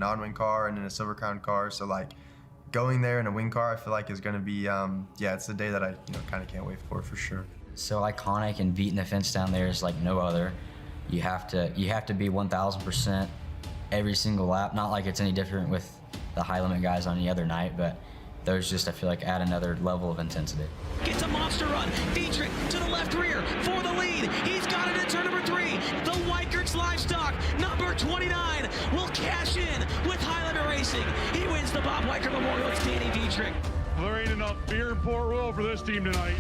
non-wing car and in a Silver Crown car. So like going there in a wing car, I feel like is going to be, yeah, it's the day that I kind of can't wait for sure. So iconic, and beating the fence down there is like no other. You have to be 1,000% every single lap. Not like it's any different with the high limit guys on the other night, but those just, I feel like, add another level of intensity. Gets a monster run. Dietrich to the left rear for the lead. He's got it in turn number 3. The Weikert's livestock, number 29, will cash in with Highlander Racing. He wins the Bob Weikert Memorial. It's Danny Dietrich. Well, there ain't enough beer in Port Royal for this team tonight.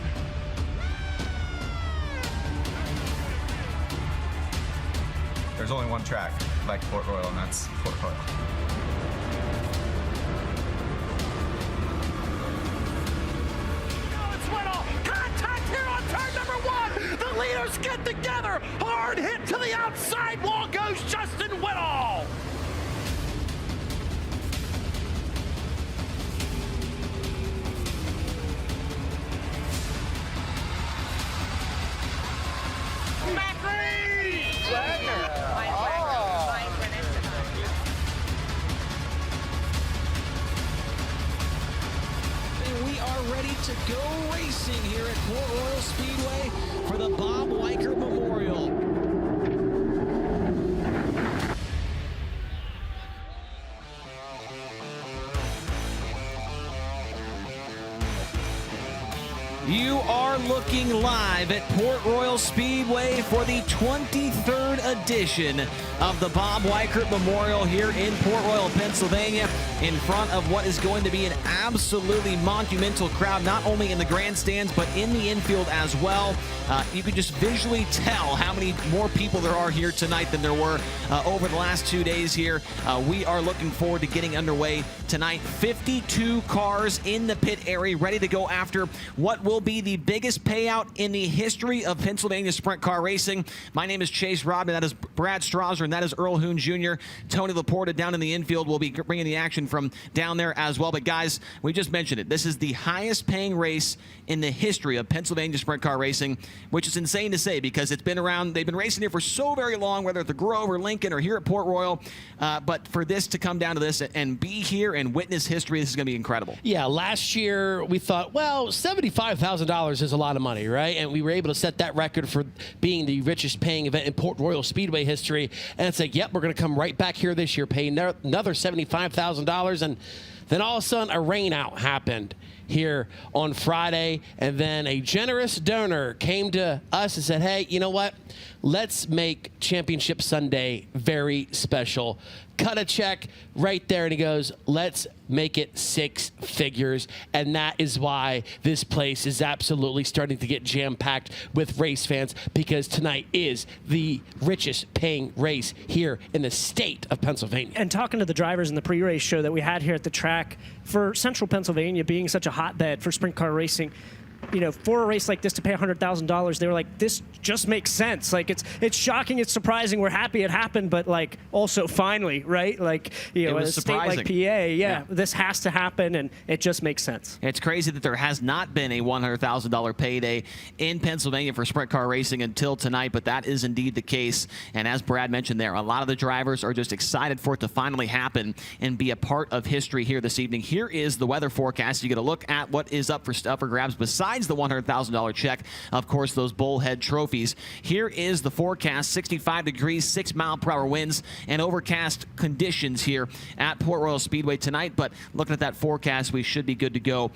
There's only one track like Port Royal, and that's Port Royal. Contact here on turn number 1. The leaders get together. Hard hit to the outside wall goes Justin Whitall. We are ready to go racing here at Port Royal Speedway for the Bob Weikert Memorial. You are looking live at Port Royal Speedway for the 23rd edition of the Bob Weikert Memorial here in Port Royal, Pennsylvania, in front of what is going to be an absolutely monumental crowd, not only in the grandstands, but in the infield as well. You can just visually tell how many more people there are here tonight than there were over the last 2 days here. We are looking forward to getting underway tonight. 52 cars in the pit area ready to go after what will be the biggest payout in the history of Pennsylvania sprint car racing. My name is Chase Rodman. That is Brad Strasser, and that is Earl Hoon Jr. Tony Laporta down in the infield will be bringing the action from down there as well. But guys, we just mentioned it. This is the highest paying race in the history of Pennsylvania sprint car racing, which is insane to say because it's been around. They've been racing here for so very long, whether at the Grove or Lincoln or here at Port Royal. But for this to come down to this and be here and witness history, this is going to be incredible. Yeah, last year we thought, well, $75,000 is a lot of money, right? And we were able to set that record for being the richest paying event in Port Royal Speedway history. And it's like, yep, we're going to come right back here this year, pay another $75,000. And then all of a sudden a rain out happened here on Friday, and then a generous donor came to us and said, hey, you know what? Let's make Championship Sunday very special. Cut a check right there, and he goes, let's make it 6 figures. And that is why this place is absolutely starting to get jam-packed with race fans, because tonight is the richest paying race here in the state of Pennsylvania. And talking to the drivers in the pre-race show that we had here at the track, for central Pennsylvania being such a hotbed for sprint car racing, you know, for a race like this to pay $100,000, they were like, this just makes sense. Like, it's shocking, it's surprising, we're happy it happened, but like also finally, right? Like, you know, a state like PA, yeah, this has to happen, and it just makes sense. It's crazy that there has not been a $100,000 payday in Pennsylvania for sprint car racing until tonight, but that is indeed the case. And as Brad mentioned there, a lot of the drivers are just excited for it to finally happen and be a part of history here this evening. Here is the weather forecast. You get a look at what is up for grabs besides the $100,000 check, of course, those bullhead trophies. Here is the forecast: 65 degrees, 6-mile-per-hour winds, and overcast conditions here at Port Royal Speedway tonight. But looking at that forecast, we should be good to go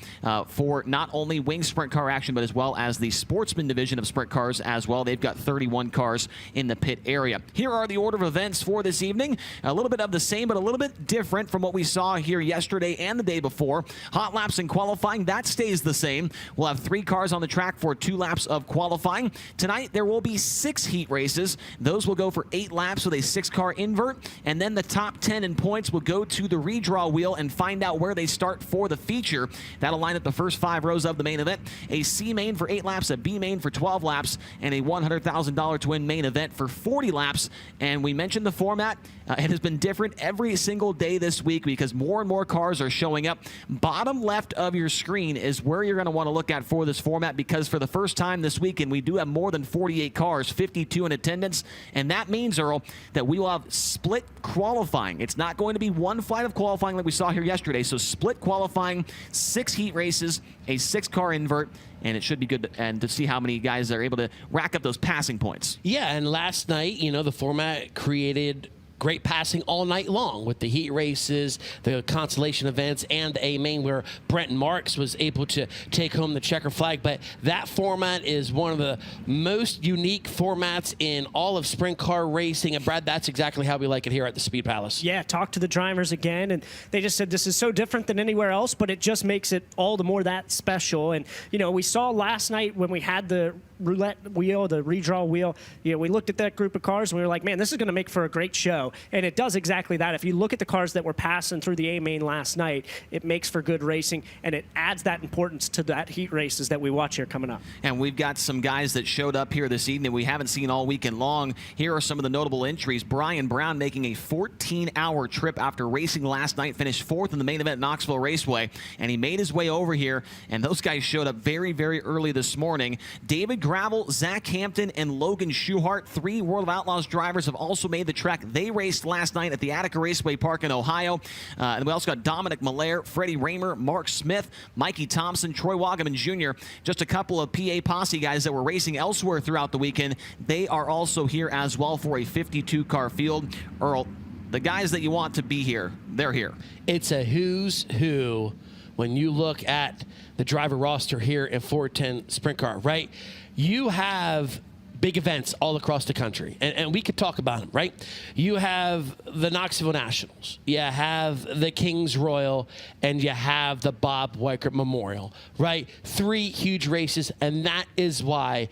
for not only wing sprint car action, but as well as the sportsman division of sprint cars as well. They've got 31 cars in the pit area. Here are the order of events for this evening. A little bit of the same, but a little bit different from what we saw here yesterday and the day before. Hot laps and qualifying, that stays the same. We'll have 3 cars on the track for 2 laps of qualifying. Tonight, there will be 6 heat races. Those will go for 8 laps with a 6-car invert, and then the top 10 in points will go to the redraw wheel and find out where they start for the feature. That'll line up the first 5 rows of the main event. A C main for 8 laps, a B main for 12 laps, and a $100,000 to win main event for 40 laps. And we mentioned the format. It has been different every single day this week because more and more cars are showing up. Bottom left of your screen is where you're going to want to look at for this format, because for the first time this weekend, we do have more than 48 cars, 52 in attendance. And that means, Earl, that we will have split qualifying. It's not going to be one flight of qualifying like we saw here yesterday. So split qualifying, 6 heat races, a 6-car invert, and it should be good to see how many guys are able to rack up those passing points. Yeah, and last night, you know, the format created great passing all night long with the heat races, the consolation events, and a main where Brent Marks was able to take home the checker flag. But that format is one of the most unique formats in all of sprint car racing. And Brad, that's exactly how we like it here at the Speed Palace. Yeah, talked to the drivers again, and they just said this is so different than anywhere else, but it just makes it all the more that special. And, you know, we saw last night when we had the roulette wheel, the redraw wheel, you know, we looked at that group of cars and we were like, man, this is going to make for a great show. And it does exactly that. If you look at the cars that were passing through the A main last night, it makes for good racing, and it adds that importance to that heat races that we watch here coming up. And we've got some guys that showed up here this evening we haven't seen all weekend long. Here are some of the notable entries. Brian Brown making a 14-hour trip after racing last night, finished 4th in the main event Knoxville Raceway, and he made his way over here, and those guys showed up very, very early this morning. David Gravel, Zach Hampton, and Logan Schuhart, 3 World of Outlaws drivers, have also made the trek. They raced last night at the Attica Raceway Park in Ohio. And we also got Dominic Malaire, Freddie Raymer, Mark Smith, Mikey Thompson, Troy Wagaman Jr., just a couple of PA Posse guys that were racing elsewhere throughout the weekend. They are also here as well for a 52-car field. Earl, the guys that you want to be here, they're here. It's a who's who when you look at the driver roster here in 410 Sprint Car, right? You have big events all across the country, and we could talk about them, right? You have the Knoxville Nationals, you have the Kings Royal, and you have the Bob Weikert Memorial, right? 3 huge races, and that is why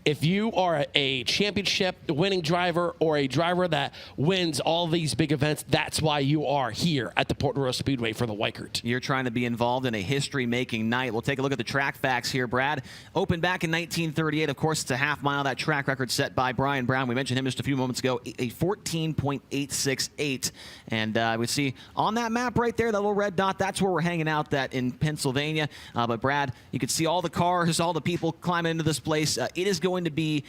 if you are a championship winning driver or a driver that wins all these big events, that's why you are here at the Port Royal Speedway for the Weikert. You're trying to be involved in a history-making night. We'll take a look at the track facts here, Brad. Opened back in 1938. Of course, it's a half mile. That track record set by Brian Brown. We mentioned him just a few moments ago, a 14.868. And we see on that map right there, that little red dot, that's where we're hanging out that in Pennsylvania. But Brad, you can see all the cars, all the people climbing into this place. It is going to be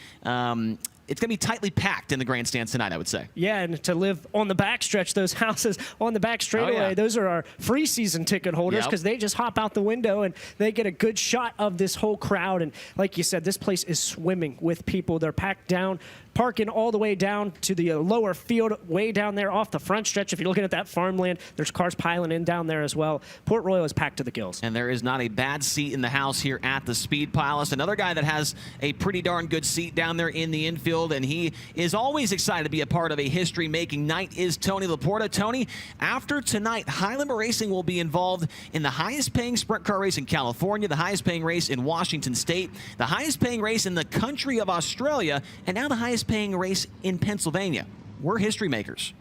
it's going to be tightly packed in the grandstands tonight, I would say. Yeah, and to live on the backstretch, those houses on the back straightaway, those are our free season ticket holders because they just hop out the window and they get a good shot of this whole crowd. And like you said, this place is swimming with people. They're packed down, parking all the way down to the lower field, way down there off the front stretch. If you're looking at that farmland, there's cars piling in down there as well. Port Royal is packed to the gills. And there is not a bad seat in the house here at the Speed Palace. Another guy that has a pretty darn good seat down there in the infield, and he is always excited to be a part of a history-making night, is Tony Laporta. Tony, after tonight, High Limit Racing will be involved in the highest-paying sprint car race in California, the highest-paying race in Washington State, the highest-paying race in the country of Australia, and now the highest-paying race in Pennsylvania. We're history makers.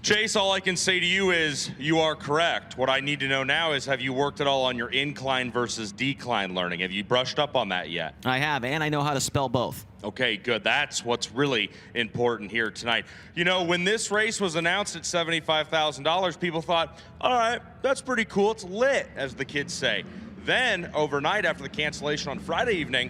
Chase, all I can say to you is you are correct. What I need to know now is, have you worked at all on your incline versus decline learning? Have you brushed up on that yet? I have, and I know how to spell both. Okay, good. That's what's really important here tonight. You know, when this race was announced at $75,000, people thought, all right, that's pretty cool. It's lit, as the kids say. Then, overnight after the cancellation on Friday evening,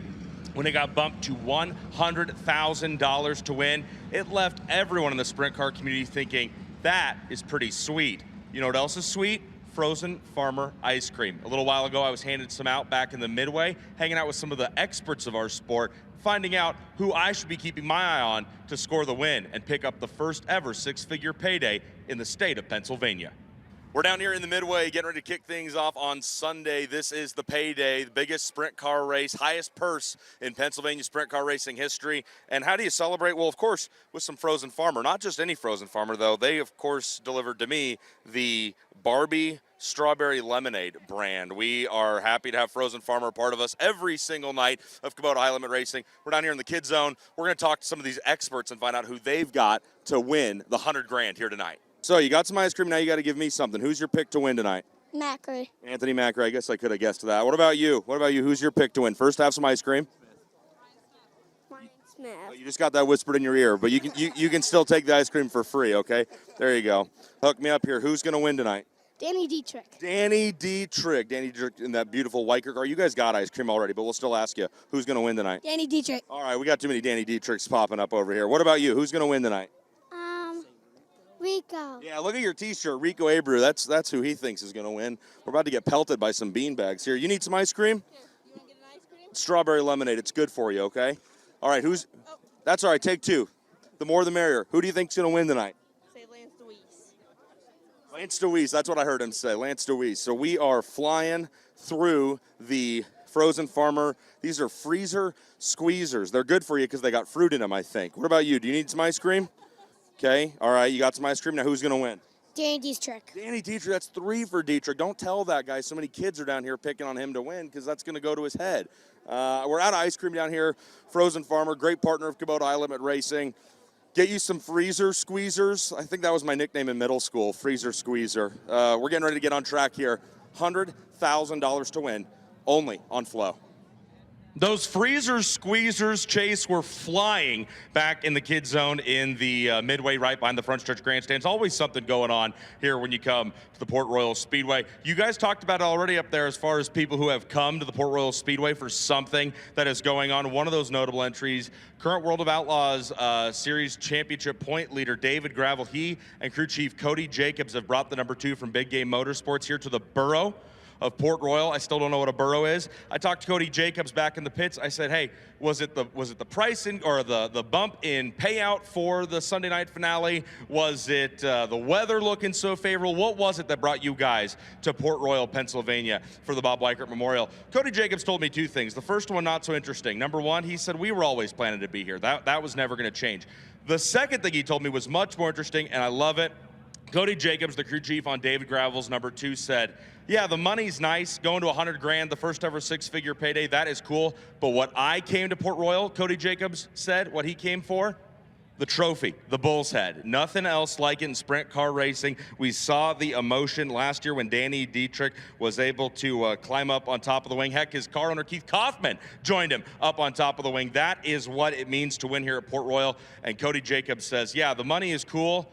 when it got bumped to $100,000 to win, it left everyone in the sprint car community thinking, that is pretty sweet. You know what else is sweet? Frozen Farmer ice cream. A little while ago, I was handed some out back in the Midway, hanging out with some of the experts of our sport, finding out who I should be keeping my eye on to score the win and pick up the first ever 6-figure payday in the state of Pennsylvania. We're down here in the Midway getting ready to kick things off on Sunday. This is the payday, the biggest sprint car race, highest purse in Pennsylvania sprint car racing history. And how do you celebrate? Well, of course, with some Frozen Farmer. Not just any Frozen Farmer, though. They, of course, delivered to me the Barbie Strawberry Lemonade brand. We are happy to have Frozen Farmer part of us every single night of Kubota High Limit Racing. We're down here in the Kids Zone. We're going to talk to some of these experts and find out who they've got to win the $100,000 here tonight. So you got some ice cream, now you got to give me something. Who's your pick to win tonight? Macri. Anthony Macri. I guess I could have guessed that. What about you? What about you? Who's your pick to win? First, have some ice cream. Smith. You just got that whispered in your ear, but you can still take the ice cream for free, okay? There you go. Hook me up here. Who's going to win tonight? Danny Dietrich. Danny Dietrich. Danny Dietrich in that beautiful Weikert car. You guys got ice cream already, but we'll still ask you, who's going to win tonight? Danny Dietrich. All right, we got too many Danny Dietrichs popping up over here. What about you? Who's going to win tonight? Rico. Yeah, look at your T-shirt, Rico Abreu. That's who he thinks is going to win. We're about to get pelted by some beanbags here. You need some ice cream? You want to get an ice cream? Strawberry lemonade. It's good for you, okay? All right, That's all right, take two. The more the merrier. Who do you think's going to win tonight? Say Lance Deweese. Lance Deweese, that's what I heard him say, Lance Deweese. So we are flying through the Frozen Farmer. These are freezer squeezers. They're good for you because they got fruit in them, I think. What about you? Do you need some ice cream? Okay, all right, you got some ice cream. Now who's going to win? Danny Dietrich. Danny Dietrich, that's 3 for Dietrich. Don't tell that guy so many kids are down here picking on him to win because that's going to go to his head. We're out of ice cream down here. Frozen Farmer, great partner of Kubota High Limit Racing. Get you some freezer squeezers. I think that was my nickname in middle school, freezer squeezer. We're getting ready to get on track here. $100,000 to win, only on Flow. Those freezer squeezers, Chase, were flying back in the kids zone in the midway right behind the front stretch grandstands. Always something going on here when you come to the Port Royal Speedway. You guys talked about it already up there as far as people who have come to the Port Royal Speedway for something that is going on. One of those notable entries, current World of Outlaws Series Championship point leader David Gravel. He and crew chief Cody Jacobs have brought the number 2 from Big Game Motorsports here to the Borough of Port Royal. I still don't know what a borough is. I talked to Cody Jacobs back in the pits. I said, hey, was it the pricing or the bump in payout for the Sunday night finale? Was it the weather looking so favorable? What was it that brought you guys to Port Royal, Pennsylvania for the Bob Weikert Memorial? Cody Jacobs told me 2 things. The first one, not so interesting. Number 1, he said we were always planning to be here. That was never going to change. The second thing he told me was much more interesting, and I love it. Cody Jacobs, the crew chief on David Gravel's number 2, said, yeah, the money's nice, going to 100 grand, the first ever 6-figure payday, that is cool. But what I came to Port Royal, Cody Jacobs said, what he came for, the trophy, the Bull's Head. Nothing else like it in sprint car racing. We saw the emotion last year when Danny Dietrich was able to climb up on top of the wing. Heck, his car owner, Keith Kaufman, joined him up on top of the wing. That is what it means to win here at Port Royal. And Cody Jacobs says, yeah, the money is cool.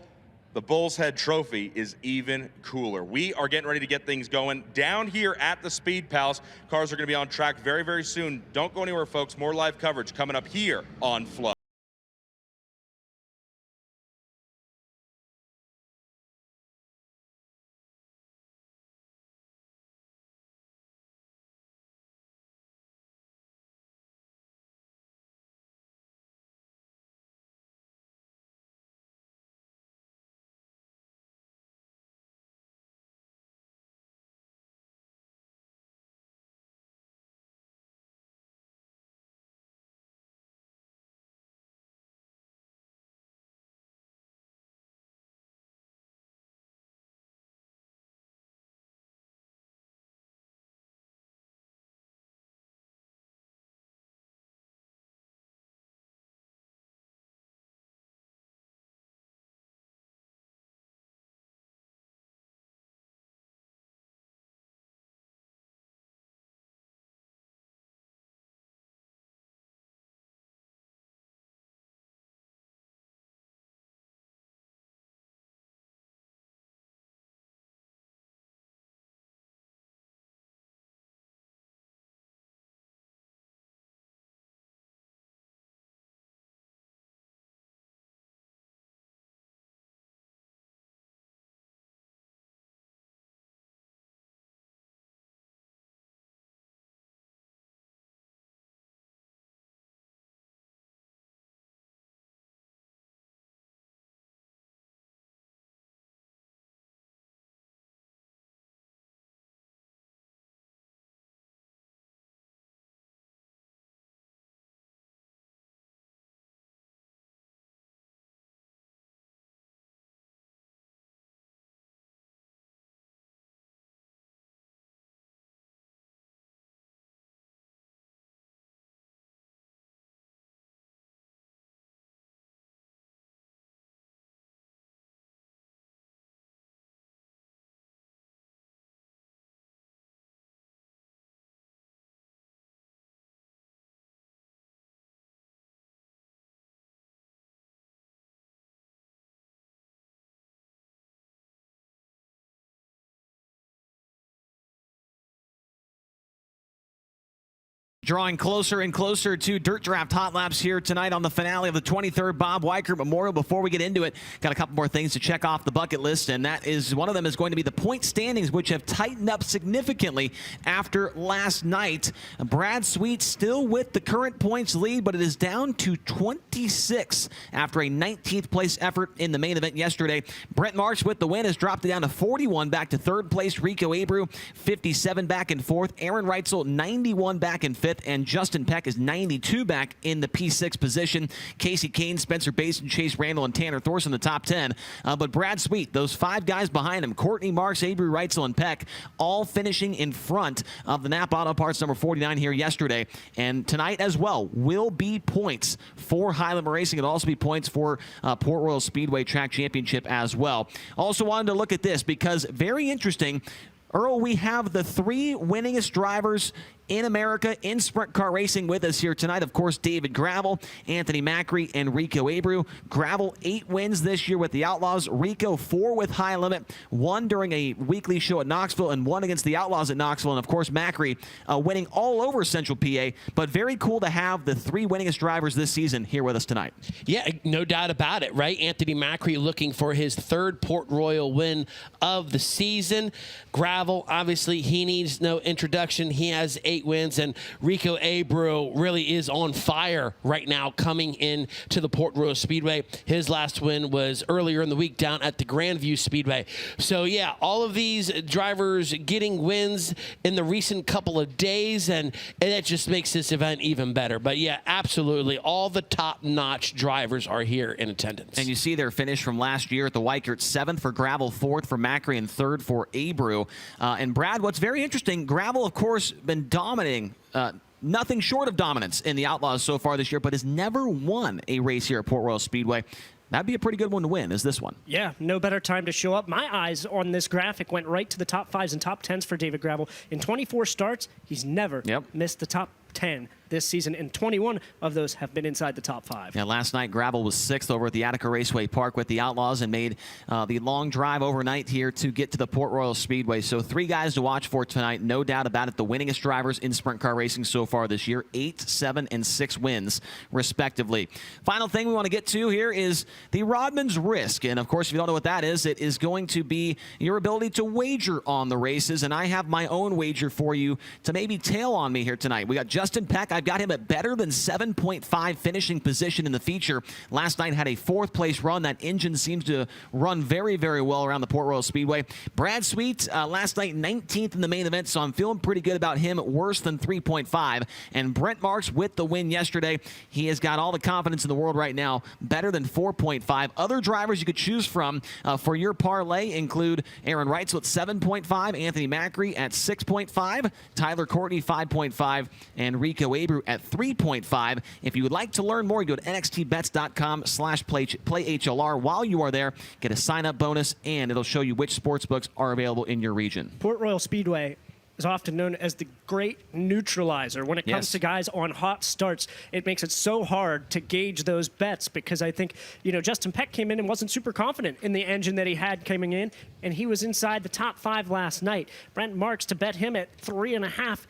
The Bull's Head Trophy is even cooler. We are getting ready to get things going down here at the Speed Palace. Cars are going to be on track very, very soon. Don't go anywhere, folks. More live coverage coming up here on Flow. Drawing closer and closer to Dirt Draft Hot Laps here tonight on the finale of the 23rd Bob Weikert Memorial. Before we get into it, got a couple more things to check off the bucket list, and that is one of them is going to be the point standings, which have tightened up significantly after last night. Brad Sweet still with the current points lead, but it is down to 26 after a 19th place effort in the main event yesterday. Brent Marks with the win has dropped it down to 41, back to third place. Rico Abreu 57 back in fourth. Aaron Reitzel 91 back in fifth. And Justin Peck is 92 back in the P6 position. Casey Kane, Spencer Basin, Chase Randall, and Tanner Thorson the top 10. But Brad Sweet, those 5 guys behind him, Courtney Marks, Abreu, Reitzel, and Peck, all finishing in front of the Napa Auto Parts number 49 here yesterday. And tonight as well will be points for Highland Racing. It'll also be points for Port Royal Speedway Track Championship as well. Also wanted to look at this because very interesting. Earl, we have the 3 winningest drivers in America in sprint car racing with us here tonight. Of course, David Gravel, Anthony Macri, and Rico Abreu. Gravel 8 wins this year with the Outlaws. Rico 4 with High Limit, 1 during a weekly show at Knoxville and 1 against the Outlaws at Knoxville. And of course, Macri winning all over Central PA. But very cool to have the 3 winningest drivers this season here with us tonight. Yeah, no doubt about it, right? Anthony Macri looking for his 3rd Port Royal win of the season. Gravel, obviously, he needs no introduction. He has 8 wins, and Rico Abreu really is on fire right now coming in to the Port Royal Speedway. His last win was earlier in the week down at the Grandview Speedway. So yeah, all of these drivers getting wins in the recent couple of days, and it just makes this event even better. But yeah, absolutely, all the top-notch drivers are here in attendance. And you see their finish from last year at the Weikert, 7th for Gravel, 4th for Macri, and 3rd for Abreu. And Brad, what's very interesting, Gravel, of course, been dominating, nothing short of dominance in the Outlaws so far this year, but has never won a race here at Port Royal Speedway. That'd be a pretty good one to win, is this one. Yeah, no better time to show up. My eyes on this graphic went right to the top 5s and top 10s for David Gravel. In 24 starts, he's never missed the top 10 this season, and 21 of those have been inside the top 5. Yeah, last night Gravel was 6th over at the Attica Raceway Park with the Outlaws and made the long drive overnight here to get to the Port Royal Speedway. So 3 guys to watch for tonight, no doubt about it. The winningest drivers in sprint car racing so far this year, 8, 7, and 6 wins respectively. Final thing we want to get to here is the Rodman's Risk, and of course, if you don't know what that is, it is going to be your ability to wager on the races, and I have my own wager for you to maybe tail on me here tonight. We got Justin Peck. I've got him at better than 7.5 finishing position in the feature. Last night had a 4th place run. That engine seems to run very, very well around the Port Royal Speedway. Brad Sweet, last night 19th in the main event, so I'm feeling pretty good about him, worse than 3.5. And Brent Marks with the win yesterday. He has got all the confidence in the world right now, better than 4.5. Other drivers you could choose from for your parlay include Aaron Reitzel at 7.5, Anthony Macri at 6.5, Tyler Courtney 5.5, and Rico Abreu at 3.5. If you would like to learn more, go to nxtbets.com/playhlr. While you are there, get a sign-up bonus, and it'll show you which sportsbooks are available in your region. Port Royal Speedway is often known as the great neutralizer. When it comes to guys on hot starts, it makes it so hard to gauge those bets because I think, Justin Peck came in and wasn't super confident in the engine that he had coming in, and he was inside the top 5 last night. Brent Marks, to bet him at 3.5,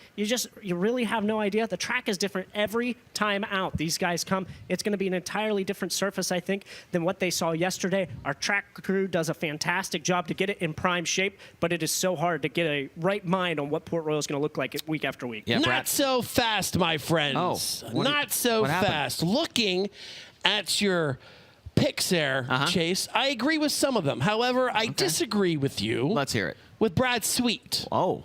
you really have no idea. The track is different every time out. These guys come, it's going to be an entirely different surface, I think, than what they saw yesterday. Our track crew does a fantastic job to get it in prime shape, but it is so hard to get a right mind on what Port Royal is going to look like week after week. Yeah, Not so fast, my friends. Oh, not so fast. Looking at your picks there, Chase, I agree with some of them. However, I disagree with you. Let's hear it. With Brad Sweet. Oh.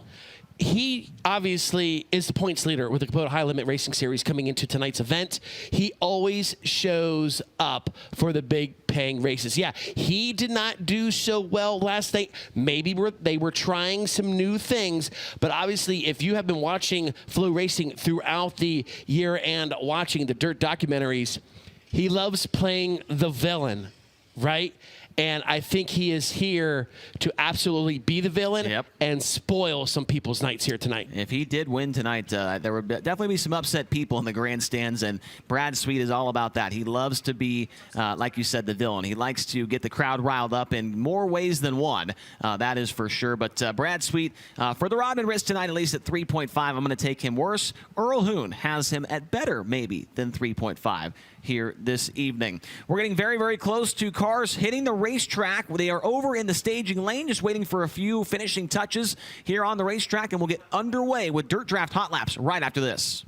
He obviously is the points leader with the Kubota High Limit Racing Series coming into tonight's event. He always shows up for the big paying races. Yeah, he did not do so well last night. Maybe they were trying some new things, but obviously if you have been watching FloRacing throughout the year and watching the Dirt documentaries, he loves playing the villain, right? And I think he is here to absolutely be the villain Yep. and spoil some people's nights here tonight. If he did win tonight, there would definitely be some upset people in the grandstands, and Brad Sweet is all about that. He loves to be, like you said, the villain. He likes to get the crowd riled up in more ways than one. That is for sure. But Brad Sweet, for the Rodman wrist tonight, at least at 3.5, I'm going to take him worse. Earl Hoon has him at better, maybe, than 3.5 here this evening. We're getting very, very close to cars hitting the racetrack. They are over in the staging lane, just waiting for a few finishing touches here on the racetrack, and we'll get underway with Dirt Draft Hot Laps right after this.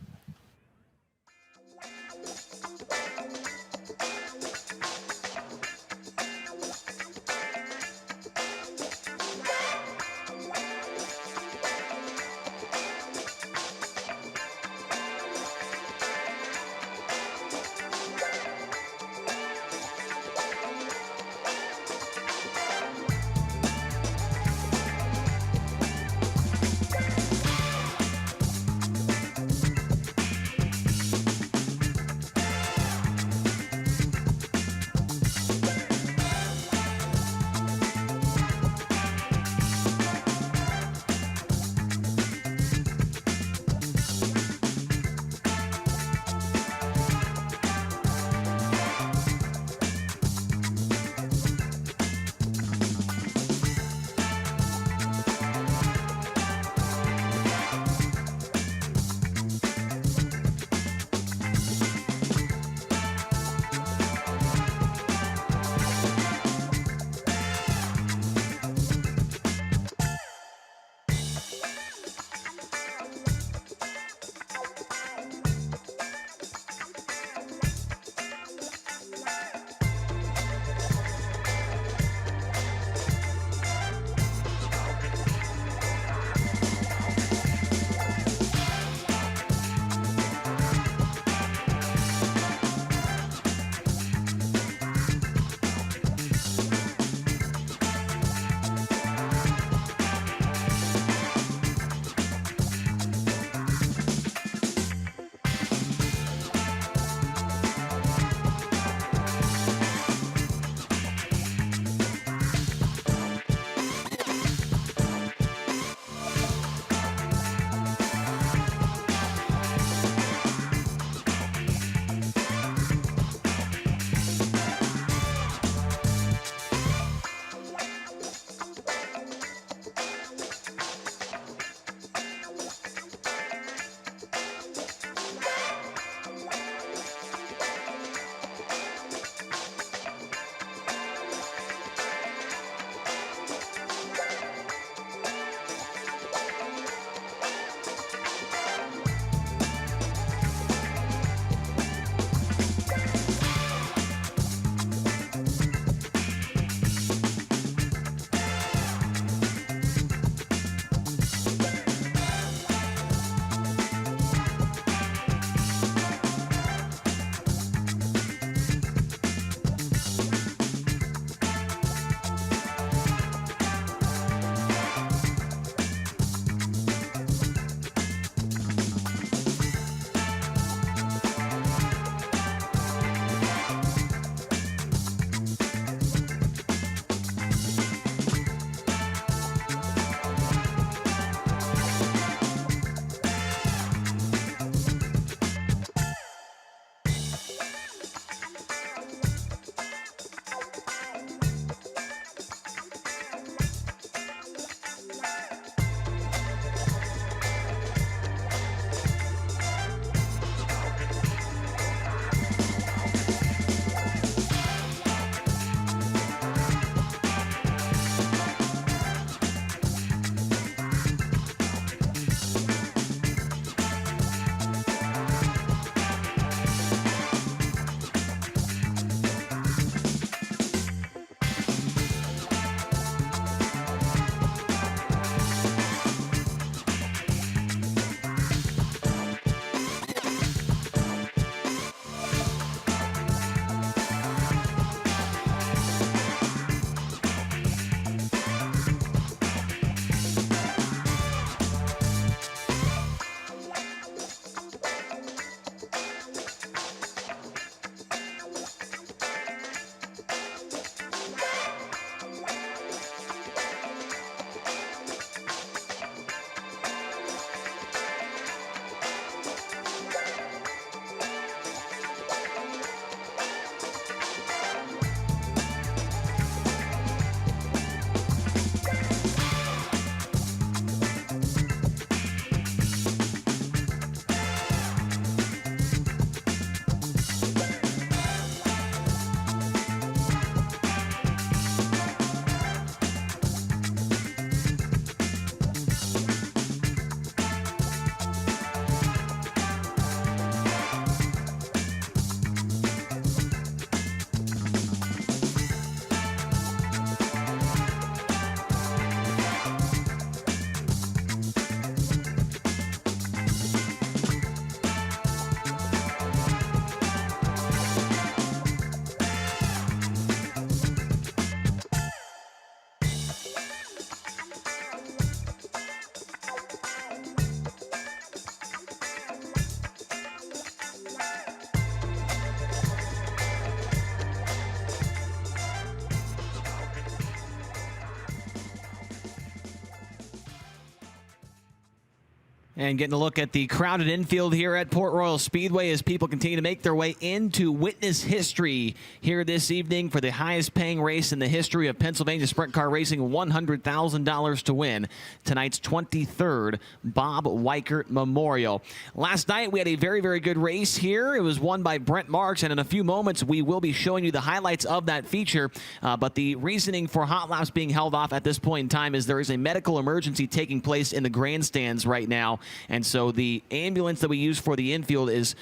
And getting a look at the crowded infield here at Port Royal Speedway as people continue to make their way into witness history here this evening for the highest paying race in the history of Pennsylvania Sprint Car Racing, $100,000 to win tonight's 23rd Bob Weikert Memorial. Last night we had a very, very good race here. It was won by Brent Marks, and in a few moments we will be showing you the highlights of that feature. But the reasoning for hot laps being held off at this point in time is there is a medical emergency taking place in the grandstands right now. And so the ambulance that we use for the infield is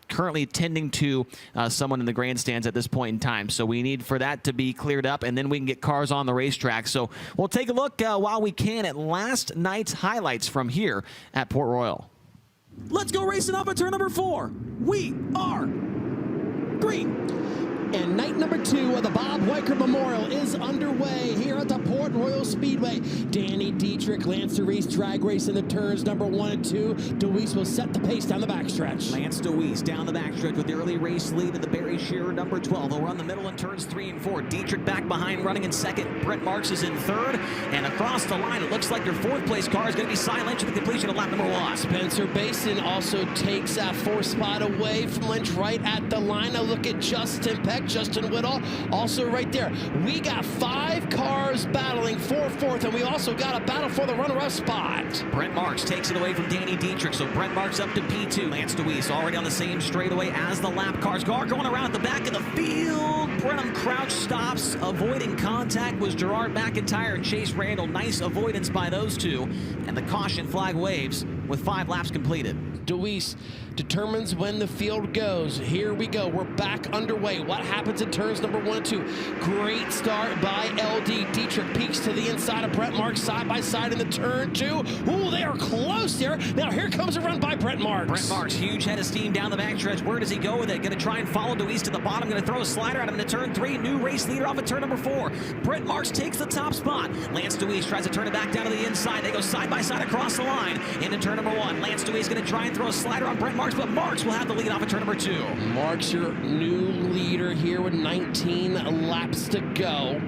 currently tending to someone in the grandstands at this point in time. So we need for that to be cleared up, and then we can get cars on the racetrack. So we'll take a look while we can at last night's highlights from here at Port Royal. Let's go racing off at turn number 4. We are green. And night number 2 of the Bob Weikert Memorial is underway here at the Port Royal Speedway. Danny Dietrich, Lance DeWeese drag race in the turns number 1 and 2. DeWeese will set the pace down the backstretch. Lance DeWeese down the backstretch with the early race lead in the Barry Shearer number 12. He'll run the middle in turns 3 and 4. Dietrich back behind running in second. Brent Marks is in third. And across the line, it looks like your 4th place car is going to be Cy Lynch at the completion of lap number 1. Spencer Basin also takes that 4th spot away from Lynch right at the line. Now look at Justin Peck. Justin Whittle also right there. We got 5 cars battling for 4th, and we also got a battle for the runner-up spot. Brent Marks takes it away from Danny Dietrich, so Brent Marks up to P2. Lance DeWeese already on the same straightaway as the lap cars. Car going around at the back of the field. Brenham Crouch stops, avoiding contact was Gerard McIntyre and Chase Randall. Nice avoidance by those two, and the caution flag waves with 5 laps completed. DeWeese determines when the field goes. Here we go. We're back underway. What happens in turns number 1 and 2? Great start by LD. Dietrich peeks to the inside of Brent Marks side by side in the turn 2. Ooh, they are close there. Now here comes a run by Brent Marks. Brent Marks, huge head of steam down the backstretch. Where does he go with it? Going to try and follow DeWeese to the bottom. Going to throw a slider at him into turn 3. New race leader off at turn number 4. Brent Marks takes the top spot. Lance DeWeese tries to turn it back down to the inside. They go side by side across the line into turn number 1. Lance DeWeese going to try and throw a slider on Brent Marks, but Marks will have the lead off at turn number 2. Marks, your new leader here with 19 laps to go.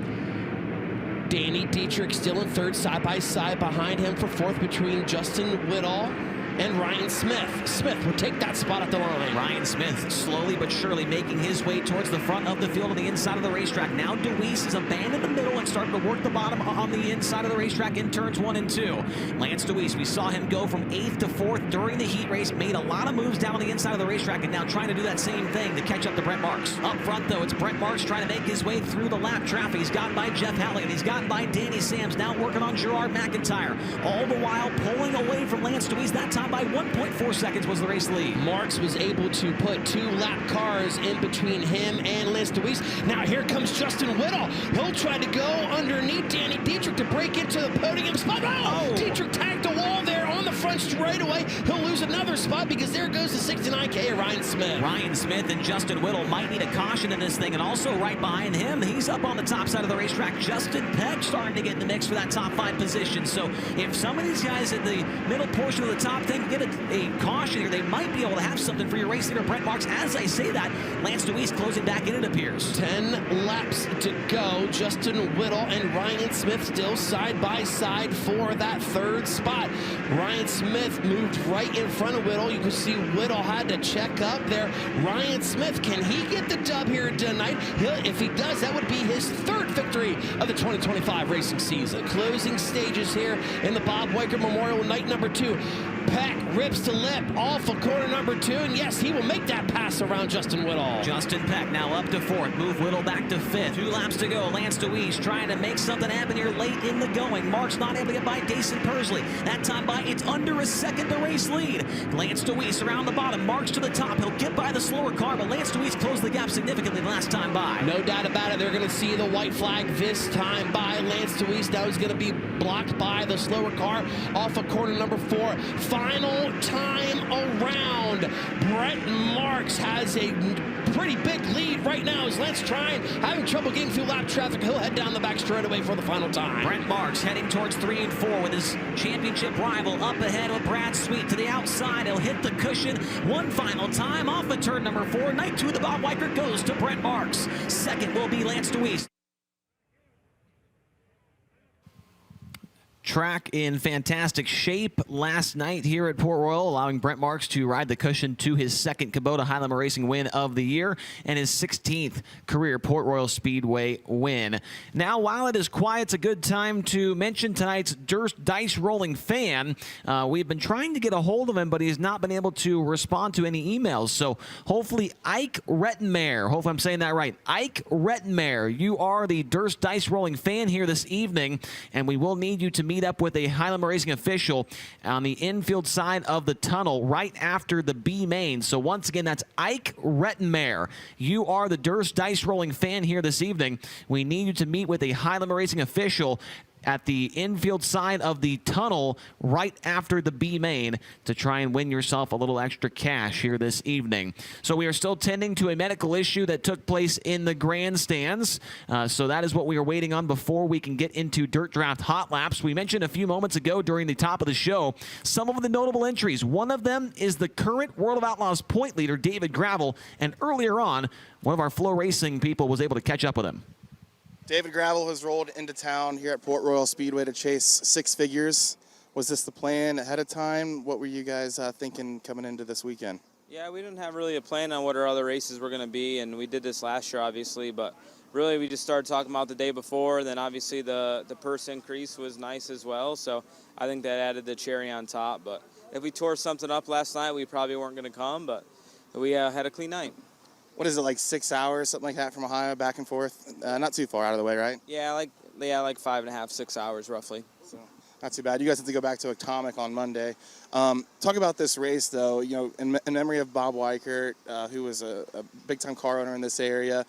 Danny Dietrich still in 3rd, side by side behind him for 4th between Justin Whittle and Ryan Smith. Smith will take that spot at the line. Ryan Smith slowly but surely making his way towards the front of the field on the inside of the racetrack. Now DeWeese has abandoned the middle and starting to work the bottom on the inside of the racetrack in turns 1 and 2. Lance DeWeese, we saw him go from 8th to 4th during the heat race, made a lot of moves down on the inside of the racetrack, and now trying to do that same thing to catch up to Brent Marks. Up front, though, it's Brent Marks trying to make his way through the lap traffic. He's gotten by Jeff Halley, and he's gotten by Danny Sams, now working on Gerard McIntyre. All the while pulling away from Lance DeWeese, that time by 1.4 seconds was the race lead. Marks was able to put 2 lap cars in between him and Lance DeWeese. Now here comes Justin Whittle. He'll try to go underneath Danny Dietrich to break into the podium spot. Oh! Dietrich tagged the wall there on the front straightaway. He'll lose another spot because there goes the 69K Ryan Smith. Ryan Smith and Justin Whittle might need a caution in this thing, and also right behind him, he's up on the top side of the racetrack. Justin Peck starting to get in the mix for that top 5 position. So if some of these guys in the middle portion of the top 10 get a caution here, they might be able to have something for your race leader, Brent Marks. As I say that, Lance DeWeese closing back in, it appears. 10 laps to go. Justin Whittle and Ryan Smith still side by side for that 3rd spot. Ryan Smith moved right in front of Whittle. You can see Whittle had to check up there. Ryan Smith, can he get the dub here tonight? If he does, that would be his 3rd victory of the 2025 racing season. Closing stages here in the Bob Weikert Memorial, night number 2. Peck rips to lip off of corner number 2, and yes, he will make that pass around Justin Whittle. Justin Peck now up to 4th, move Whittle back to 5th. 2 laps to go. Lance DeWeese trying to make something happen here late in the going. Marks not able to get by Dason Persley. That time by, it's under a second to race lead. Lance DeWeese around the bottom, Marks to the top. He'll get by the slower car, but Lance DeWeese closed the gap significantly last time by. No doubt about it. They're going to see the white flag this time by Lance DeWeese. Now he's going to be blocked by the slower car off of corner number 4. Final time around. Brent Marks has a pretty big lead right now as Lance having trouble getting through lap traffic. He'll head down the back straightaway for the final time. Brent Marks heading towards 3 and 4 with his championship rival up ahead with Brad Sweet to the outside. He'll hit the cushion one final time off of turn number 4. Night 2 of the Bob Weikert goes to Brent Marks. Second will be Lance DeWeese. Track in fantastic shape last night here at Port Royal, allowing Brent Marks to ride the cushion to his second Kubota High Limit Racing win of the year and his 16th career Port Royal Speedway win. Now, while it is quiet, it's a good time to mention tonight's dice rolling fan. We've been trying to get a hold of him, but he's not been able to respond to any emails. So hopefully Ike Rettenmaier, hopefully I'm saying that right, Ike Rettenmaier, you are the Durst dice rolling fan here this evening, and we will need you to meet up with a High Limit Racing official on the infield side of the tunnel right after the B main. So once again, that's Ike Rettenmaier. You are the Durst dice rolling fan here this evening. We need you to meet with a High Limit Racing official at the infield side of the tunnel right after the B main to try and win yourself a little extra cash here this evening. So we are still tending to a medical issue that took place in the grandstands. So that is what we are waiting on before we can get into Dirt Draft Hot Laps. We mentioned a few moments ago during the top of the show some of the notable entries. One of them is the current World of Outlaws point leader, David Gravel, and earlier on, one of our FloRacing people was able to catch up with him. David Gravel has rolled into town here at Port Royal Speedway to chase six figures. Was this the plan ahead of time? What were you guys thinking coming into this weekend? Yeah, we didn't have really a plan on what our other races were going to be, and we did this last year, obviously, but really we just started talking about the day before, and then obviously the purse increase was nice as well, so I think that added the cherry on top. But if we tore something up last night, we probably weren't going to come, but we had a clean night. What is it, like 6 hours, something like that, from Ohio back and forth? Not too far out of the way, right? Yeah, like 5.5, 6 hours roughly. So not too bad. You guys have to go back to Atomic on Monday. Talk about this race, though. You know, in memory of Bob Weikert, who was a big-time car owner in this area,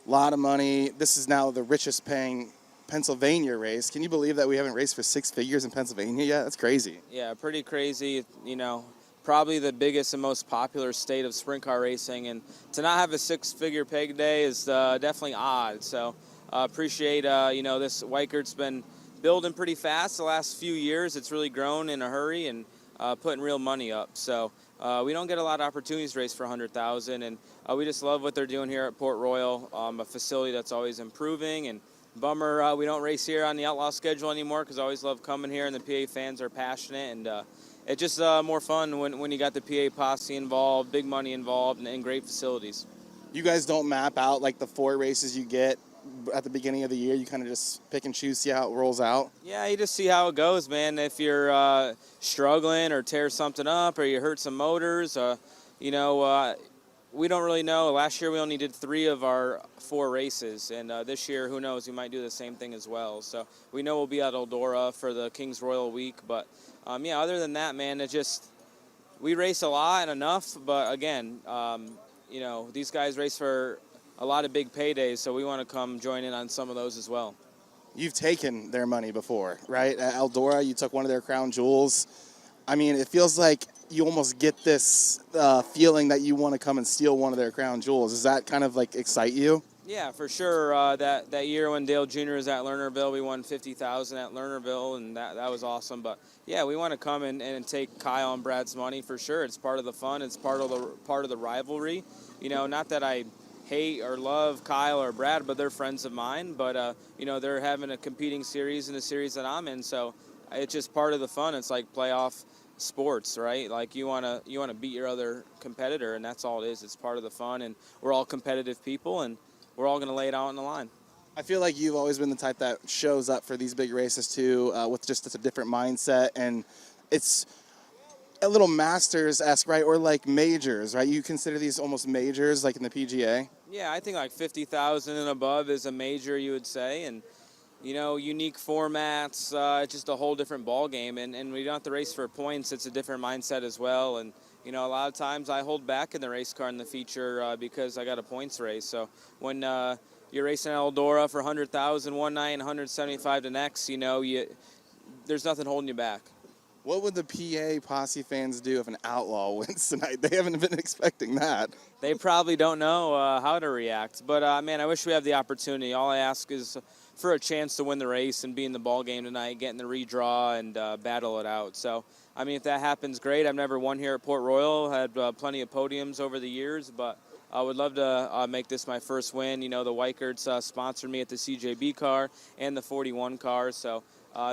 a lot of money. This is now the richest-paying Pennsylvania race. Can you believe that we haven't raced for six figures in Pennsylvania yet? That's crazy. Yeah, pretty crazy. You know, probably the biggest and most popular state of sprint car racing, and to not have a six-figure peg day is definitely odd. So appreciate, you know, this Weikert's been building pretty fast the last few years. It's really grown in a hurry and putting real money up. So we don't get a lot of opportunities to race for 100,000, and we just love what they're doing here at Port Royal, a facility that's always improving. And bummer we don't race here on the Outlaw schedule anymore, because I always love coming here, and the PA fans are passionate, and it's just more fun when you got the PA posse involved, big money involved, and great facilities. You guys don't map out like the 4 races you get at the beginning of the year? You kind of just pick and choose, see how it rolls out? Yeah, you just see how it goes, man. If you're struggling or tear something up or you hurt some motors, you know, we don't really know. Last year we only did 3 of our 4 races, and this year, who knows, we might do the same thing as well. So we know we'll be at Eldora for the King's Royal Week, but yeah, other than that, man, it just, we race a lot and enough, but again, you know, these guys race for a lot of big paydays, so we want to come join in on some of those as well. You've taken their money before, right? At Eldora, you took one of their crown jewels. I mean, it feels like you almost get this feeling that you want to come and steal one of their crown jewels. Does that kind of like excite you? Yeah, for sure. That year when Dale Jr. was at Lernerville, we won $50,000 at Lernerville, and that was awesome. But yeah, we want to come and take Kyle and Brad's money for sure. It's part of the fun. It's part of the rivalry. You know, not that I hate or love Kyle or Brad, but they're friends of mine. But you know, they're having a competing series in the series that I'm in, so it's just part of the fun. It's like playoff sports, right? Like you wanna beat your other competitor, and that's all it is. It's part of the fun, and we're all competitive people, and we're all going to lay it out on the line. I feel like you've always been the type that shows up for these big races too, with just a different mindset, and it's a little Masters-esque, right? Or like majors, right? You consider these almost majors, like in the PGA? Yeah, I think like 50,000 and above is a major, you would say, and you know, unique formats, just a whole different ball game, and we don't have to race for points. It's a different mindset as well, and you know, a lot of times I hold back in the race car in the feature because I got a points race. So when you're racing at Eldora for 100,000 one night and 175 the next, you know, there's nothing holding you back. What would the PA Posse fans do if an Outlaw wins tonight? They haven't been expecting that. They probably don't know how to react. But, man, I wish we had the opportunity. All I ask is for a chance to win the race and be in the ball game tonight, get in the redraw, and battle it out. So, I mean, if that happens, great. I've never won here at Port Royal, had plenty of podiums over the years, but I would love to make this my first win. You know, the Weikerts sponsored me at the CJB car and the 41 car, so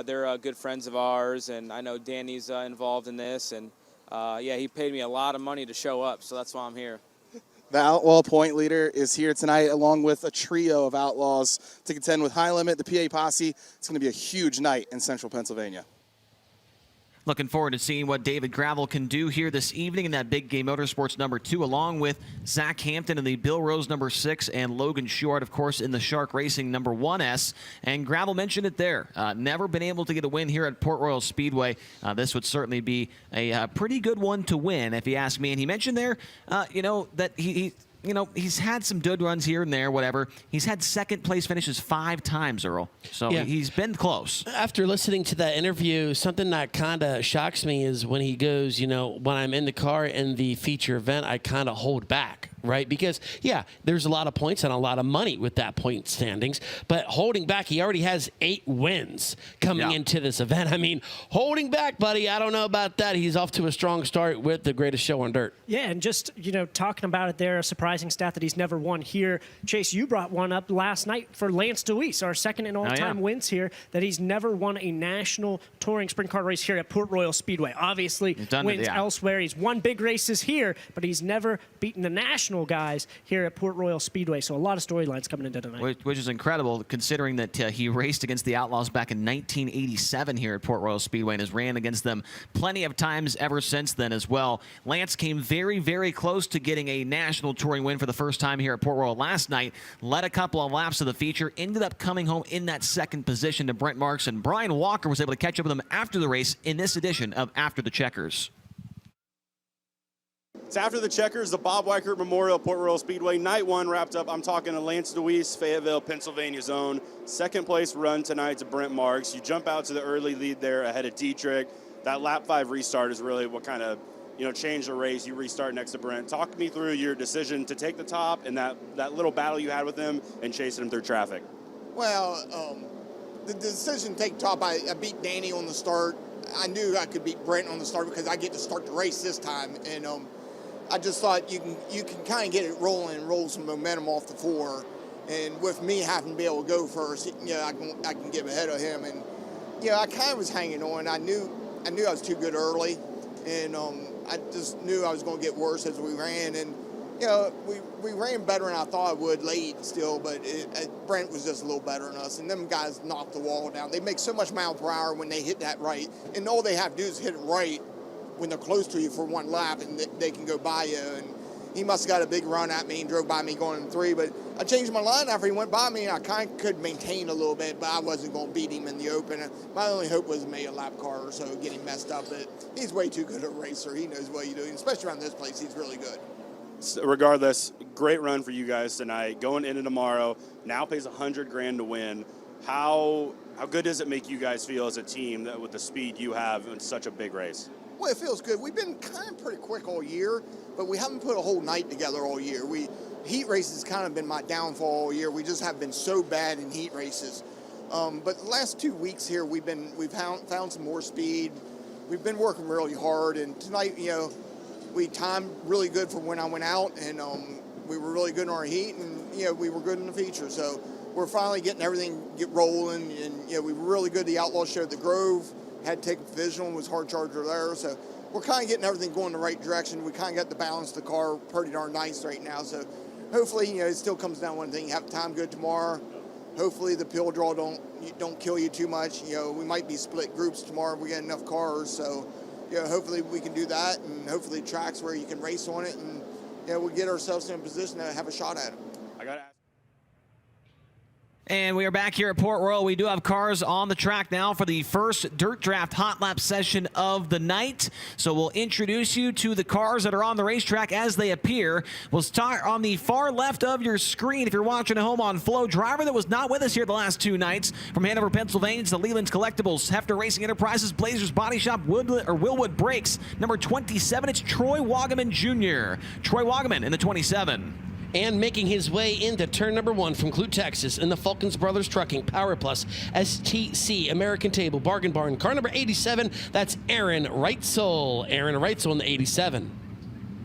they're good friends of ours, and I know Danny's involved in this, and yeah, he paid me a lot of money to show up, so that's why I'm here. The Outlaw Point Leader is here tonight along with a trio of Outlaws to contend with High Limit, the PA Posse. It's going to be a huge night in Central Pennsylvania. Looking forward to seeing what David Gravel can do here this evening in that Big Game Motorsports #2, along with Zach Hampton in the Bill Rose #6 and Logan Short, of course, in the Shark Racing #1S. And Gravel mentioned it there. Never been able to get a win here at Port Royal Speedway. This would certainly be a pretty good one to win, if you ask me. And he mentioned there, that he's had some good runs here and there, whatever. He's had second place finishes 5 times, Earl. So Yeah. he's been close. After listening to that interview, something that kind of shocks me is when he goes, when I'm in the car in the feature event, I kind of hold back, right? Because, yeah, there's a lot of points and a lot of money with that point standings. But holding back, he already has 8 wins coming into this event. I mean, holding back, buddy, I don't know about that. He's off to a strong start with the greatest show on dirt. Yeah, and just, talking about it there, a surprising stat that he's never won here. Chase, you brought one up last night for Lance DeWeese, our second in all-time wins here, that he's never won a national touring sprint car race here at Port Royal Speedway. Obviously, wins elsewhere. He's won big races here, but he's never beaten the national guys here at Port Royal Speedway. So a lot of storylines coming into tonight. Which is incredible, considering that he raced against the Outlaws back in 1987 here at Port Royal Speedway and has ran against them plenty of times ever since then as well. Lance came very, very close to getting a national touring win for the first time here at Port Royal last night. Led a couple of laps of the feature, ended up coming home in that second position to Brent Marks, and Brian Walker was able to catch up with him after the race in this edition of After the Checkers. It's After the Checkers, the Bob Weikert Memorial Port Royal Speedway. Night 1 wrapped up. I'm talking to Lance DeWeese, Fayetteville, Pennsylvania's own. Second place run tonight to Brent Marks. You jump out to the early lead there ahead of Dietrich. That lap 5 restart is really what kind of changed the race. You restart next to Brent. Talk me through your decision to take the top and that little battle you had with him and chasing him through traffic. Well, the decision to take top, I beat Danny on the start. I knew I could beat Brent on the start because I get to start the race this time, and I just thought you can kind of get it rolling and roll some momentum off the 4, and with me having to be able to go first, I can get ahead of him, and I kind of was hanging on. I knew I was too good early, and I just knew I was going to get worse as we ran, and we ran better than I thought I would late still, but Brent was just a little better than us, and them guys knocked the wall down. They make so much mile per hour when they hit that right, and all they have to do is hit it right when they're close to you for one lap, and they can go by you. And he must have got a big run at me and drove by me going in 3, but I changed my line after he went by me, and I kind of could maintain a little bit, but I wasn't going to beat him in the open. My only hope was to make a lap car or so, get him messed up, but he's way too good a racer. He knows what he's doing, especially around this place. He's really good. Regardless, great run for you guys tonight. Going into tomorrow, now pays $100,000 to win. How good does it make you guys feel as a team that with the speed you have in such a big race? Well, it feels good. We've been kind of pretty quick all year, but we haven't put a whole night together all year. Heat races kind of been my downfall all year. We just have been so bad in heat races. But the last 2 weeks here, we've found some more speed. We've been working really hard, and tonight, we timed really good for when I went out, and we were really good in our heat, and we were good in the feature. So we're finally getting everything rolling, and we were really good. The Outlaw showed the Grove, had to take a provisional, was hard charger there. So we're kind of getting everything going in the right direction. We kind of got the balance of the car pretty darn nice right now. So hopefully, it still comes down to one thing: you have time good tomorrow. Hopefully the pill draw don't kill you too much. We might be split groups tomorrow if we get enough cars. So hopefully we can do that, and hopefully tracks where you can race on it, and we'll get ourselves in a position to have a shot at it. I got to ask. And we are back here at Port Royal. We do have cars on the track now for the first Dirt Draft Hot Lap session of the night. So we'll introduce you to the cars that are on the racetrack as they appear. We'll start on the far left of your screen if you're watching at home on Flow. Driver that was not with us here the last 2 nights from Hanover, Pennsylvania to Leland's Collectibles, Hefner Racing Enterprises, Blazers Body Shop, Willwood Brakes. Number 27, it's Troy Wagaman Jr. Troy Wagaman in the 27. And making his way into turn number 1 from Clute, Texas, in the Falcons Brothers Trucking, Power Plus, STC, American Table, Bargain Barn, car number 87, that's Aaron Reitzel. Aaron Reitzel in the 87.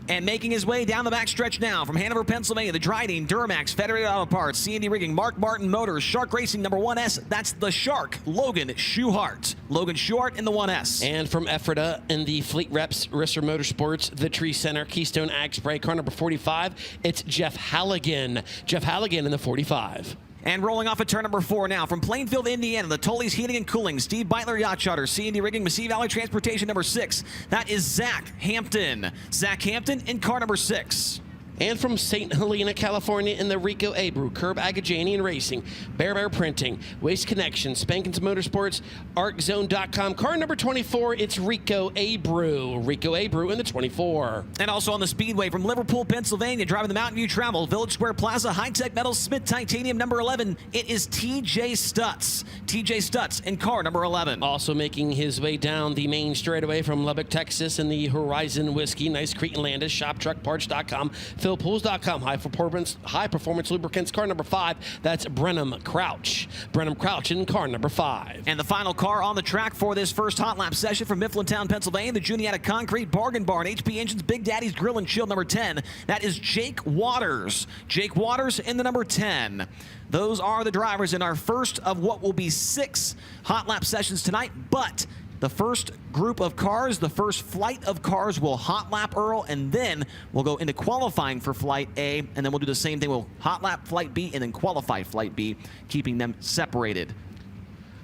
And making his way down the backstretch now from Hanover, Pennsylvania, the Dryden, Duramax, Federated Auto Parts, C&D Rigging, Mark Martin Motors, Shark Racing number 1S. That's the Shark, Logan Schuhart. Logan Schuhart in the 1S. And from Ephrata in the Fleet Reps, Risser Motorsports, the Tree Center, Keystone Ag Spray, car number 45, it's Jeff Halligan. Jeff Halligan in the 45. And rolling off at turn number 4 now from Plainfield, Indiana, the Tully's Heating and Cooling, Steve Beitler Yacht Charter, C&D Rigging, Massey Valley Transportation number 6. That is Zach Hampton. Zach Hampton in car number 6. And from St. Helena, California, in the Rico Abreu, Curb Agajanian Racing, Bear Bear Printing, Waste Connection, Spankins Motorsports, ArcZone.com. Car number 24, it's Rico Abreu. Rico Abreu in the 24. And also on the Speedway from Liverpool, Pennsylvania, driving the Mountain View Travel, Village Square Plaza, High-Tech Metals, Smith Titanium number 11. It is TJ Stutz. TJ Stutz in car number 11. Also making his way down the main straightaway from Lubbock, Texas, in the Horizon Whiskey, Nice Cretan Landis, ShopTruckParts.com, PhilPools.com, high performance lubricants, car number 5. That's Brenham Crouch. Brenham Crouch in car number 5. And the final car on the track for this first hot lap session from Mifflintown, Pennsylvania, the Juniata Concrete Bargain Barn, HP Engines, Big Daddy's Grill and Chill number 10. That is Jake Waters. Jake Waters in the number 10. Those are the drivers in our first of what will be 6 hot lap sessions tonight, but the first group of cars, the first flight of cars will hot lap Earl, and then we'll go into qualifying for flight A, and then we'll do the same thing. We'll hot lap flight B and then qualify flight B, keeping them separated.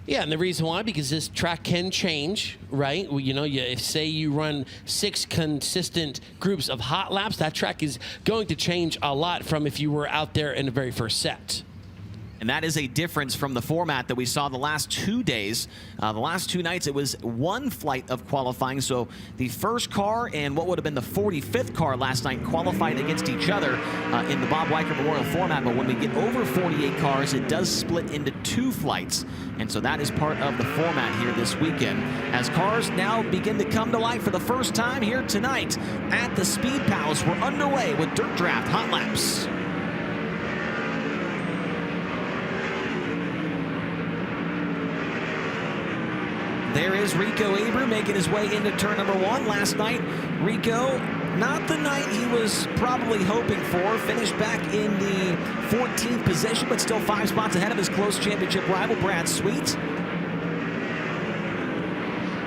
Yeah, and the reason why, because this track can change, right? Well, you know, if say you run 6 consistent groups of hot laps, that track is going to change a lot from if you were out there in the very first set. And that is a difference from the format that we saw the last 2 days. The last 2 nights, it was 1 flight of qualifying. So the first car and what would have been the 45th car last night qualified against each other in the Bob Weikert Memorial format. But when we get over 48 cars, it does split into 2 flights. And so that is part of the format here this weekend, as cars now begin to come to life for the first time here tonight at the Speed Palace. We're underway with Dirt Draft Hot Laps. There is Rico Abreu making his way into turn number 1. Last night, Rico, not the night he was probably hoping for. Finished back in the 14th position, but still 5 spots ahead of his close championship rival, Brad Sweet.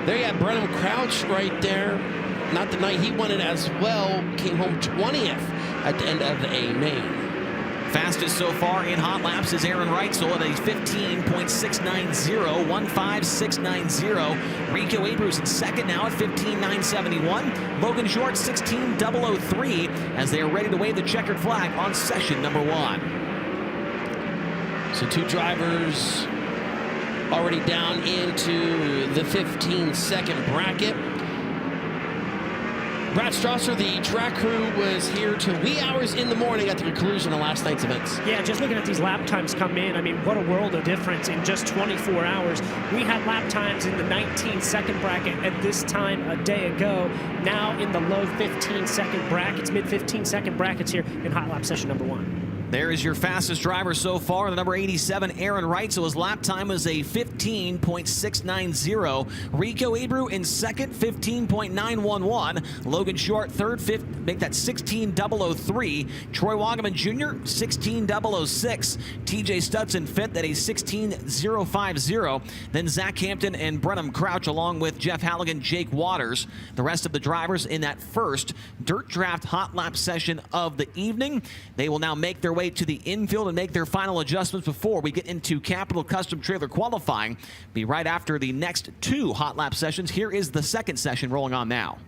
There you have Brenham Crouch right there. Not the night he won it as well. Came home 20th at the end of a main. Fastest so far in hot laps is Aaron Reitzel at a 15.690, 15690. Rico Abreu's in second now at 15.971. Logan Short 16.003 as they are ready to wave the checkered flag on session number 1. So 2 drivers already down into the 15-second bracket. Brad Strasser, the track crew, was here till wee hours in the morning at the conclusion of last night's events. Yeah, just looking at these lap times come in, I mean, what a world of difference in just 24 hours. We had lap times in the 19-second bracket at this time a day ago. Now in the low 15-second brackets, mid-15-second brackets here in hot lap session number 1. There is your fastest driver so far, the number 87, Aaron Reitzel. His lap time was a 15.690. Rico Abreu in second, 15.911. Logan Short third, fifth, make that 16.003. Troy Wagaman Jr., 16.006. TJ Stutz in fifth at a 16.050. Then Zach Hampton and Brenham Crouch, along with Jeff Halligan, Jake Waters. The rest of the drivers in that first Dirt Draft hot lap session of the evening. They will now make their way to the infield and make their final adjustments before we get into Capital Custom Trailer qualifying. Be right after the next 2 hot lap sessions. Here is the second session rolling on now.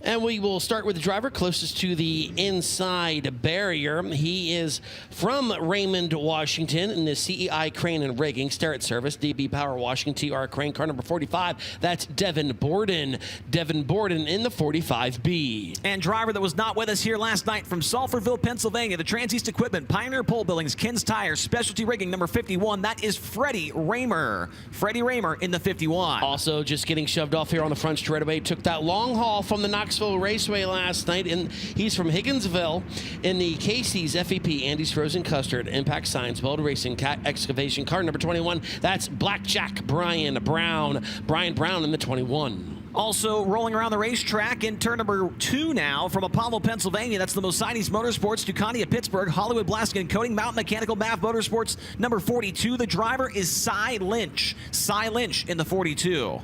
And we will start with the driver closest to the inside barrier. He is from Raymond, Washington, in the CEI Crane and Rigging Starrett Service, DB Power Washington TR Crane, car number 45. That's Devin Borden. Devin Borden in the 45B. And driver that was not with us here last night from Sulphurville, Pennsylvania, the Trans-East Equipment, Pioneer Pole Buildings, Ken's Tires, Specialty Rigging, number 51. That is Freddie Raymer. Freddie Raymer in the 51. Also just getting shoved off here on the front straightaway. Took that long haul from the Knoxville Raceway last night, and he's from Higginsville in the Casey's FEP, Andy's Frozen Custard, Impact Science, Bold Racing, Cat Excavation, car number 21. That's Blackjack Brian Brown. Brian Brown in the 21. Also rolling around the racetrack in turn number 2 now from Apollo, Pennsylvania. That's the Mercedes Motorsports, Ducati of Pittsburgh, Hollywood Blasting and Coating, Mountain Mechanical, MAV Motorsports, number 42. The driver is Cy Lynch. Cy Lynch in the 42.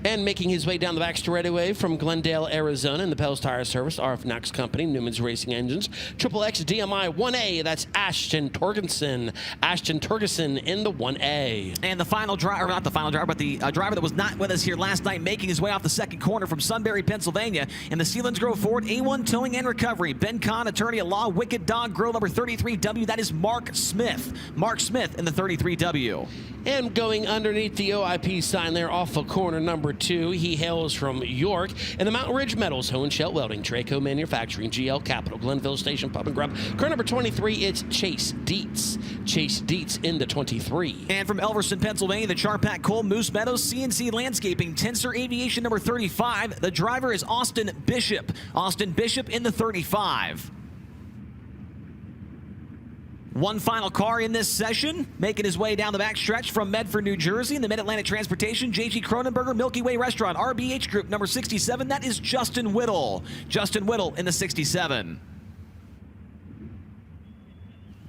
And making his way down the back straightaway from Glendale, Arizona, in the Pels Tire Service, RF Knox Company, Newman's Racing Engines, Triple X DMI 1A, that's Ashton Torgerson. Ashton Torgerson in the 1A. And the final driver, not the final driver, but the driver that was not with us here last night, making his way off the second corner from Sunbury, Pennsylvania, in the Sealands Grove Ford, A1 Towing and Recovery. Ben Kahn, attorney at law, Wicked Dog Grill, number 33W. That is Mark Smith. Mark Smith in the 33W. And going underneath the OIP sign there off of corner number 2, he hails from York. And the Mountain Ridge Metals, Hohenschelt Welding, Traco Manufacturing, GL Capital, Glenville Station Pub and Grub. Car number 23, it's Chase Dietz. Chase Dietz in the 23. And from Elverson, Pennsylvania, the Charpak Coal, Moose Meadows, CNC Landscaping, Tensor Aviation number 35. The driver is Austin Bishop. Austin Bishop in the 35. One final car in this session, making his way down the backstretch from Medford, New Jersey, in the Mid-Atlantic Transportation, J.G. Cronenberger, Milky Way Restaurant, RBH Group, number 67. That is Justin Whittle. Justin Whittle in the 67.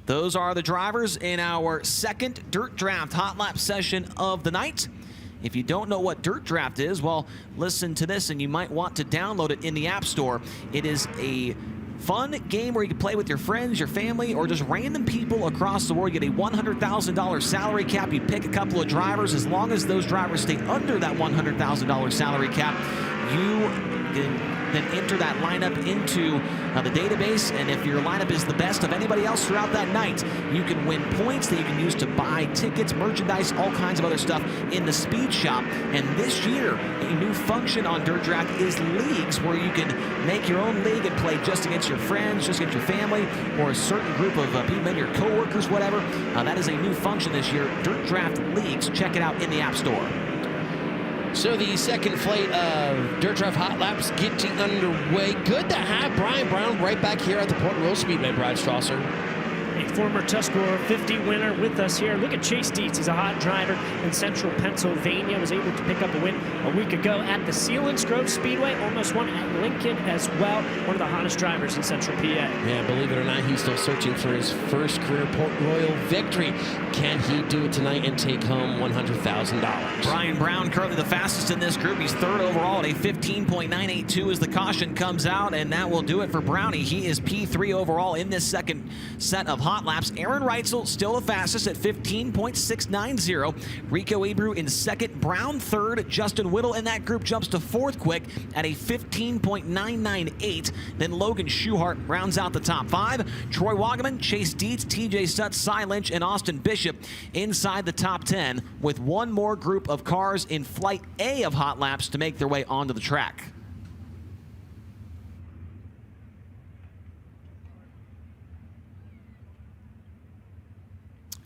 Those are the drivers in our second Dirt Draft Hot Lap session of the night. If you don't know what Dirt Draft is, well, listen to this, and you might want to download it in the App Store. It is a fun game where you can play with your friends, your family, or just random people across the world. You get a $100,000 salary cap. You pick a couple of drivers. As long as those drivers stay under that $100,000 salary cap, you can then enter that lineup into the database, and if your lineup is the best of anybody else throughout that night, you can win points that you can use to buy tickets, merchandise, all kinds of other stuff in the speed shop. And this year, a new function on Dirt Draft is leagues, where you can make your own league and play just against your friends, just against your family, or a certain group of people, maybe your coworkers, whatever. That is a new function this year, Dirt Draft Leagues. Check it out in the App Store. So the second flight of Dirt Draft Hot Laps getting underway. Good to have Brian Brown right back here at the Port Royal Speedway, Brad Strasser. A former Tuscarora 50 winner with us here. Look at Chase Dietz. He's a hot driver in central Pennsylvania. Was able to pick up a win a week ago at the Sealands Grove Speedway. Almost won at Lincoln as well. One of the hottest drivers in central PA. Yeah, believe it or not, he's still searching for his first career Port Royal victory. Can he do it tonight and take home $100,000? Brian Brown, currently the fastest in this group. He's third overall at a 15.982 as the caution comes out, and that will do it for Brownie. He is P3 overall in this second set of hot laps. Aaron Reitzel still the fastest at 15.690. Rico Abreu in second, Brown third. Justin Whittle in that group jumps to fourth quick at a 15.998. Then Logan Schuhart rounds out the top 5. Troy Wagaman, Chase Dietz, TJ Stutz, Cy Lynch, and Austin Bishop inside the top 10, with one more group of cars in Flight A of hot laps to make their way onto the track.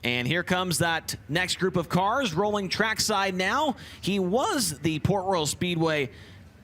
And here comes that next group of cars rolling trackside now. He was the Port Royal Speedway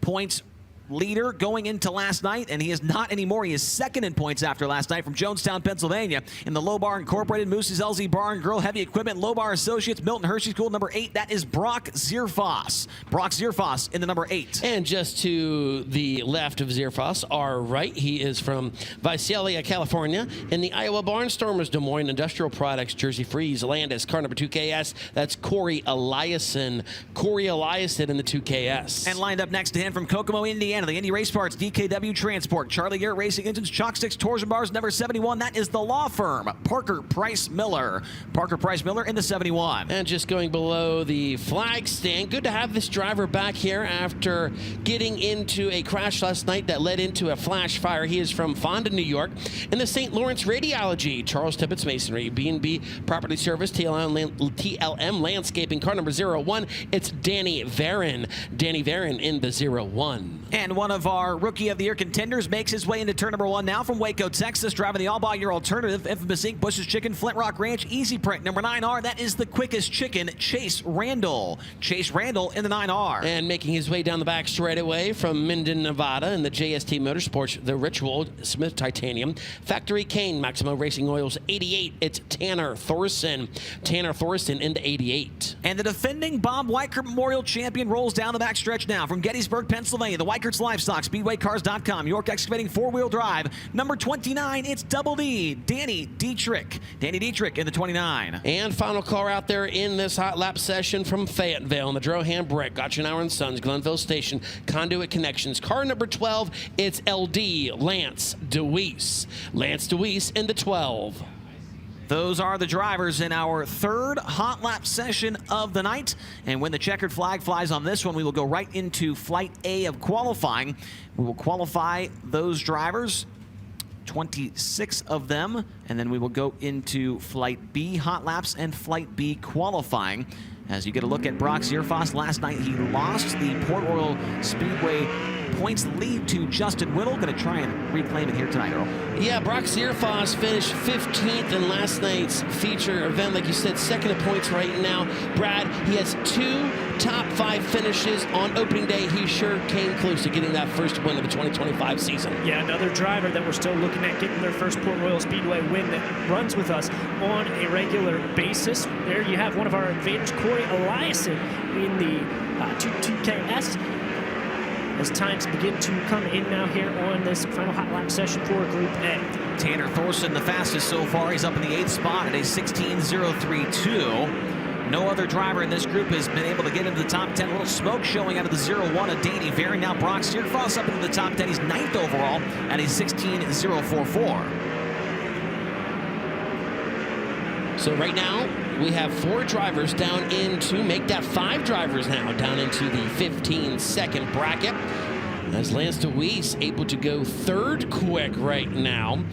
points leader going into last night, and he is not anymore. He is second in points after last night from Jonestown, Pennsylvania. In the Low Bar Incorporated, Moose's LZ Bar and Grill, Heavy Equipment, Low Bar Associates, Milton Hershey School, number 8. That is Brock Zierfoss. Brock Zierfoss in the number 8. And just to the left of Zierfoss, our right, he is from Visalia, California. In the Iowa Barnstormers, Des Moines Industrial Products, Jersey Freeze, Landis, car number 2KS. That's Corey Eliason. Corey Eliason in the 2KS. And lined up next to him from Kokomo, Indiana, the Indy Race Parts, DKW Transport, Charlie Garrett Racing Engines, Chalk Sticks, Torsion Bars, number 71. That is the law firm, Parker Price Miller. Parker Price Miller in the 71. And just going below the flag stand, good to have this driver back here after getting into a crash last night that led into a flash fire. He is from Fonda, New York. In the St. Lawrence Radiology, Charles Tippett's Masonry, B&B Property Service, TLM Landscaping, car number 01. It's Danny Varon. Danny Varon in the 01. And one of our Rookie of the Year contenders makes his way into turn number 1 now from Waco, Texas, driving the all-by-year alternative, Infamous Inc., Bush's Chicken, Flint Rock Ranch, Easy Print, number 9R. That is the quickest chicken, Chase Randall. Chase Randall in the 9R. And making his way down the back straightaway from Minden, Nevada, in the JST Motorsports, the Ritual Smith Titanium. Factory Kane, Maximo Racing Oils, 88. It's Tanner Thorson. Tanner Thorson into 88. And the defending Bob Weikert Memorial Champion rolls down the backstretch now from Gettysburg, Pennsylvania. The Weikert's Livestock, SpeedwayCars.com, York Excavating 4-wheel drive. Number 29, it's Double D, Danny Dietrich. Danny Dietrich in the 29. And final car out there in this hot lap session from Fayetteville in the Drohan Brick, Gotchenauer & Sons, Glenville Station, Conduit Connections. Car number 12, it's LD, Lance DeWeese. Lance DeWeese in the 12. Those are the drivers in our third hot lap session of the night. And when the checkered flag flies on this one, we will go right into Flight A of qualifying. We will qualify those drivers, 26 of them, and then we will go into Flight B hot laps and Flight B qualifying. As you get a look at Brock Zierfoss, last night he lost the Port Royal Speedway points lead to Justin Whittle. Going to try and reclaim it here tonight, Earl. Yeah, Brock Zierfoss finished 15th in last night's feature event. Like you said, second in points right now. Brad, he has 2 top 5 finishes on opening day. He sure came close to getting that first win of the 2025 season. Yeah, another driver that we're still looking at getting their first Port Royal Speedway win that runs with us on a regular basis. There you have one of our advantage, Corey Eliason, in the 22KS. As times begin to come in now here on this final hot lap session for Group A. Tanner Thorson, the fastest so far. He's up in the 8th spot at a 16.032. No other driver in this group has been able to get into the top 10. A little smoke showing out of the 0-1 of Danny Very. Now Brock Zierfoss up into the top 10. He's 9th overall at a 16.044. So right now, we have 4 drivers down into, make that 5 drivers now, down into the 15-second bracket. As Lance DeWeese able to go 3rd quick right now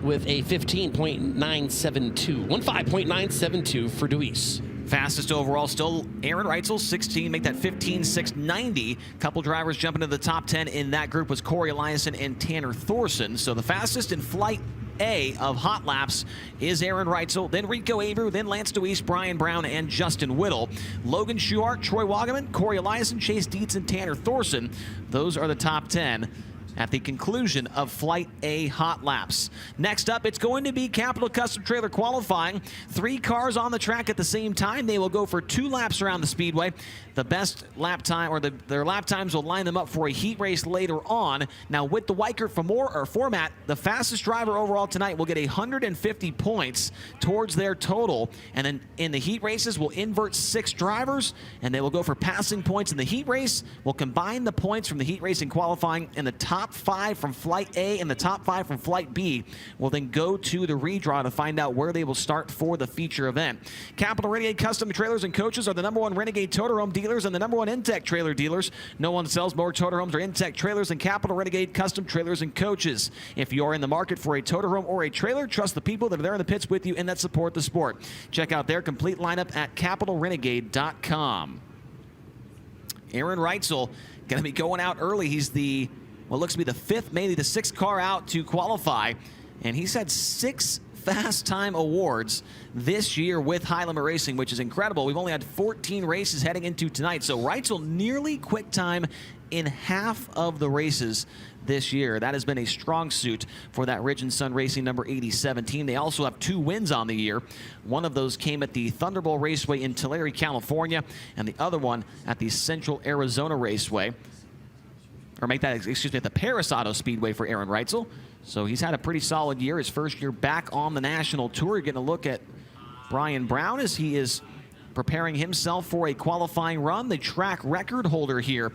with a 15.972, 15.972 for DeWeese. Fastest overall still Aaron Reitzel, 16, make that 15.690. Couple drivers jumping to the top 10 in that group was Corey Eliason and Tanner Thorson. So the fastest in Flight A of hot laps is Aaron Reitzel, then Rico Avery, then Lance DeWeese, Brian Brown, and Justin Whittle. Logan Schuart, Troy Wagaman, Corey Eliason, Chase Dietz, and Tanner Thorson. Those are the top 10 at the conclusion of Flight A hot laps. Next up, it's going to be Capital Custom Trailer qualifying. 3 cars on the track at the same time. They will go for 2 laps around the speedway. The best lap time, or their lap times, will line them up for a heat race later on. Now, with the Weikert format, the fastest driver overall tonight will get 150 points towards their total. And then in the heat races, we'll invert 6 drivers, and they will go for passing points in the heat race. We'll combine the points from the heat race and qualifying, and the top 5 from Flight A and the top 5 from Flight B will then go to the redraw to find out where they will start for the feature event. Capital Renegade Custom Trailers and Coaches are the #1 Renegade Totorhome dealers and the #1 Intech trailer dealers. No one sells more Totorhomes or Intech trailers than Capital Renegade Custom Trailers and Coaches. If you are in the market for a Totorhome or a trailer, trust the people that are there in the pits with you and that support the sport. Check out their complete lineup at capitalrenegade.com. Aaron Reitzel going to be going out early. He's the what looks to be the 5th, maybe the 6th car out to qualify. And he's had 6 fast time awards this year with High Limit Racing, which is incredible. We've only had 14 races heading into tonight. So Reitzel nearly quick time in half of the races this year. That has been a strong suit for that Ridge & Sun Racing number 8017 team. They also have 2 wins on the year. One of those came at the Thunderbolt Raceway in Tulare, California, and the other one at the Central Arizona Raceway. Or make that, excuse me, at the Paris Auto Speedway for Aaron Reitzel. So he's had a pretty solid year. His first year back on the national tour. You're getting a look at Brian Brown as he is preparing himself for a qualifying run. The track record holder here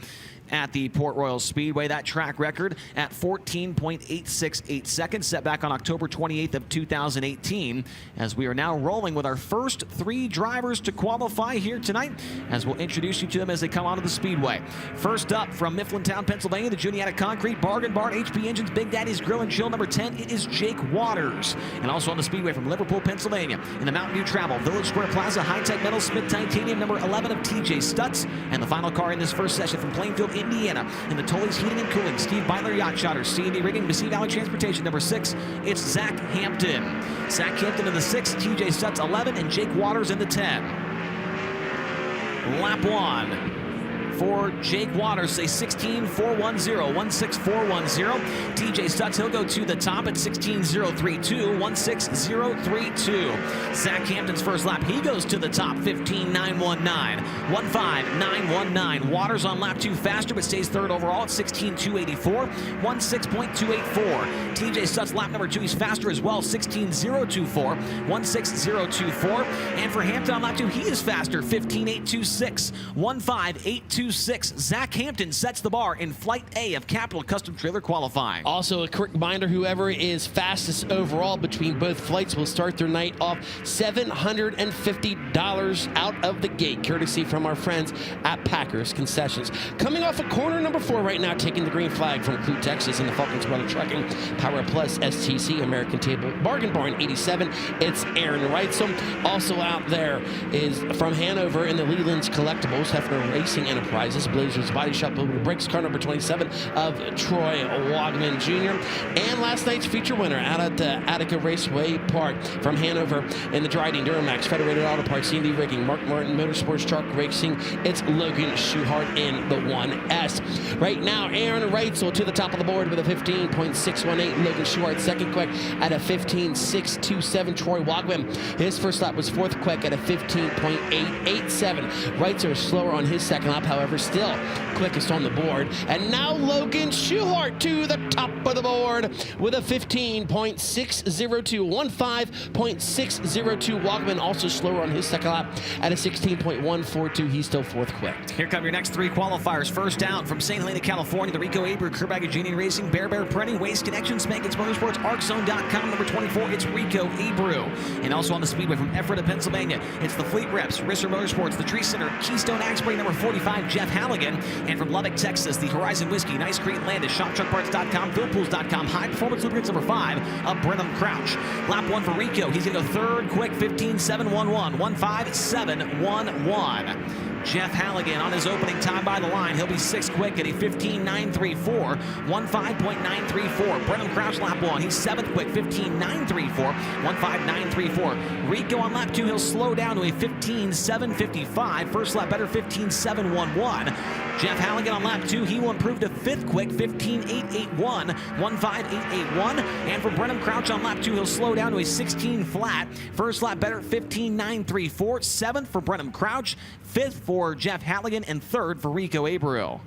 at the Port Royal Speedway. That track record at 14.868 seconds, set back on October 28th of 2018, as we are now rolling with our first 3 drivers to qualify here tonight, as we'll introduce you to them as they come onto the Speedway. First up from Mifflintown, Pennsylvania, the Juniata Concrete, Bargain Barn, HP Engines, Big Daddy's Grill and Chill, number 10, it is Jake Waters. And also on the Speedway from Liverpool, Pennsylvania, in the Mountain View Travel, Village Square Plaza, High Tech Metals, Smith Titanium number 11 of TJ Stutz. And the final car in this first session from Plainfield, Indiana, in the Tully's Heating and Cooling, Steve Byler Yacht Shotter, C&D Rigging, Massive Valley Transportation number 6, it's Zach Hampton. Zach Hampton in the 6, TJ Stutz 11, and Jake Waters in the 10. Lap 1. For Jake Waters, say 16.410, 16410. TJ Stutz, he'll go to the top at 16.032, 16032. Zach Hampton's first lap, he goes to the top, 15.919, 15919. Waters on lap 2 faster, but stays third overall at 16.284, 16.284. TJ Stutz, lap number 2, he's faster as well, 16.024, 16024. And for Hampton on lap 2, he is faster, 15.826, 15826. Zach Hampton sets the bar in Flight A of Capital Custom Trailer Qualifying. Also, a quick reminder, whoever is fastest overall between both flights will start their night off $750 out of the gate, courtesy from our friends at Packers Concessions. Coming off of corner number 4 right now, taking the green flag from Clue, Texas, in the Falcons Weather Trucking, Power Plus, STC, American Table, Bargain Barn 87. It's Aaron Reitzel. Also out there is from Hanover in the Leland's Collectibles, Hefner Racing Enterprises, Blazers Body Shop, over to Brakes, car number 27 of Troy Wagman Jr. And last night's feature winner out at the Attica Raceway Park from Hanover in the Dryden Duramax Federated Auto Parts, C&D Rigging, Mark Martin Motorsports Truck Racing. It's Logan Schuhart in the 1S. Right now, Aaron Reitzel to the top of the board with a 15.618. Logan Schuhart second quick at a 15.627. Troy Wagman, his first lap was fourth quick at a 15.887. Reitzel is slower on his second lap, however, still quickest on the board. And now Logan Schuhart to the top of the board with a 15.602, 15.602. Walkman also slower on his second lap at a 16.142. He's still fourth quick. Here come your next 3 qualifiers. First down from St. Helena, California, the Rico Abreu, Kerbag Genie Racing, Bear Prenny, Waste Connection, Spankins Motorsports, ArcZone.com, number 24, it's Rico Abreu. And also on the Speedway from Ephrata, Pennsylvania, it's the Fleet Reps, Risser Motorsports, the Tree Center, Keystone Axbury, number 45, Jeff Halligan. And from Lubbock, Texas, the Horizon Whiskey, Nice Creek Landis, ShopTruckParts.com, FieldPools.com, High Performance Lubricants, number 5, of Brenham Crouch. Lap 1 for Rico, he's going to go third quick, 15.711, 15711. Jeff Halligan on his opening time by the line. He'll be 6th quick at a 15.934, 15.934. Brenham Crouch lap 1. He's 7th quick, 15.934, 15.934. Rico on lap 2. He'll slow down to a 15.755. First lap better, 15.711. Jeff Halligan on lap 2. He will improve to 5th quick, 15.881, 15.881. And for Brenham Crouch on lap 2, he'll slow down to a 16 flat. First lap better, 15.934. 7th for Brenham Crouch, 5th for Jeff Halligan, and 3rd for Rico Abreu.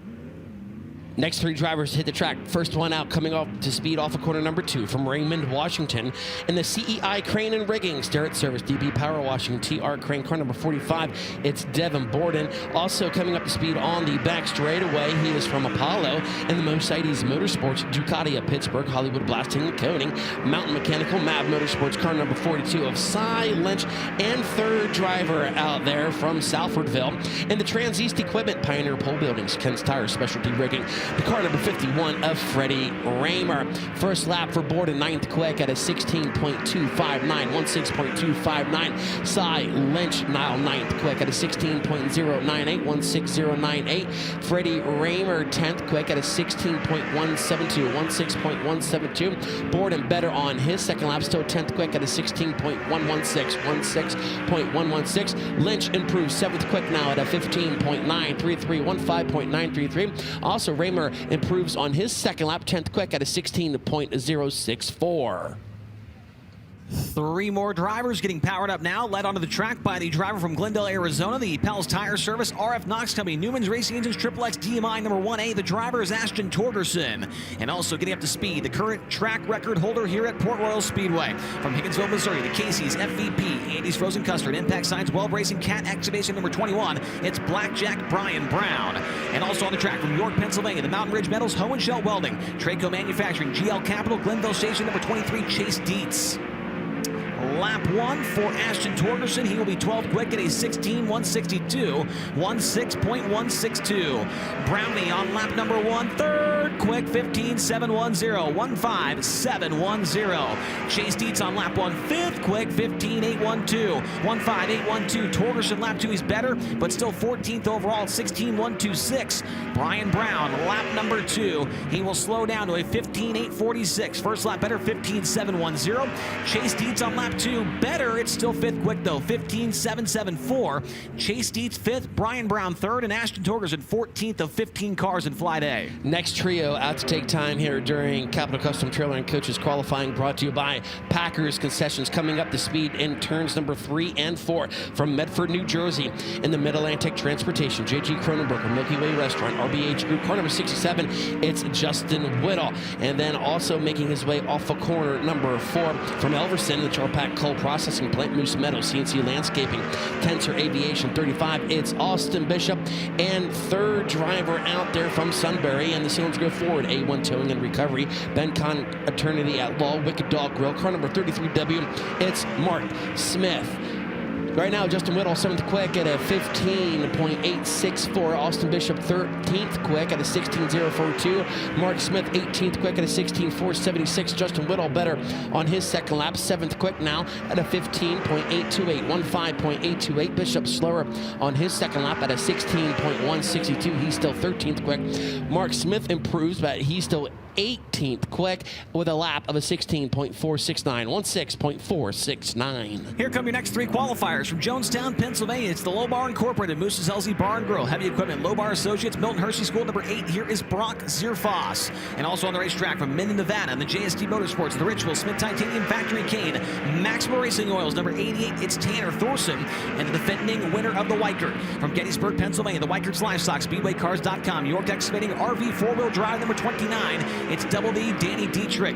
Next 3 drivers hit the track. First one out, coming off to speed off of corner number 2 from Raymond, Washington. In the CEI Crane and Rigging, Starrett Service, DB Power Washing, TR Crane, car number 45. It's Devin Borden. Also coming up to speed on the back straightaway, he is from Apollo. And the Mercedes Motorsports, Ducati of Pittsburgh, Hollywood Blasting and Coating, Mountain Mechanical, MAV Motorsports, car number 42 of Cy Lynch. And third driver out there from Salfordville. In the Trans East Equipment, Pioneer Pole Buildings, Ken's Tire Specialty Rigging, the car number 51 of Freddie Raymer. First lap for Borden, 9th quick at a 16.259, 16.259. Cy Lynch, now 9th quick at a 16.098, 16098. Freddie Raymer, 10th quick at a 16.172, 16.172. Borden better on his second lap, still 10th quick at a 16.116, 16.116. Lynch improves 7th quick now at a 15.933, 15.933. Also, Raymer improves on his second lap, 10th quick at a 16.064. 3 more drivers getting powered up now, led onto the track by the driver from Glendale, Arizona, the Pell's Tire Service, RF Knox Company, Newman's Racing Engines, Triple X DMI number 1A. The driver is Ashton Torgerson. And also getting up to speed, the current track record holder here at Port Royal Speedway. From Higginsville, Missouri, the Casey's FVP, Andy's Frozen Custard, Impact Science, Weld Racing, Cat Excavation number 21. It's Blackjack Brian Brown. And also on the track from York, Pennsylvania, the Mountain Ridge Metals, Hoe and Shell Welding, Traco Manufacturing, GL Capital, Glenville Station number 23, Chase Dietz. lap 1 for Ashton Torgerson. He will be 12th quick at a 16.162, 16.162. Brownie on lap number 1, 3rd quick, 15.710, 15.710. Chase Dietz on lap 1, 5th quick, 15.812, 15.812. Torgerson lap 2, he's better, but still 14th overall, 16.126. Brian Brown, lap number 2, he will slow down to a 15.846. First lap better, 15.710. Chase Dietz on lap 2, better, it's still 5th quick though, 15.774. Chase Dietz 5th, Brian Brown 3rd, and Ashton Torgerson 14th of 15 cars in Flight A. Next trio out to take time here during Capital Custom Trailer and Coaches qualifying, brought to you by Packers Concessions, coming up to speed in turns number 3 and 4 from Medford, New Jersey. In the Mid-Atlantic Transportation, J.G. Cronenberger, Milky Way Restaurant, RBH Group, car number 67, it's Justin Whittle. And then also making his way off of corner number 4 from Elverson, the Charpack Coal Processing Plant, Moose Meadows, CNC Landscaping, Tensor Aviation 35, it's Austin Bishop. And 3rd driver out there from Sunbury, and the Sounds go forward, A1 Towing and Recovery, Bencon Eternity at Law, Wicked Dog Grill, car number 33W, it's Mark Smith. Right now, Justin Whittle, 7th quick at a 15.864. Austin Bishop, 13th quick at a 16.042. Mark Smith, 18th quick at a 16.476. Justin Whittle better on his second lap, 7th quick now at a 15.828. 15.828. Bishop slower on his second lap at a 16.162. He's still 13th quick. Mark Smith improves, but he's still 18th quick with a lap of a 16.469, 16.469. Here come your next 3 qualifiers from Jonestown, Pennsylvania. It's the Low Bar Incorporated, Moose's LZ Bar and Grill, Heavy Equipment, Low Bar Associates, Milton Hershey School, number 8. Here is Brock Zierfoss. And also on the racetrack from Minden, Nevada, the JST Motorsports, the Richwell Smith Titanium Factory Cane, Maxwell Racing Oils, number 88. It's Tanner Thorson, and the defending winner of the Weikert from Gettysburg, Pennsylvania, the Weikert's Livestock, SpeedwayCars.com, York Excavating, RV 4-wheel drive, number 29. It's Double D, Danny Dietrich.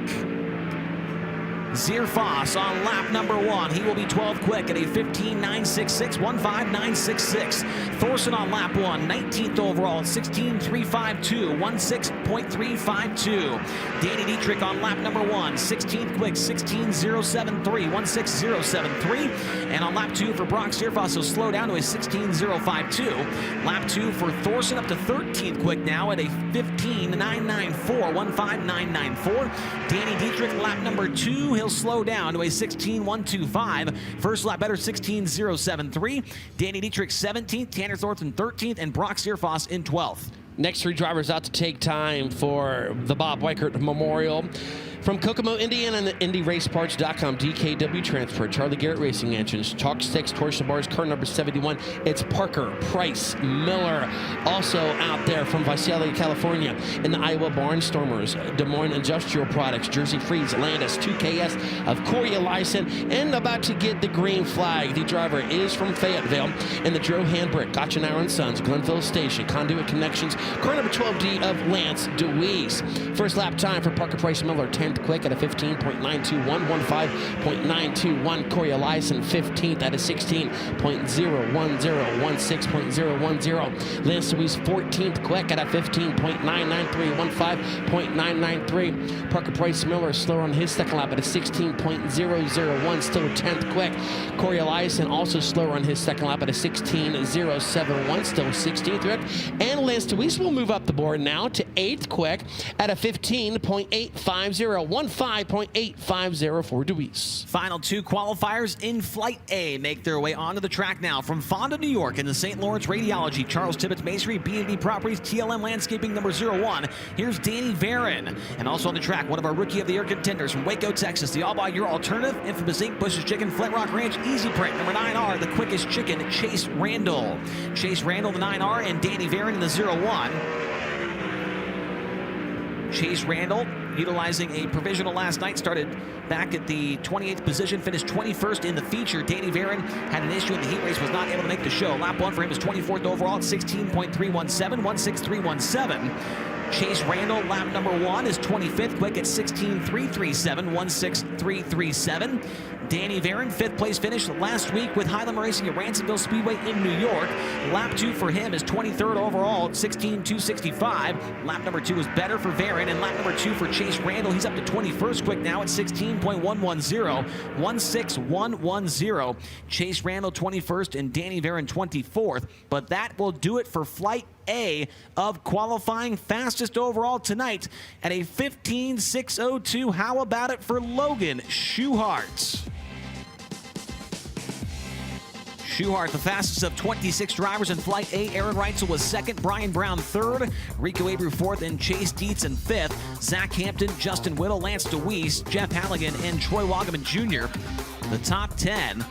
Zierfoss on lap number 1. He will be 12th quick at a 15.966, 15.966. Thorson on lap 1, 19th overall at 16.352, 16.352. Danny Dietrich on lap number 1, 16th quick, 16.073, 16.073. And on lap 2 for Brock Zierfoss, he'll slow down to a 16.052. Lap 2 for Thorson up to 13th quick now at a 15.994, 15.994. Danny Dietrich, lap number 2, he'll slow down to a 16.125. First lap better, 16.073. Danny Dietrich 17th, Tanner Thornton 13th, and Brock Zierfoss in 12th. Next 3 drivers out to take time for the Bob Weikert Memorial. From Kokomo, Indiana, and the IndyRaceParts.com, DKW Transport, Charlie Garrett Racing Engines, Chalk Sticks, Torsion Bars, car number 71. It's Parker Price Miller. Also out there from Visalia, California, in the Iowa Barnstormers, Des Moines Industrial Products, Jersey Freeze, Landis, 2KS of Corey Eliason, and about to get the green flag. The driver is from Fayetteville, in the Joe Handbrick, Gotchenauer & Sons, Glenville Station, Conduit Connections, car number 12D of Lance DeWeese. First lap time for Parker Price Miller, 10th quick at a 15.921, 15.921. Corey Eliason 15th at a 16.010, 16.010. Lance DeWeese 14th quick at a 15.993, 15.993. Parker Price Miller slower on his second lap at a 16.001, still 10th quick. Corey Eliason also slower on his second lap at a 16.071, still 16th quick. And Lance DeWeese will move up the board now to 8th quick at a 15.850, 15.850 for DeWeese. Final 2 qualifiers in Flight A make their way onto the track now. From Fonda, New York, in the St. Lawrence Radiology, Charles Tibbetts Masonry, B&B Properties, TLM Landscaping, number 01. Here's Danny Varon. And also on the track, one of our Rookie of the Year contenders from Waco, Texas, the all-by-your alternative, infamous Ink, Bush's Chicken, Flint Rock Ranch, Easy Print, number 9R, the quickest chicken, Chase Randall. Chase Randall, the 9R, and Danny Varon in the 01. Chase Randall, utilizing a provisional last night, started back at the 28th position, finished 21st in the feature. Danny Varon had an issue in the heat race, was not able to make the show. Lap 1 for him is 24th overall at 16.317, 16.317. Chase Randall, lap number 1, is 25th quick at 16.337, 16337. Danny Varon, 5th place finish last week with Highland Racing at Ransomville Speedway in New York. Lap 2 for him is 23rd overall at 16.265. Lap number 2 is better for Varon, and lap number 2 for Chase Randall. He's up to 21st quick now at 16.110, 16110. Chase Randall 21st and Danny Varon 24th. But that will do it for Flight A of qualifying. Fastest overall tonight at a 15.602. How about it for Logan Schuchart? Schuchart, the fastest of 26 drivers in Flight A. Aaron Reitzel was 2nd, Brian Brown 3rd, Rico Abreu 4th, and Chase Dietz in 5th. Zach Hampton, Justin Whittle, Lance DeWeese, Jeff Halligan, and Troy Wagaman Jr. The top 10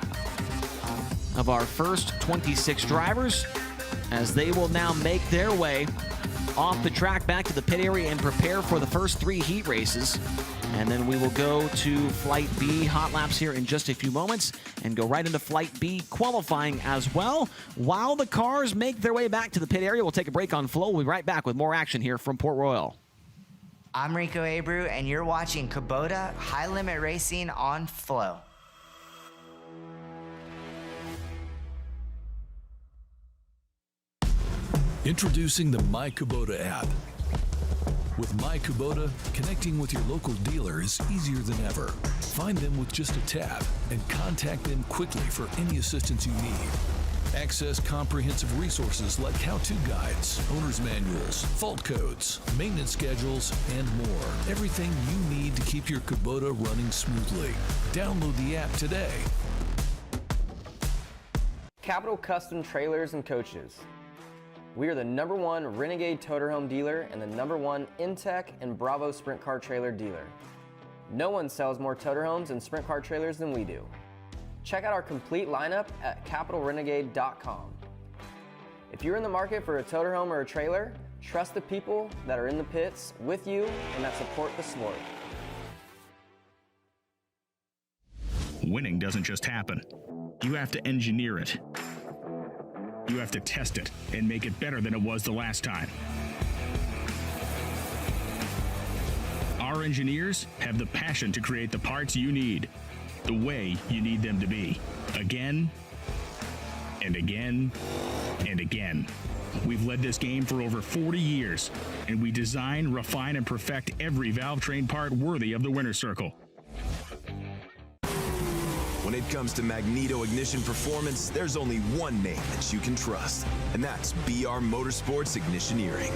of our first 26 drivers, as they will now make their way off the track back to the pit area and prepare for the first 3 heat races. And then we will go to Flight B hot laps here in just a few moments and go right into Flight B qualifying as well. While the cars make their way back to the pit area, we'll take a break on Flow. We'll be right back with more action here from Port Royal. I'm Rico Abreu, and you're watching Kubota High Limit Racing on Flow. Introducing the My Kubota app. With My Kubota, connecting with your local dealer is easier than ever. Find them with just a tap and contact them quickly for any assistance you need. Access comprehensive resources like how-to guides, owner's manuals, fault codes, maintenance schedules, and more. Everything you need to keep your Kubota running smoothly. Download the app today. Capital Custom Trailers and Coaches. We are the #1 Renegade Toterhome dealer and the #1 Intech and Bravo Sprint Car Trailer dealer. No one sells more Toterhomes and Sprint Car Trailers than we do. Check out our complete lineup at capitalrenegade.com. If you're in the market for a Toterhome or a trailer, trust the people that are in the pits with you and that support the sport. Winning doesn't just happen. You have to engineer it. You have to test it and make it better than it was the last time. Our engineers have the passion to create the parts you need, the way you need them to be, again and again and again. We've led this game for over 40 years, and we design, refine, and perfect every valve-train part worthy of the winner's circle. When it comes to magneto ignition performance, there's only one name that you can trust, and that's BR Motorsports Ignitioneering.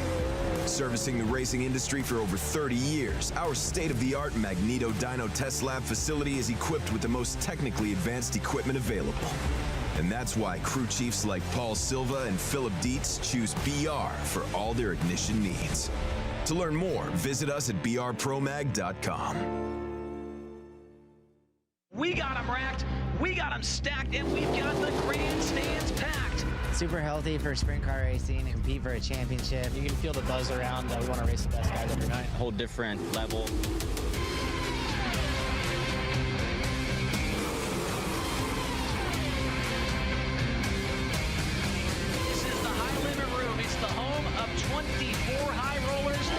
Servicing the racing industry for over 30 years, our state-of-the-art Magneto Dyno Test Lab facility is equipped with the most technically advanced equipment available. And that's why crew chiefs like Paul Silva and Philip Dietz choose BR for all their ignition needs. To learn more, visit us at brpromag.com. We got them racked, we got them stacked, and we've got the grandstands packed. Super healthy for sprint car racing and compete for a championship. You can feel the buzz around. We want to race the best guys every night. A whole different level. This is the high limit room. It's the home of 24 high rollers.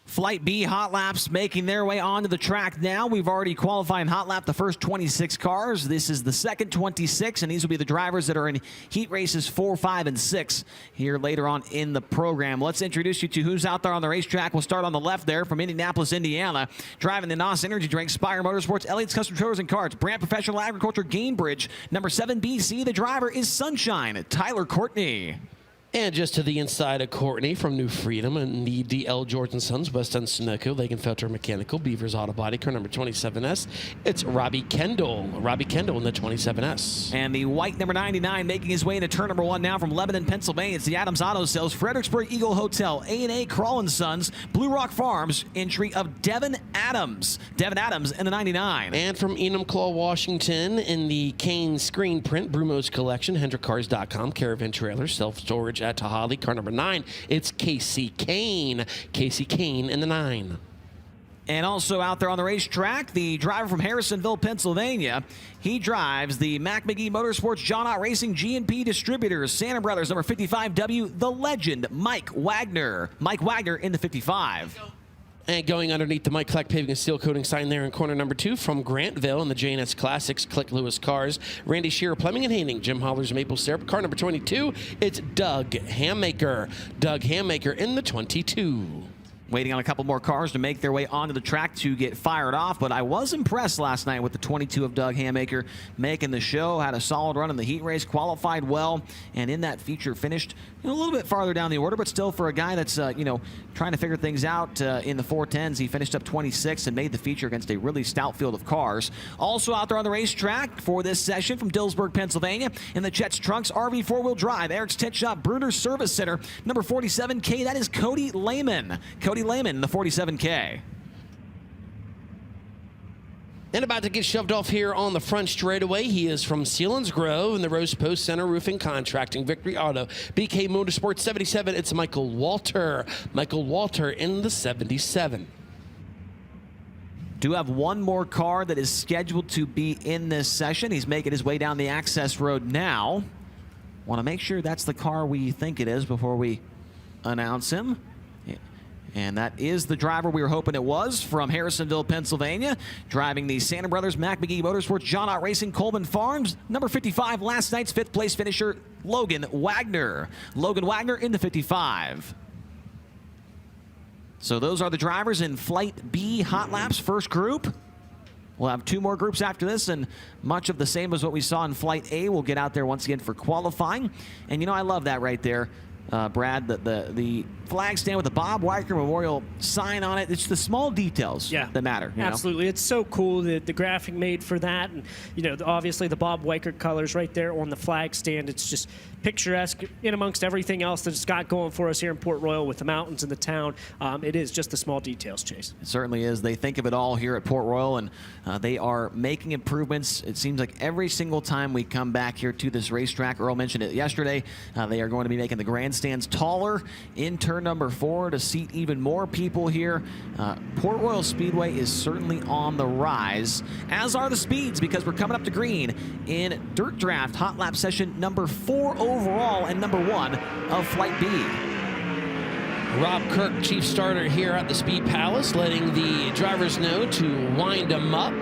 Flight B hot laps making their way onto the track now. We've already qualified and hot lapped the first 26 cars. This is the second 26, and these will be the drivers that are in heat races 4, 5, and 6 here later on in the program. Let's introduce you to who's out there on the racetrack. We'll start on the left there from Indianapolis, Indiana. Driving the NOS Energy Drink, Spire Motorsports, Elliott's Custom Trailers and Carts, Brand Professional Agriculture, Gainbridge. Number 7 BC, the driver is Sunshine, Tyler Courtney. And just to the inside of Courtney from New Freedom and the DL George & Sons, West End Sunoco, Lagenfelter Mechanical, Beavers Auto Body, car number 27S. It's Robbie Kendall. Robbie Kendall in the 27S. And the white number 99 making his way into turn number 1 now from Lebanon, Pennsylvania. It's the Adams Auto Sales, Fredericksburg Eagle Hotel, A&A Crawl & Sons, Blue Rock Farms, entry of Devin Adams. Devin Adams in the 99. And from Enumclaw, Washington, in the Kane screen print, Brumo's Collection, HendrickCars.com, Caravan Trailers, Self-Storage at Tahali, car number 9. It's Casey Kane. Casey Kane in the 9. And also out there on the racetrack, the driver from Harrisonville, Pennsylvania. He drives the Mac McGee Motorsports John Ott Racing G&P Distributors Santa Brothers number 55W, the legend Mike Wagner. Mike Wagner in the 55. And going underneath the Mike Kleck Paving and Steel Coating sign there in corner number 2 from Grantville in the J&S Classics, Click Lewis Cars, Randy Shearer Plumbing and Hayning, Jim Holler's Maple Syrup. Car number 22, it's Doug Hammaker. Doug Hammaker in the 22. Waiting on a couple more cars to make their way onto the track to get fired off, but I was impressed last night with the 22 of Doug Hammaker making the show. Had a solid run in the heat race, qualified well, and in that feature finished a little bit farther down the order, but still for a guy that's trying to figure things out in the 410s, he finished up 26 and made the feature against a really stout field of cars. Also out there on the racetrack for this session from Dillsburg, Pennsylvania, in the Chet's Trunks RV 4-wheel drive, Eric's Tent Shop Bruner Service Center, number 47K, that is Cody Lehman. Cody Lehman in the 47K. And about to get shoved off here on the front straightaway. He is from Sealands Grove in the Rose Post Center Roofing Contracting, Victory Auto, BK Motorsports 77. It's Michael Walter. Michael Walter in the 77. Do have one more car that is scheduled to be in this session. He's making his way down the access road now. Want to make sure that's the car we think it is before we announce him. And that is the driver we were hoping it was, from Harrisonville, Pennsylvania, driving the Santa Brothers Mac McGee Motorsports John Ott Racing Coleman Farms, number 55, last night's 5th place finisher, Logan Wagner. Logan Wagner in the 55. So those are the drivers in Flight B Hot Laps, first group. We'll have 2 more groups after this, and much of the same as what we saw in Flight A. We'll get out there once again for qualifying. And I love that right there. Brad, the flag stand with the Bob Weikert Memorial sign on it. It's the small details that matter. Absolutely. It's so cool that the graphic made for that. And, obviously the Bob Weikert colors right there on the flag stand. It's just picturesque in amongst everything else that it's got going for us here in Port Royal with the mountains and the town. It is just the small details, Chase. It certainly is. They think of it all here at Port Royal, and they are making improvements. It seems like every single time we come back here to this racetrack, Earl mentioned it yesterday, they are going to be making the grandstands taller in turn number 4 to seat even more people here. Port Royal Speedway is certainly on the rise, as are the speeds, because we're coming up to green in Dirt Draft Hot Lap session number 4 overall and number 1 of Flight B. Rob Kirk, chief starter here at the Speed Palace, letting the drivers know to wind them up.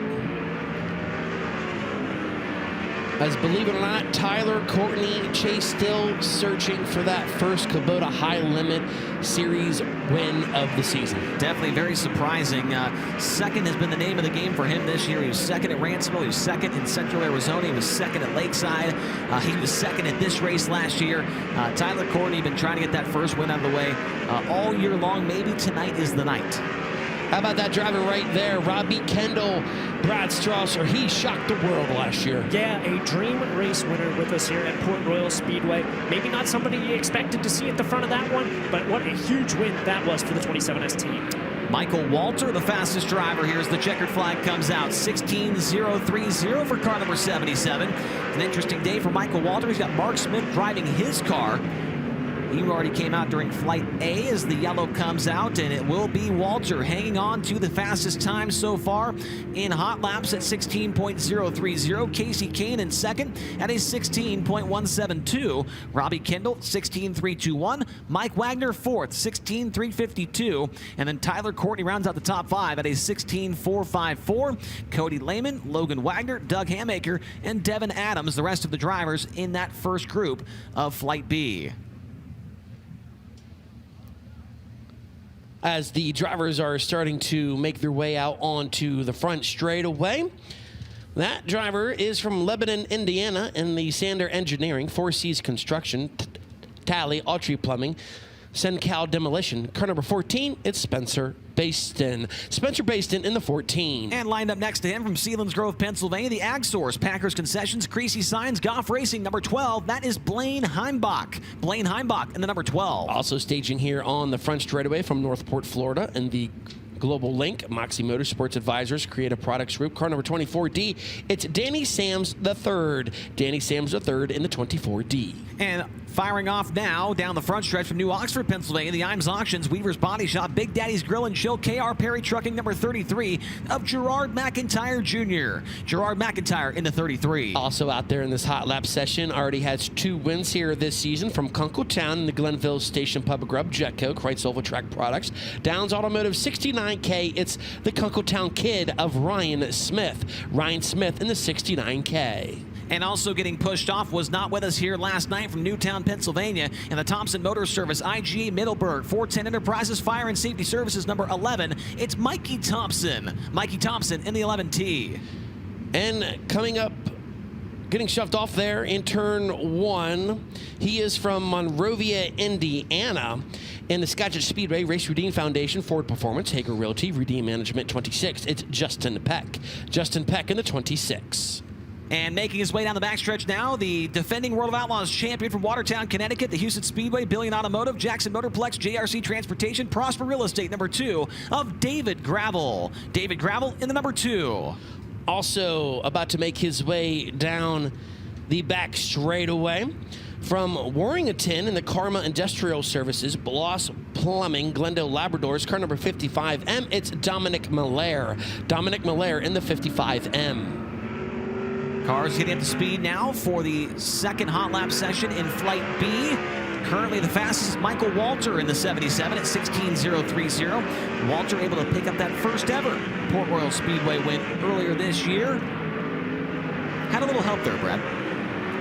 As, believe it or not, Tyler, Courtney, Chase still searching for that first Kubota High Limit Series win of the season. Definitely very surprising. Second has been the name of the game for him this year. He was second at Ransomville. He was second in Central Arizona. He was second at Lakeside. He was second at this race last year. Tyler Courtney been trying to get that first win out of the way all year long. Maybe tonight is the night. How about that driver right there, Robbie Kendall, Brad Strasser? He shocked the world last year. Yeah, a dream race winner with us here at Port Royal Speedway. Maybe not somebody you expected to see at the front of that one, but what a huge win that was for the 27S team. Michael Walter, the fastest driver here as the checkered flag comes out. 16.030 for car number 77. An interesting day for Michael Walter. He's got Mark Smith driving his car. He already came out during Flight A as the yellow comes out, and it will be Walter hanging on to the fastest time so far in hot laps at 16.030. Casey Kane in second at a 16.172. Robbie Kendall, 16.321. Mike Wagner fourth, 16.352. And then Tyler Courtney rounds out the top 5 at a 16.454. Cody Lehman, Logan Wagner, Doug Hammaker, and Devin Adams, the rest of the drivers in that first group of Flight B. As the drivers are starting to make their way out onto the front straightaway. That driver is from Lebanon, Indiana, in the Sander Engineering, 4C's Construction, Tally, Autry Plumbing, Sencal Demolition. Car number 14, it's Spencer Baston. Spencer Baston in the 14. And lined up next to him from Sealands Grove, Pennsylvania, the Ag Source, Packers Concessions, Creasy Signs, Goff Racing, number 12. That is Blaine Heimbach. Blaine Heimbach in the number 12. Also staging here on the front straightaway from Northport, Florida, in the Global Link, Moxie Motorsports Advisors, Creative Products Group. Car number 24D, it's Danny Sams III. Danny Sams III in the 24D. And firing off now down the front stretch from New Oxford, Pennsylvania, the Imes Auctions, Weaver's Body Shop, Big Daddy's Grill and Chill, KR Perry Trucking number 33 of Gerard McIntyre Jr. Gerard McIntyre in the 33. Also out there in this hot lap session, already has 2 wins here this season from Kunkletown in the Glenville Station Pub Grub, Jetco, Kreitz Oval Track Products. Downs Automotive 69K, it's the Kunkletown Kid of Ryan Smith. Ryan Smith in the 69K. And also getting pushed off was not with us here last night from Newtown, Pennsylvania, in the Thompson Motor Service, IGA Middleburg, 410 Enterprises Fire and Safety Services number 11. It's Mikey Thompson. Mikey Thompson in the 11T. And coming up, getting shoved off there in turn 1, he is from Monrovia, Indiana. In the Skagit Speedway, Race Redeem Foundation, Ford Performance, Hager Realty, Redeem Management 26. It's Justin Peck. Justin Peck in the 26. And making his way down the backstretch now, the defending World of Outlaws champion from Watertown, Connecticut, the Houston Speedway, Billion Automotive, Jackson Motorplex, JRC Transportation, Prosper Real Estate, number 2 of David Gravel. David Gravel in the number 2. Also about to make his way down the back straightaway from Warrington in the Karma Industrial Services, Bloss Plumbing, Glendale Labradors, car number 55M, it's Dominic Miller. Dominic Miller in the 55M. Cars getting up to speed now for the second hot lap session in Flight B. Currently the fastest is Michael Walter in the 77 at 16.030. Walter able to pick up that first ever Port Royal Speedway win earlier this year. Had a little help there, Brad,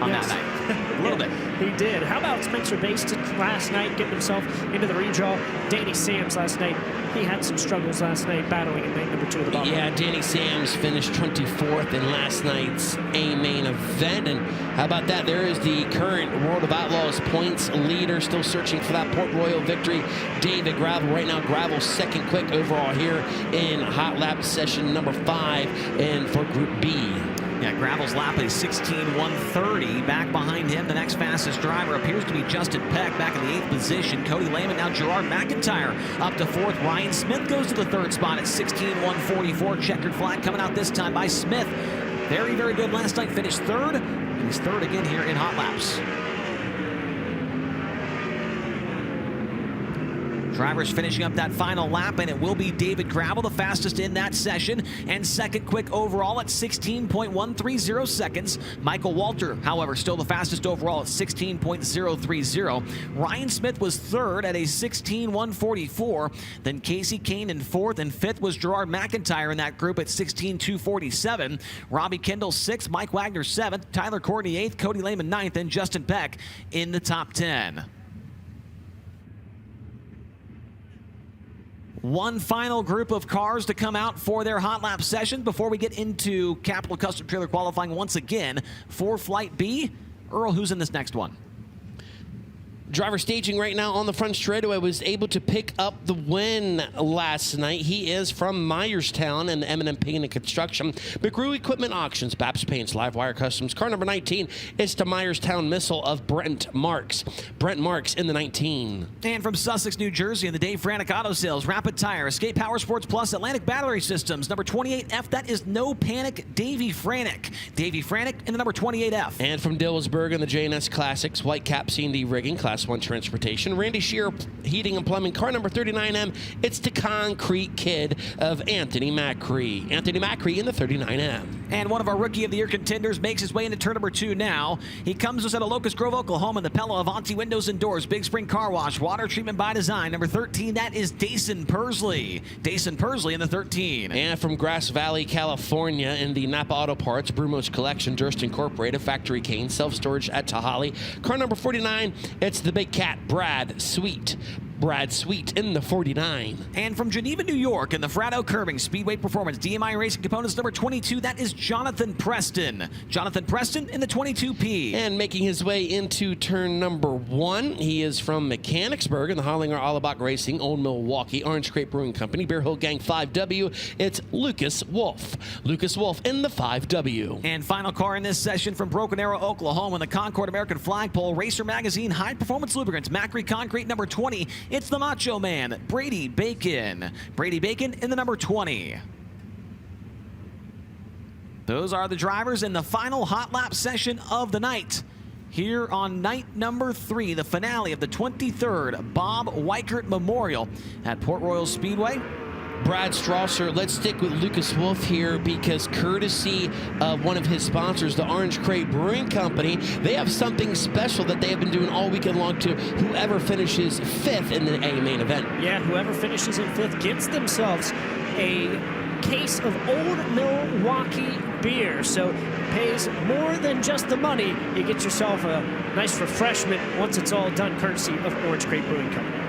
on that night. A little bit. He did. How about Spencer Basted last night getting himself into the redraw? Danny Sams last night. He had some struggles last night battling in main number 2 of the bottom. Yeah, Danny Sams finished 24th in last night's A-main event. And how about that? There is the current World of Outlaws points leader, still searching for that Port Royal victory. David Gravel. Right now, Gravel's second quick overall here in hot lap session number 5 and for Group B. Yeah, Gravel's lap is 16.130. Back behind him, the next fastest driver appears to be Justin Peck, back in the 8th position. Cody Lehman, now Gerard McIntyre up to 4th. Ryan Smith goes to the 3rd spot at 16.144. Checkered flag coming out this time by Smith. Very, very good last night. Finished 3rd, and he's 3rd again here in hot laps. Drivers finishing up that final lap, and it will be David Gravel, the fastest in that session, and second quick overall at 16.130 seconds. Michael Walter, however, still the fastest overall at 16.030. Ryan Smith was 3rd at a 16.144. Then Casey Kane in 4th, and 5th was Gerard McIntyre in that group at 16.247. Robbie Kendall 6th, Mike Wagner 7th, Tyler Courtney 8th, Cody Lehman 9th, and Justin Peck in the top 10. One final group of cars to come out for their hot lap session before we get into Capital Custom Trailer qualifying once again for Flight B. Earl, who's in this next one? Driver staging right now on the front straightaway was able to pick up the win last night. He is from Myerstown and M&M Paint and Construction. McGrew Equipment Auctions, Babs Paints, Livewire Customs. Car number 19 is the Myerstown Missile of Brent Marks. Brent Marks in the 19. And from Sussex, New Jersey, in the Dave Frantic Auto Sales, Rapid Tire, Escape Power Sports Plus, Atlantic Battery Systems, number 28F, that is No Panic, Davey Frantic. Davey Frantic in the number 28F. And from Dillsburg in the J&S Classics, Whitecap C&D Rigging, Class 1 Transportation, Randy Shearer Heating and Plumbing, car number 39M, it's the Concrete Kid of Anthony Macri. Anthony Macri in the 39M. And one of our Rookie of the Year contenders makes his way into turn number 2 now. He comes to us out of Locust Grove, Oklahoma, in the Pella Avanti Windows and Doors, Big Spring Car Wash, Water Treatment by Design. Number 13, that is Dason Persley. Dason Persley in the 13. And from Grass Valley, California, in the Napa Auto Parts, Brumos Collection, Durst Incorporated, Factory Cane, Self-Storage at Tahali. Car number 49, it's the Big Cat, Brad Sweet. Brad Sweet in the 49. And from Geneva, New York, in the Frado Curbing, Speedway Performance, DMI Racing Components, number 22, that is Jonathan Preston. Jonathan Preston in the 22P. And making his way into turn number 1, he is from Mechanicsburg in the Hollinger Allebach Racing, Old Milwaukee, Orange Crate Brewing Company, Bear Hill Gang 5W. It's Lucas Wolf. Lucas Wolf in the 5W. And final car in this session from Broken Arrow, Oklahoma, in the Concord American Flagpole, Racer Magazine, High Performance Lubricants, Macri Concrete, number 20. It's the Macho Man, Brady Bacon. Brady Bacon in the number 20. Those are the drivers in the final hot lap session of the night. Here on night number 3, the finale of the 23rd Bob Weikert Memorial at Port Royal Speedway. Brad Strasser, let's stick with Lucas Wolf here because courtesy of one of his sponsors, the Orange Crate Brewing Company, they have something special that they have been doing all weekend long to whoever finishes 5th in the A main event. Yeah, whoever finishes in 5th gets themselves a case of Old Milwaukee beer. So pays more than just the money. You get yourself a nice refreshment once it's all done, courtesy of Orange Crate Brewing Company.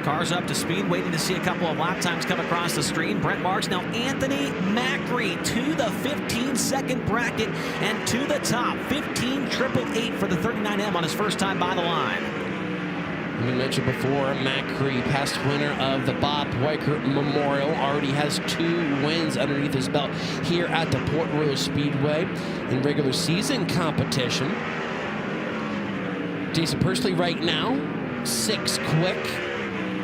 Cars up to speed, waiting to see a couple of lap times come across the screen. Brent Marks, now Anthony Macri to the 15-second bracket and to the top. 15,888 for the 39M on his first time by the line. We mentioned before, Macri, past winner of the Bob Weikert Memorial, already has 2 wins underneath his belt here at the Port Royal Speedway in regular season competition. Jason Persley right now, 6th quick.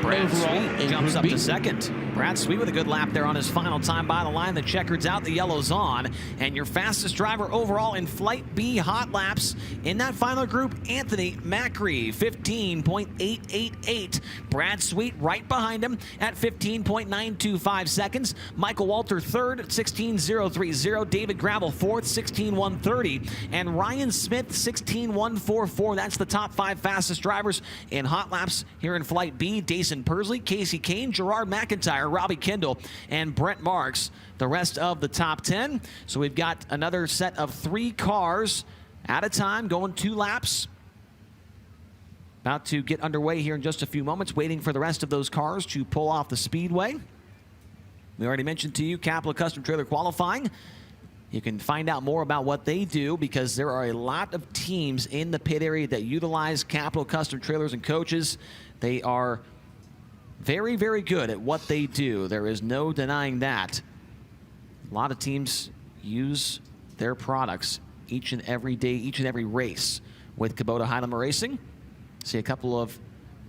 Brad overall Sweet jumps up to 2nd. Brad Sweet with a good lap there on his final time by the line. The checkered's out, the yellow's on. And your fastest driver overall in Flight B hot laps in that final group, Anthony Macri, 15.888. Brad Sweet right behind him at 15.925 seconds. Michael Walter 3rd, 16.030. David Gravel 4th, 16.130. And Ryan Smith, 16.144. That's the top 5 fastest drivers in hot laps here in Flight B. Jason Persley, Casey Kane, Gerard McIntyre, Robbie Kendall, and Brent Marks, the rest of the top 10. So we've got another set of 3 cars at a time going 2 laps. About to get underway here in just a few moments, waiting for the rest of those cars to pull off the speedway. We already mentioned to you Capital Custom Trailer Qualifying. You can find out more about what they do because there are a lot of teams in the pit area that utilize Capital Custom Trailers and coaches. They are very, very good at what they do. There is no denying that. A lot of teams use their products each and every day, each and every race with Kubota High-Limit Racing. See a couple of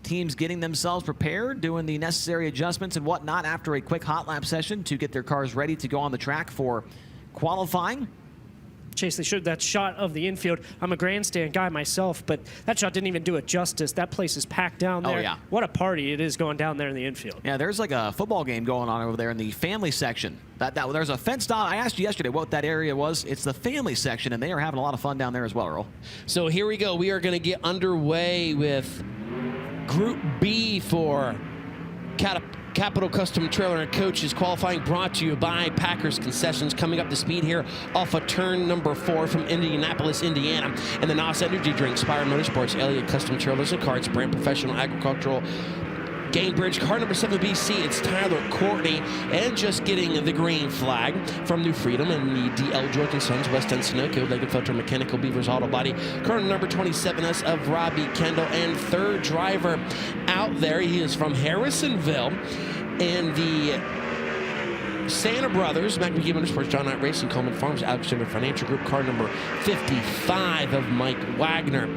teams getting themselves prepared, doing the necessary adjustments and whatnot after a quick hot lap session to get their cars ready to go on the track for qualifying. Chase, they showed that shot of the infield. I'm a grandstand guy myself, but that shot didn't even do it justice. That place is packed down there. Oh, yeah. What a party it is going down there in the infield. Yeah, there's like a football game going on over there in the family section. There's a fenced off. I asked you yesterday what that area was. It's the family section, and they are having a lot of fun down there as well, Earl. So here we go. We are going to get underway with Group B for Capital Custom Trailer and Coaches qualifying, brought to you by Packers Concessions. Coming up to speed here off of turn number 4 from Indianapolis, Indiana. And the NOS Energy Drink, Spire Motorsports, Elliott Custom Trailers and Carts, Brand Professional Agricultural, Gainbridge, car number 7 BC, it's Tyler Courtney, and just getting the green flag from New Freedom and the DL George & Sons, West End Sunoco, Leggett Filter Mechanical, Beavers Auto Body, car number 27S of Robbie Kendall, and 3rd driver out there, he is from Harrisonville, and the Santa Brothers, McMcGee Motorsports, John Knight Racing, Coleman Farms, Alexander Financial Group, car number 55 of Mike Wagner.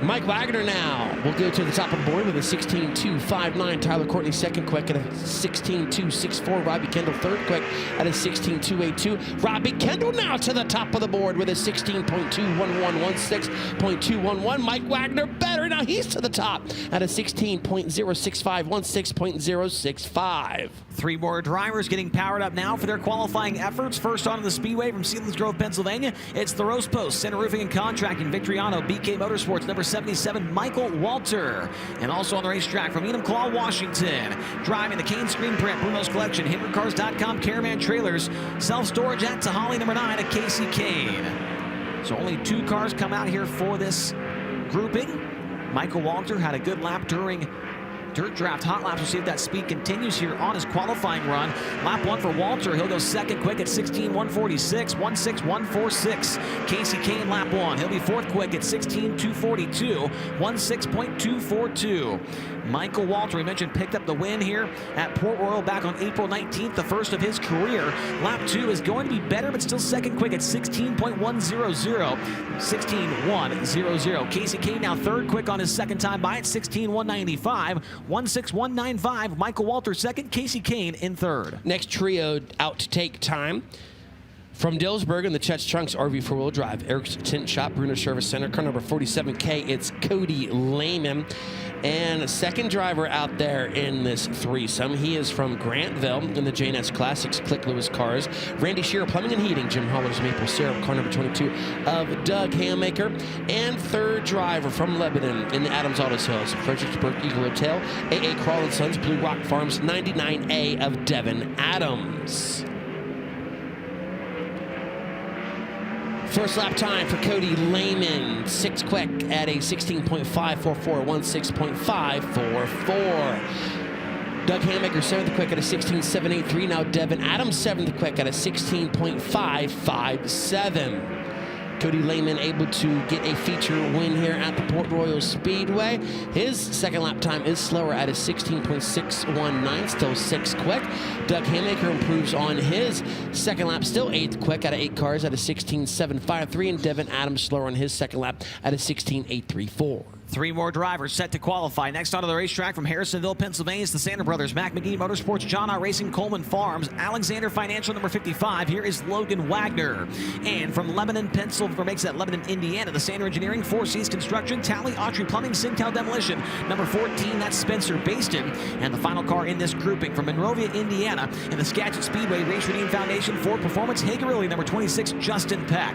Mike Wagner now will go to the top of the board with a 16.259. Tyler Courtney 2nd quick at a 16.264. Robbie Kendall 3rd quick at a 16.282. Robbie Kendall now to the top of the board with a 16.211, 16.211. Mike Wagner better. Now he's to the top at a 16.065, 16.065. 3 more drivers getting powered up now for their qualifying efforts. First onto the speedway from Selinsgrove, Pennsylvania, it's the Rose Post, Center Roofing and Contracting, Victoriano, BK Motorsports, number 77, Michael Walter. And also on the racetrack from Enumclaw, Washington, driving the Kane Screen Print, Bruno's Collection, HinderCars.com, Caravan Trailers, Self-Storage at Tahali, number 9, at Casey Kane. So only 2 cars come out here for this grouping. Michael Walter had a good lap during Dirt Draft Hot Laps will see if that speed continues here on his qualifying run. Lap 1 for Walter. He'll go second quick at 16.146, 16146. Casey Kane, lap 1. He'll be fourth quick at 16.242, 16.242. Michael Walter, we mentioned, picked up the win here at Port Royal back on April 19th, the first of his career. Lap 2 is going to be better, but still second quick at 16.100, 16.100. Casey Kane now third quick on his second time by at 16.195, 16195. Michael Walter second, Casey Kane in third. Next trio out to take time. From Dillsburg in the Chet's Trunks RV 4-wheel drive, Eric's Tint Shop, Bruner Service Center, car number 47K, it's Cody Lehman. And second driver out there in this threesome, he is from Grantville in the JNS Classics Click Lewis cars. Randy Shearer, Plumbing and Heating, Jim Holler's Maple Syrup, car number 22 of Doug Hammaker. And third driver from Lebanon in the Adams Autos Hills, Fredericksburg Eagle Hotel, AA Crawl & Sons, Blue Rock Farms, 99A of Devin Adams. First lap time for Cody Lehman, 6 quick at a 16.544, 16.544. Doug Hammaker, 7th quick at a 16.783. Now Devin Adams, 7th quick at a 16.557. Cody Lehman able to get a feature win here at the Port Royal Speedway. His second lap time is slower at a 16.619, still 6th quick. Doug Hammaker improves on his second lap, still 8th quick out of 8 cars at a 16.753, and Devin Adams slower on his second lap at a 16.834. 3 more drivers set to qualify. Next onto the racetrack from Harrisonville, Pennsylvania, it's the Sander Brothers, Mac McGee Motorsports, John R. Racing, Coleman Farms, Alexander Financial, number 55. Here is Logan Wagner. And from Lebanon, Pennsylvania, makes that Lebanon, Indiana, the Sander Engineering, Four Seas Construction, Tally Autry Plumbing, Singtel Demolition, number 14, that's Spencer Baston. And the final car in this grouping from Monrovia, Indiana, in the Skagit Speedway Race Redeem Foundation, Ford Performance, Hagerilli, number 26, Justin Peck.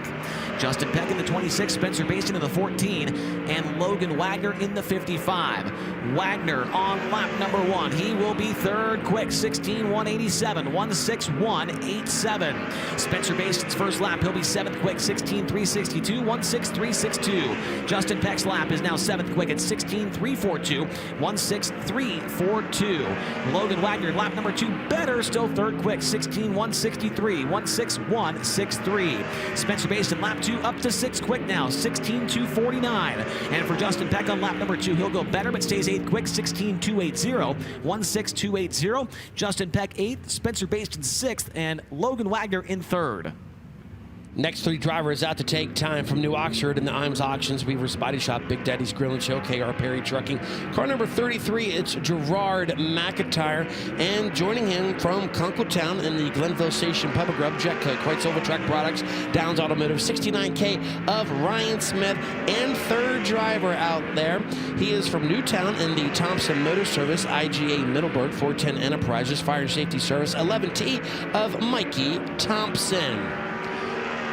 Justin Peck in the 26, Spencer Baston in the 14, and Logan Wagner in the 55. Wagner on lap number 1. He will be third quick, 16.187, 16187. Spencer Baston's first lap, he'll be 7th quick, 16.362, 16362. Justin Peck's lap is now 7th quick at 16.342, 16342. Logan Wagner, lap number 2, better, still third quick, 16.163, 16163. Spencer Baston, lap 2, up to 6th quick now, 16.249. And for Justin Peck on lap number 2, he'll go better, but stays 8th quick, 16.280, 16280. Justin Peck 8th, Spencer Baston 6th, and Logan Wagner in 3rd. Next 3 drivers out to take time from New Oxford in the Imes Auctions, Weaver's Body Shop, Big Daddy's Grill and Show, KR Perry Trucking. Car number 33, it's Gerard McIntyre. And joining him from Kunkletown in the Glenville Station Pub and Grub, Jetco, Kreutz Track Products, Downs Automotive, 69K of Ryan Smith. And third driver out there, he is from Newtown in the Thompson Motor Service, IGA Middleburg, 410 Enterprises, Fire and Safety Service, 11T of Mikey Thompson.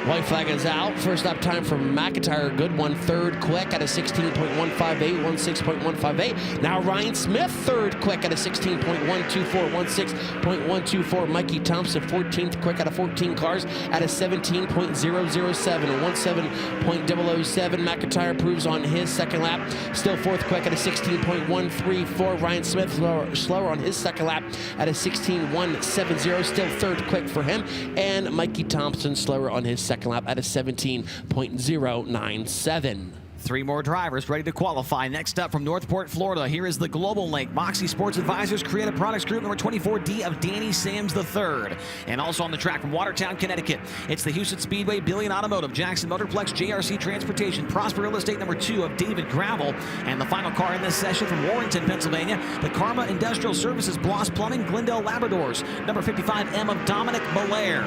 White flag is out. First lap time for McIntyre, good one. Third quick at a 16.158, 16.158. Now Ryan Smith, third quick at a 16.124, 16.124. Mikey Thompson, 14th quick out of 14 cars at a 17.007, 17.007. McIntyre proves on his second lap. Still fourth quick at a 16.134. Ryan Smith slower on his second lap at a 16.170. Still third quick for him. And Mikey Thompson slower on his second lap at a 17.097. 3 more drivers ready to qualify. Next up from Northport, Florida, here is the Global Link Moxie Sports Advisors Creative Products Group, number 24D of Danny Sams III. And also on the track from Watertown, Connecticut, it's the Houston Speedway, Billion Automotive, Jackson Motorplex, JRC Transportation, Prosper Real Estate, number 2 of David Gravel. And the final car in this session from Warrington, Pennsylvania, the Karma Industrial Services, Bloss Plumbing, Glendale Labradors, number 55M of Dominic Belair.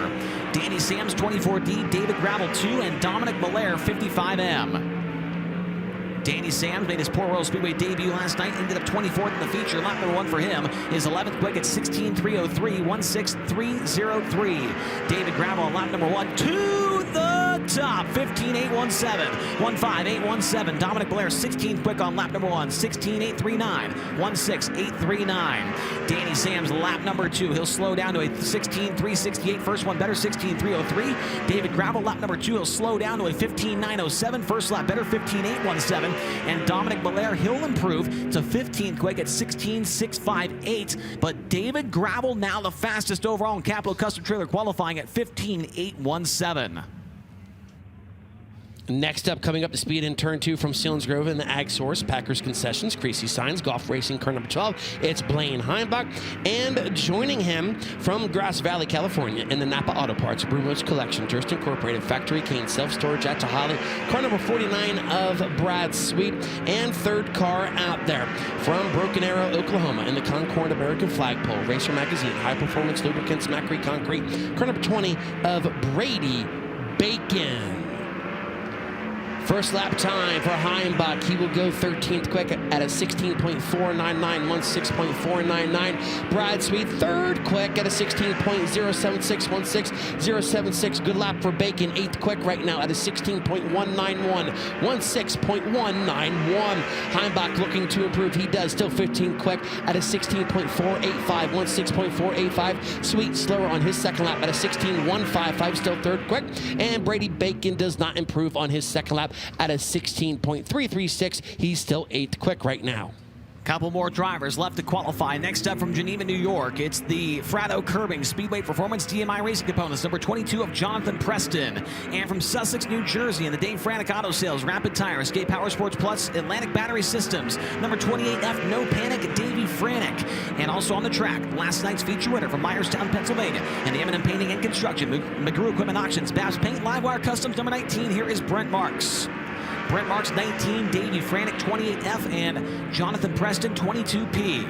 Danny Sams 24D, David Gravel 2, and Dominic Belair 55M. Danny Sams made his Port Royal Speedway debut last night, ended up 24th in the feature. Lap number 1 for him is 11th quick at 16.303, 16303. David Gravel on lap number 1 to the the top. 15.817. 15.817. Dominic Blair, 16th quick on lap number 1. 16.839. 16.839. Danny Sams, lap number 2. He'll slow down to a 16.368. First one better, 16.303. David Gravel, lap number 2. He'll slow down to a 15.907. First lap better, 15.817. And Dominic Blair, he'll improve to 15th quick at 16.658. But David Gravel now the fastest overall in Capital Custom Trailer qualifying at 15.817. Next up, coming up to speed in turn 2 from Selinsgrove in the Ag Source, Packers Concessions, Creasy Signs, Golf Racing, car number 12. It's Blaine Heimbach. And joining him from Grass Valley, California, in the Napa Auto Parts, Brumos Collection, Durst Incorporated, Factory Cane, Self-Storage at Tahali, car number 49 of Brad Sweet, and third car out there from Broken Arrow, Oklahoma, in the Concord American Flagpole, Racer Magazine, High Performance Lubricants, Macri Concrete, car number 20 of Brady Bacon. First lap time for Heimbach. He will go 13th quick at a 16.499, 16.499. Brad Sweet, third quick at a 16.076, 16.076. Good lap for Bacon, 8th quick right now at a 16.191, 16.191. Heimbach looking to improve. He does, still 15th quick at a 16.485, 16.485. Sweet slower on his second lap at a 16.155, still third quick. And Brady Bacon does not improve on his second lap at a 16.336. He's still 8th quick right now. Couple more drivers left to qualify. Next up from Geneva, New York, it's the Fratto Curbing Speedway Performance DMI Racing Components, number 22 of Jonathan Preston. And from Sussex, New Jersey, in the Dave Frantic Auto Sales, Rapid Tire, Escape Power Sports Plus, Atlantic Battery Systems, number 28F, No Panic, Davey Franick. And also on the track, last night's feature winner from Myerstown, Pennsylvania, and the M&M Painting and Construction, McGrew Equipment Auctions, Babs Paint, Livewire Customs, number 19. Here is Brent Marks. Brent Marks, 19, Davey Franick, 28F, and Jonathan Preston, 22P.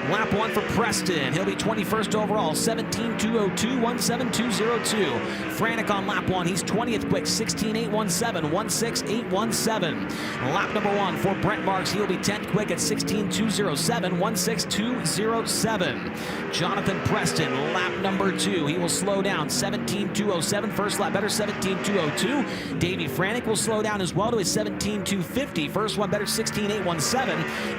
Lap 1 for Preston. He'll be 21st overall, 17.202, 17202. Franick on lap 1. He's 20th quick, 16.817, 16817. Lap number 1 for Brent Marks. He'll be 10th quick at 16.207, 16207. Jonathan Preston, lap number 2. He will slow down, 17.207. First lap better, 17.202. Davey Franick will slow down as well to a 17.250. First one better, 16.817.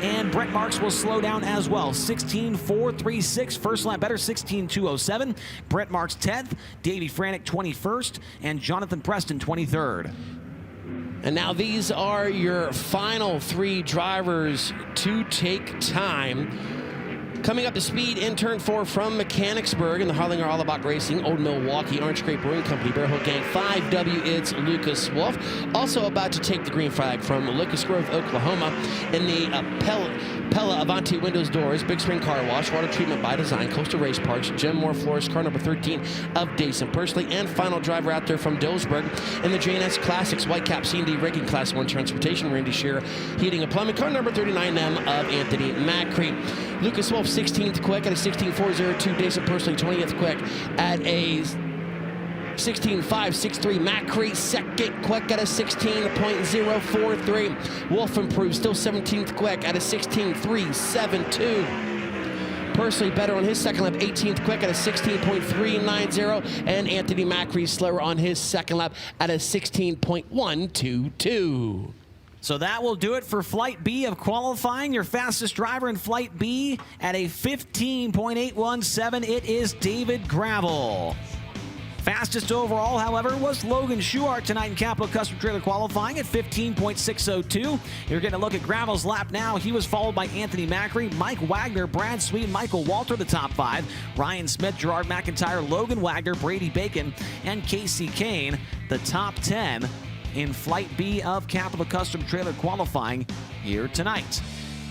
And Brent Marks will slow down as well, 16.436. First lap better, 16.207. Brent Marks 10th, Davey Franick 21st, and Jonathan Preston 23rd. And now these are your final 3 drivers to take time. Coming up to speed in turn 4 from Mechanicsburg in the Harlinger Allabach Racing, Old Milwaukee, Orange Grape Brewing Company, Bear Hill Gang 5W, it's Lucas Wolf. Also about to take the green flag from Lucas Grove, Oklahoma, in the Pella Avanti Windows Doors, Big Spring Car Wash, Water Treatment by Design, Coastal Race Parts, Jim Moore Florist, car number 13 of Dason Pursley, and final driver out there from Dillsburg in the JNS Classics, White Cap C&D Rigging Class 1 Transportation, Randy Shearer, Heating and Plumbing, car number 39M of Anthony Macri. Lucas Wolf 16th quick at a 16.402, Dason Pursley 20th quick at a 16.563. Macri second quick at a 16.043. Wolf improves, still 17th quick at a 16.372. Pursley better on his second lap, 18th quick at a 16.390. And Anthony Macri slower on his second lap at a 16.122. So that will do it for Flight B of qualifying. Your fastest driver in Flight B at a 15.817. It is David Gravel. Fastest overall, however, was Logan Schuhart tonight in Capital Custom Trailer qualifying at 15.602. You're getting a look at Gravel's lap now. He was followed by Anthony Macri, Mike Wagner, Brad Sweet, Michael Walter, the top 5. Ryan Smith, Gerard McIntyre, Logan Wagner, Brady Bacon, and Casey Kane, the top 10 in Flight B of Capital Custom Trailer qualifying here tonight.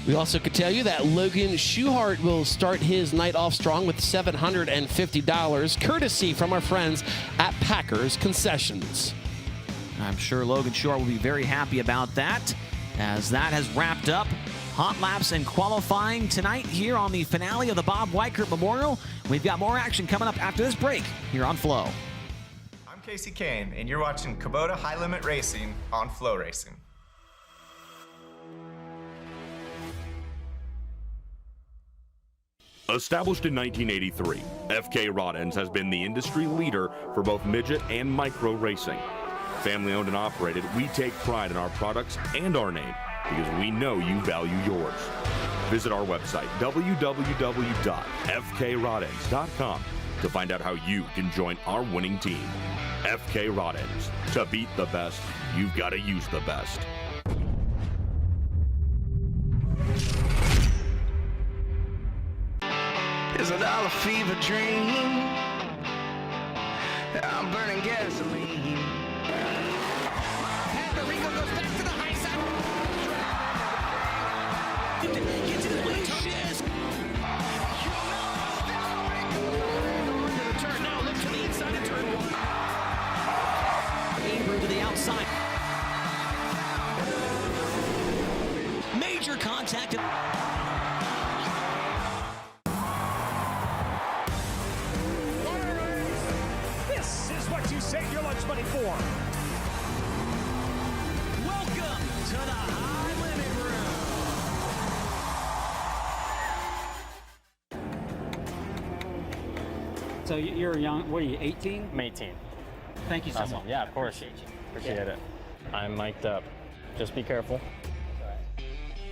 We also could tell you that Logan Schuhart will start his night off strong with $750, courtesy from our friends at Packers Concessions. I'm sure Logan Schuhart will be very happy about that, as that has wrapped up hot laps and qualifying tonight here on the finale of the Bob Weikert Memorial. We've got more action coming up after this break here on Flow. I'm Casey Kane, and you're watching Kubota High Limit Racing on FloRacing. Established in 1983, FK Rod Ends has been the industry leader for both midget and micro racing. Family owned and operated, we take pride in our products and our name because we know you value yours. Visit our website, www.fkrodends.com, to find out how you can join our winning team. FK Rod Ends. To beat the best, you've got to use the best. Is it all a fever dream? I'm burning gasoline. Rico goes back to the high side. Get to the bushes. To the turn now. Look to the inside of turn one. Abreu to the outside. Major contact. This is what you save your lunch money for. Welcome to the High Limit Room. So you're young, what are you, 18? I'm 18. Thank you so Awesome. much. Yeah, of course. Appreciate it. I'm mic'd up. Just be careful.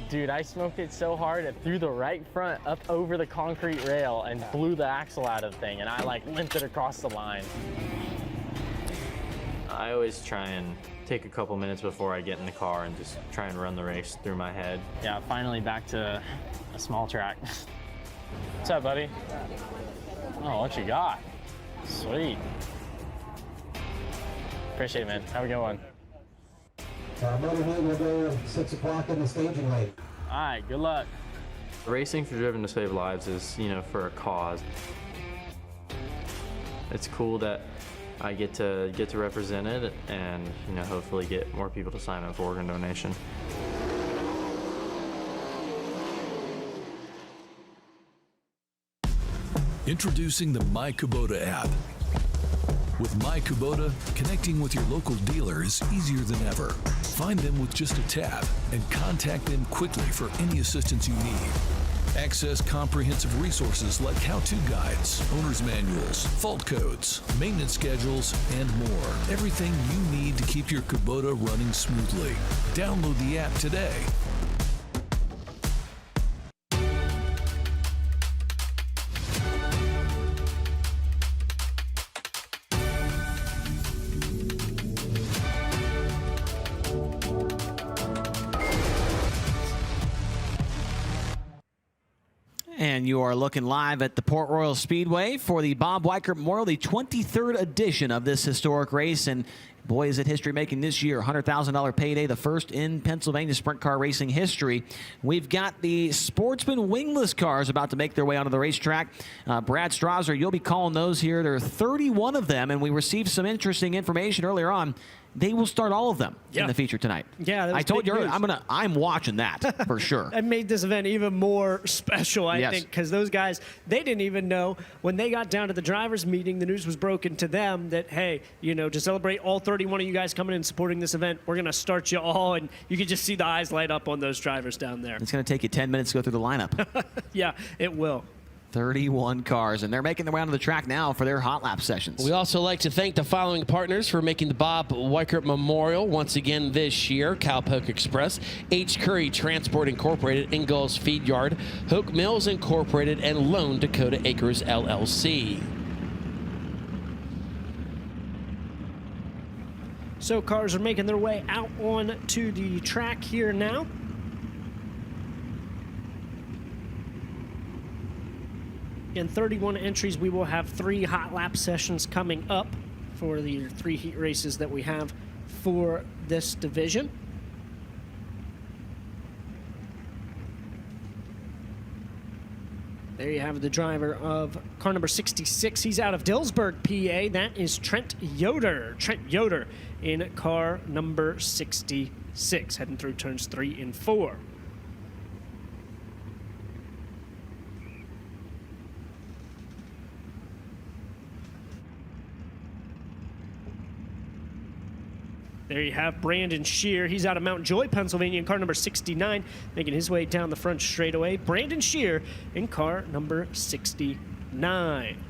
Dude, I smoked it so hard it threw the right front up over the concrete rail and blew the axle out of the thing, and I like limped it across the line. I always try and take a couple minutes before I get in the car and just try and run the race through my head. Yeah, finally back to a small track. What's up, buddy? Oh, what you got? Sweet. Appreciate it, man. Have a good one. Motorhead will go 6 o'clock in the staging lane. All right, good luck. Racing for Driven to Save Lives is, for a cause. It's cool that I get to represent it and, hopefully get more people to sign up for organ donation. Introducing the My Kubota app. With My Kubota, connecting with your local dealer is easier than ever. Find them with just a tap and contact them quickly for any assistance you need. Access comprehensive resources like how-to guides, owner's manuals, fault codes, maintenance schedules, and more. Everything you need to keep your Kubota running smoothly. Download the app today. And you are looking live at the Port Royal Speedway for the Bob Weikert Memorial, the 23rd edition of this historic race. And boy, is it history making this year. $100,000 payday, the first in Pennsylvania sprint car racing history. We've got the Sportsman wingless cars about to make their way onto the racetrack. Brad Strasser, you'll be calling those here. There are 31 of them, and we received some interesting information earlier on. They will start all of them in the feature tonight. Yeah, I told you earlier, I'm watching that for sure. It made this event even more special, I think, because those guys, they didn't even know when they got down to the drivers' meeting, the news was broken to them that, hey, to celebrate all 31 of you guys coming in and supporting this event, we're going to start you all, and you could just see the eyes light up on those drivers down there. It's going to take you 10 minutes to go through the lineup. Yeah, it will. 31 cars, and they're making their way onto the track now for their hot lap sessions. We also like to thank the following partners for making the Bob Weikert Memorial once again this year: Cowpoke Express, H. Curry Transport Incorporated, Ingalls Feed Yard, Hoke Mills Incorporated, and Lone Dakota Acres LLC. So cars are making their way out on to the track here now. In 31 entries, we will have 3 hot lap sessions coming up for the 3 heat races that we have for this division. There you have the driver of car number 66. He's out of Dillsburg, PA. That is Trent Yoder. Trent Yoder in car number 66, heading through turns 3 and 4. There you have Brandon Shear. He's out of Mount Joy, Pennsylvania, in car number 69, making his way down the front straightaway. Brandon Shear in car number 69.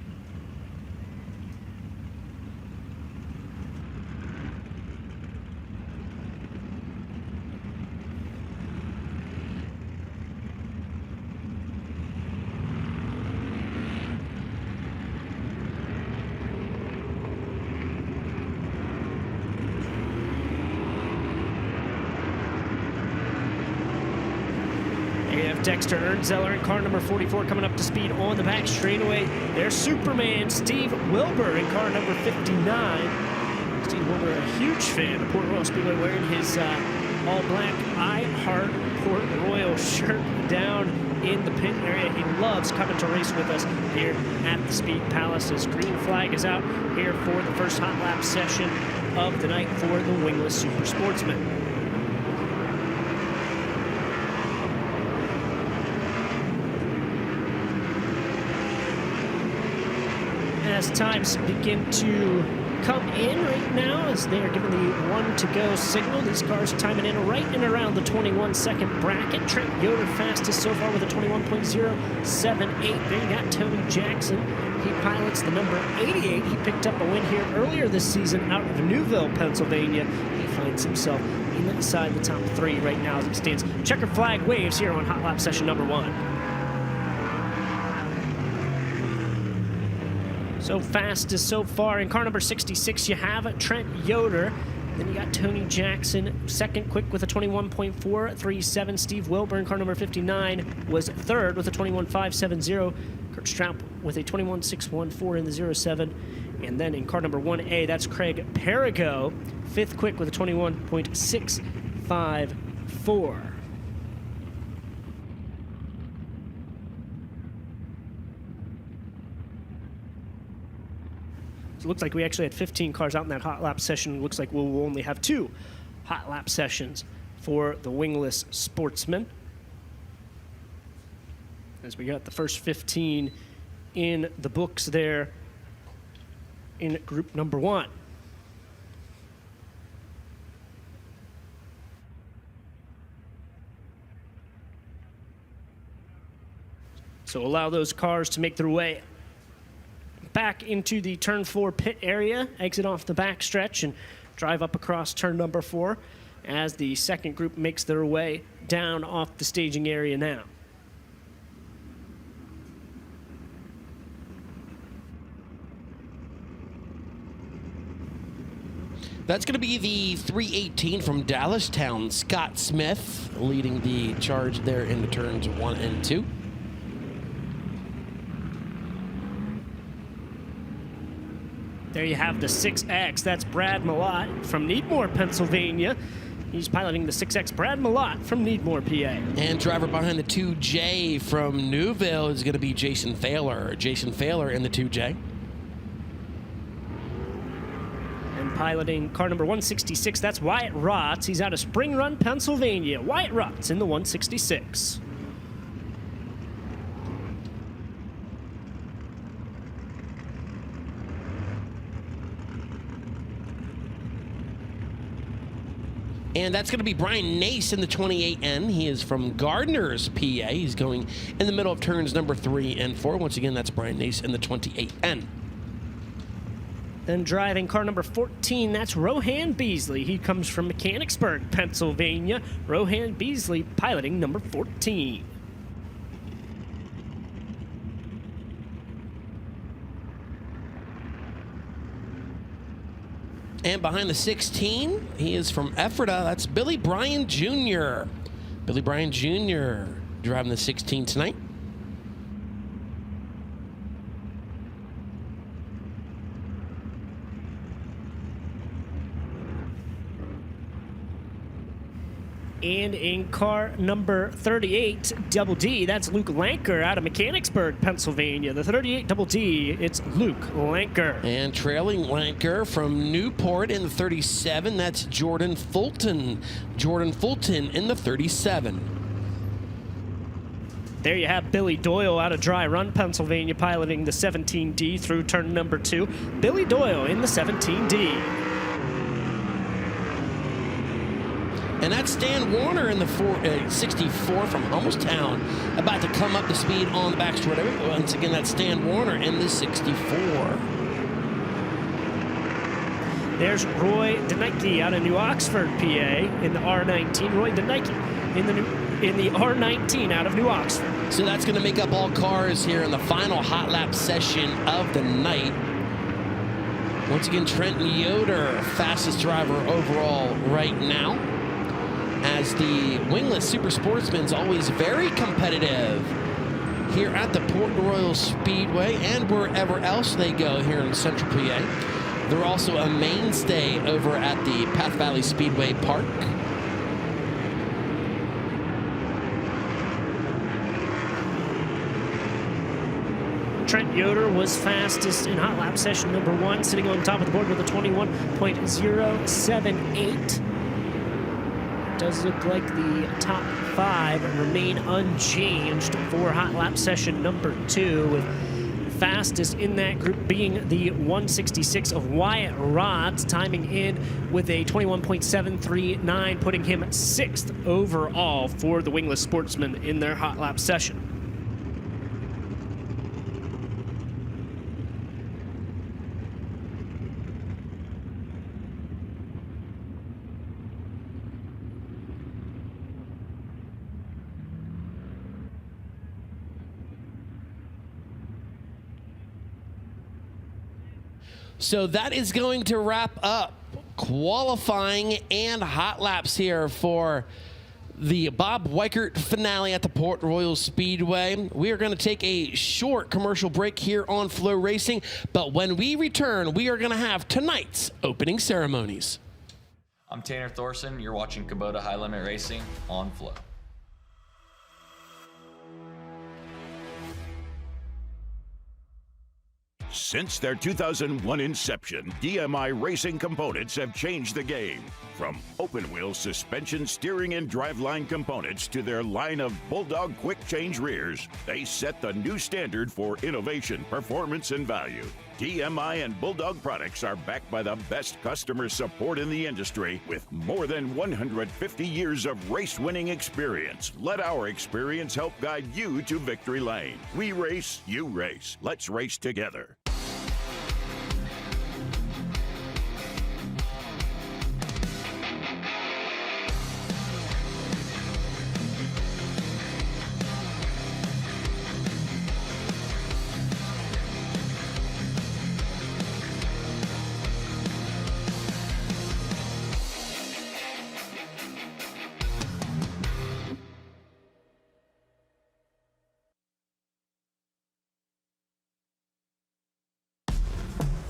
Dexter Ernzeller in car number 44 coming up to speed on the back straightaway. There's Superman Steve Wilbur in car number 59. Steve Wilbur, a huge fan of Port Royal Speedway, wearing his all-black I Heart Port Royal shirt down in the pit area. He loves coming to race with us here at the Speed Palace. His green flag is out here for the first hot lap session of the night for the wingless Super Sportsman. As times begin to come in right now, as they are given the 1-to-go signal, these cars timing in right in around the 21-second bracket. Trent Yoder fastest so far with a 21.078. There you got Tony Jackson. He pilots the number 88. He picked up a win here earlier this season out of Newville, Pennsylvania. He finds himself inside the top 3 right now as it stands. Checker flag waves here on hot lap session number 1. So fastest so far in car number 66, you have Trent Yoder. Then you got Tony Jackson, second quick with a 21.437. Steve Wilbur in car number 59 was third with a 21.570. Kurt Straub with a 21.614 in the 07. And then in car number 1A, that's Craig Perigo, fifth quick with a 21.654. It looks like we actually had 15 cars out in that hot lap session. It looks like we'll only have 2 hot lap sessions for the wingless Sportsman, as we got the first 15 in the books there in group number 1. So allow those cars to make their way back into the turn 4 pit area, exit off the back stretch, and drive up across turn number 4 as the second group makes their way down off the staging area now. That's going to be the 318 from Dallastown, Scott Smith, leading the charge there in the turns 1 and 2. There you have the 6X. That's Brad Malott from Needmore, Pennsylvania. He's piloting the 6X. Brad Malott from Needmore, PA. And driver behind the 2J from Newville is going to be Jason Thaler. Jason Thaler in the 2J. And piloting car number 166, that's Wyatt Rotz. He's out of Spring Run, Pennsylvania. Wyatt Rotz in the 166. And that's going to be Brian Nace in the 28N. He is from Gardner's, PA. He's going in the middle of turns number 3 and 4. Once again, that's Brian Nace in the 28N. Then driving car number 14, that's Rohan Beasley. He comes from Mechanicsburg, Pennsylvania. Rohan Beasley piloting number 14. And behind the 16, he is from Ephrata. That's Billy Bryan Jr. Billy Bryan Jr. driving the 16 tonight. And in car number 38, Double D, that's Luke Lanker out of Mechanicsburg, Pennsylvania. The 38 Double D, it's Luke Lanker. And trailing Lanker from Newport in the 37, that's Jordan Fulton. Jordan Fulton in the 37. There you have Billy Doyle out of Dry Run, Pennsylvania, piloting the 17D through turn number 2. Billy Doyle in the 17D. And that's Stan Warner in the 64 from Homelstown, about to come up to speed on the backstretch. Once again, that's Stan Warner in the 64. There's Roy DeNike out of New Oxford, PA, in the R19. Roy DeNike in the R19 out of New Oxford. So that's going to make up all cars here in the final hot lap session of the night. Once again, Trenton Yoder, fastest driver overall right now, as the wingless Super Sportsman's always very competitive here at the Port Royal Speedway and wherever else they go here in Central PA. They're also a mainstay over at the Path Valley Speedway Park. Trent Yoder was fastest in hot lap session number 1, sitting on top of the board with a 21.078. Does look like the top 5 remain unchanged for hot lap session number 2, with fastest in that group being the 166 of Wyatt Rods, timing in with a 21.739, putting him 6th overall for the wingless sportsman in their hot lap session. So that is going to wrap up qualifying and hot laps here for the Bob Weikert finale at the Port Royal Speedway. We are going to take a short commercial break here on FloRacing, but when we return, we are going to have tonight's opening ceremonies. I'm Tanner Thorson. You're watching Kubota High Limit Racing on Flo. Since their 2001 inception, DMI Racing Components have changed the game. From open-wheel suspension, steering, and driveline components to their line of Bulldog quick-change rears, they set the new standard for innovation, performance, and value. DMI and Bulldog products are backed by the best customer support in the industry with more than 150 years of race-winning experience. Let our experience help guide you to victory lane. We race, you race. Let's race together.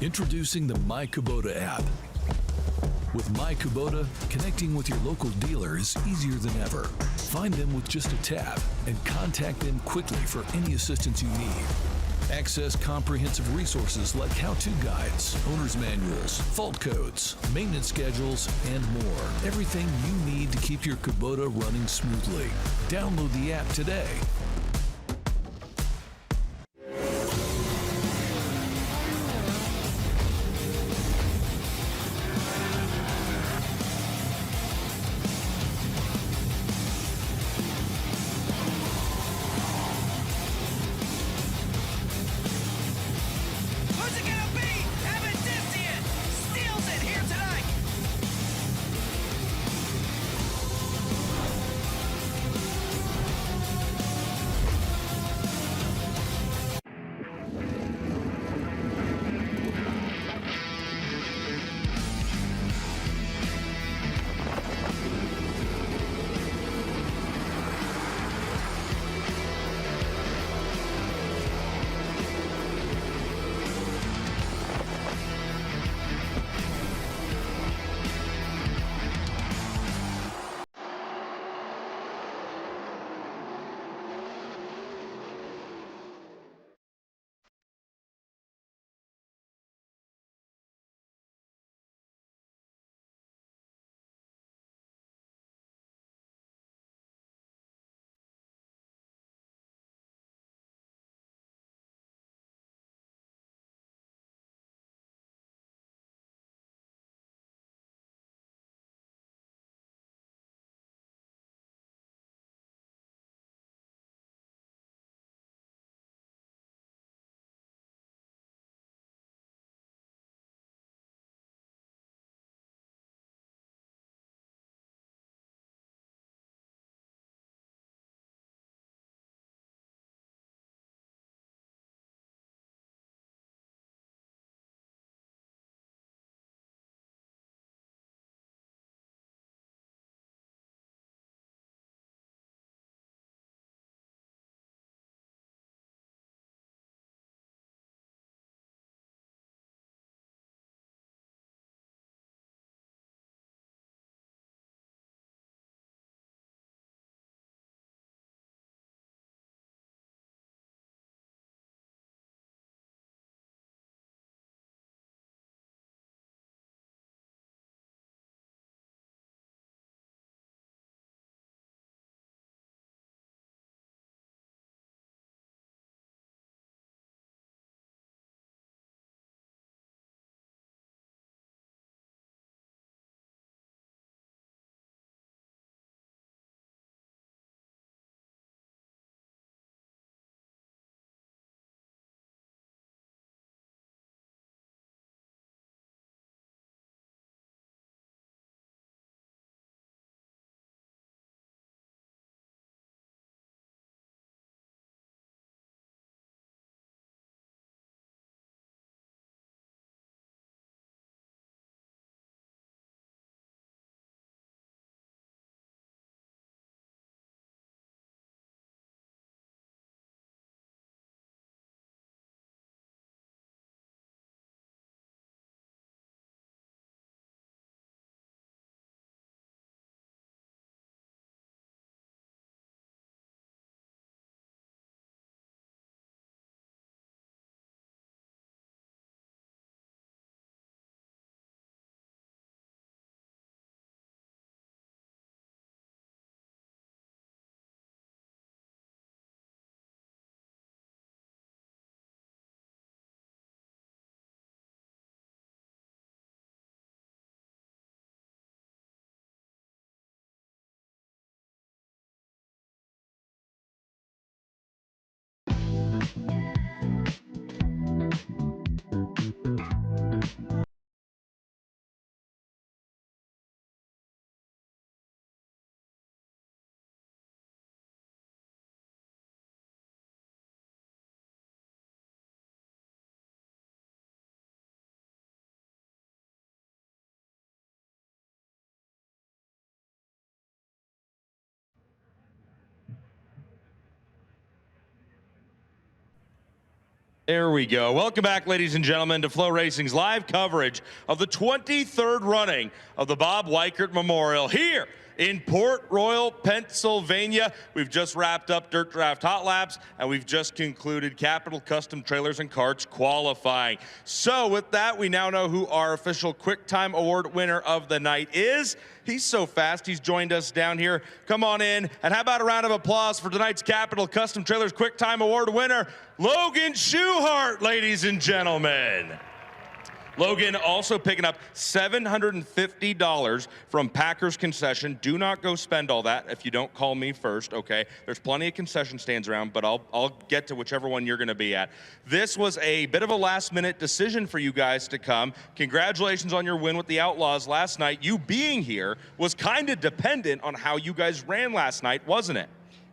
Introducing the My Kubota app. With My Kubota, connecting with your local dealer is easier than ever. Find them with just a tap and contact them quickly for any assistance you need. Access comprehensive resources like how-to guides, owner's manuals, fault codes, maintenance schedules, and more. Everything you need to keep your Kubota running smoothly. Download the app today. There we go. Welcome back, ladies and gentlemen, to FloRacing's live coverage of the 23rd running of the Bob Weikert Memorial here in Port Royal, Pennsylvania. We've just wrapped up Dirt Draft Hot Laps, and we've just concluded Capital Custom Trailers and Carts qualifying. So with that, we now know who our official Quick Time Award winner of the night is. He's so fast, he's joined us down here. Come on in, and how about a round of applause for tonight's Capital Custom Trailers Quick Time Award winner, Logan Schuhart, ladies and gentlemen. Logan also picking up $750 from Packers concession. Do not go spend all that if you don't call me first, okay? There's plenty of concession stands around, but I'll get to whichever one you're gonna be at. This was a bit of a last-minute decision for you guys to come. Congratulations on your win with the Outlaws last night. You being here was kind of dependent on how you guys ran last night, wasn't it?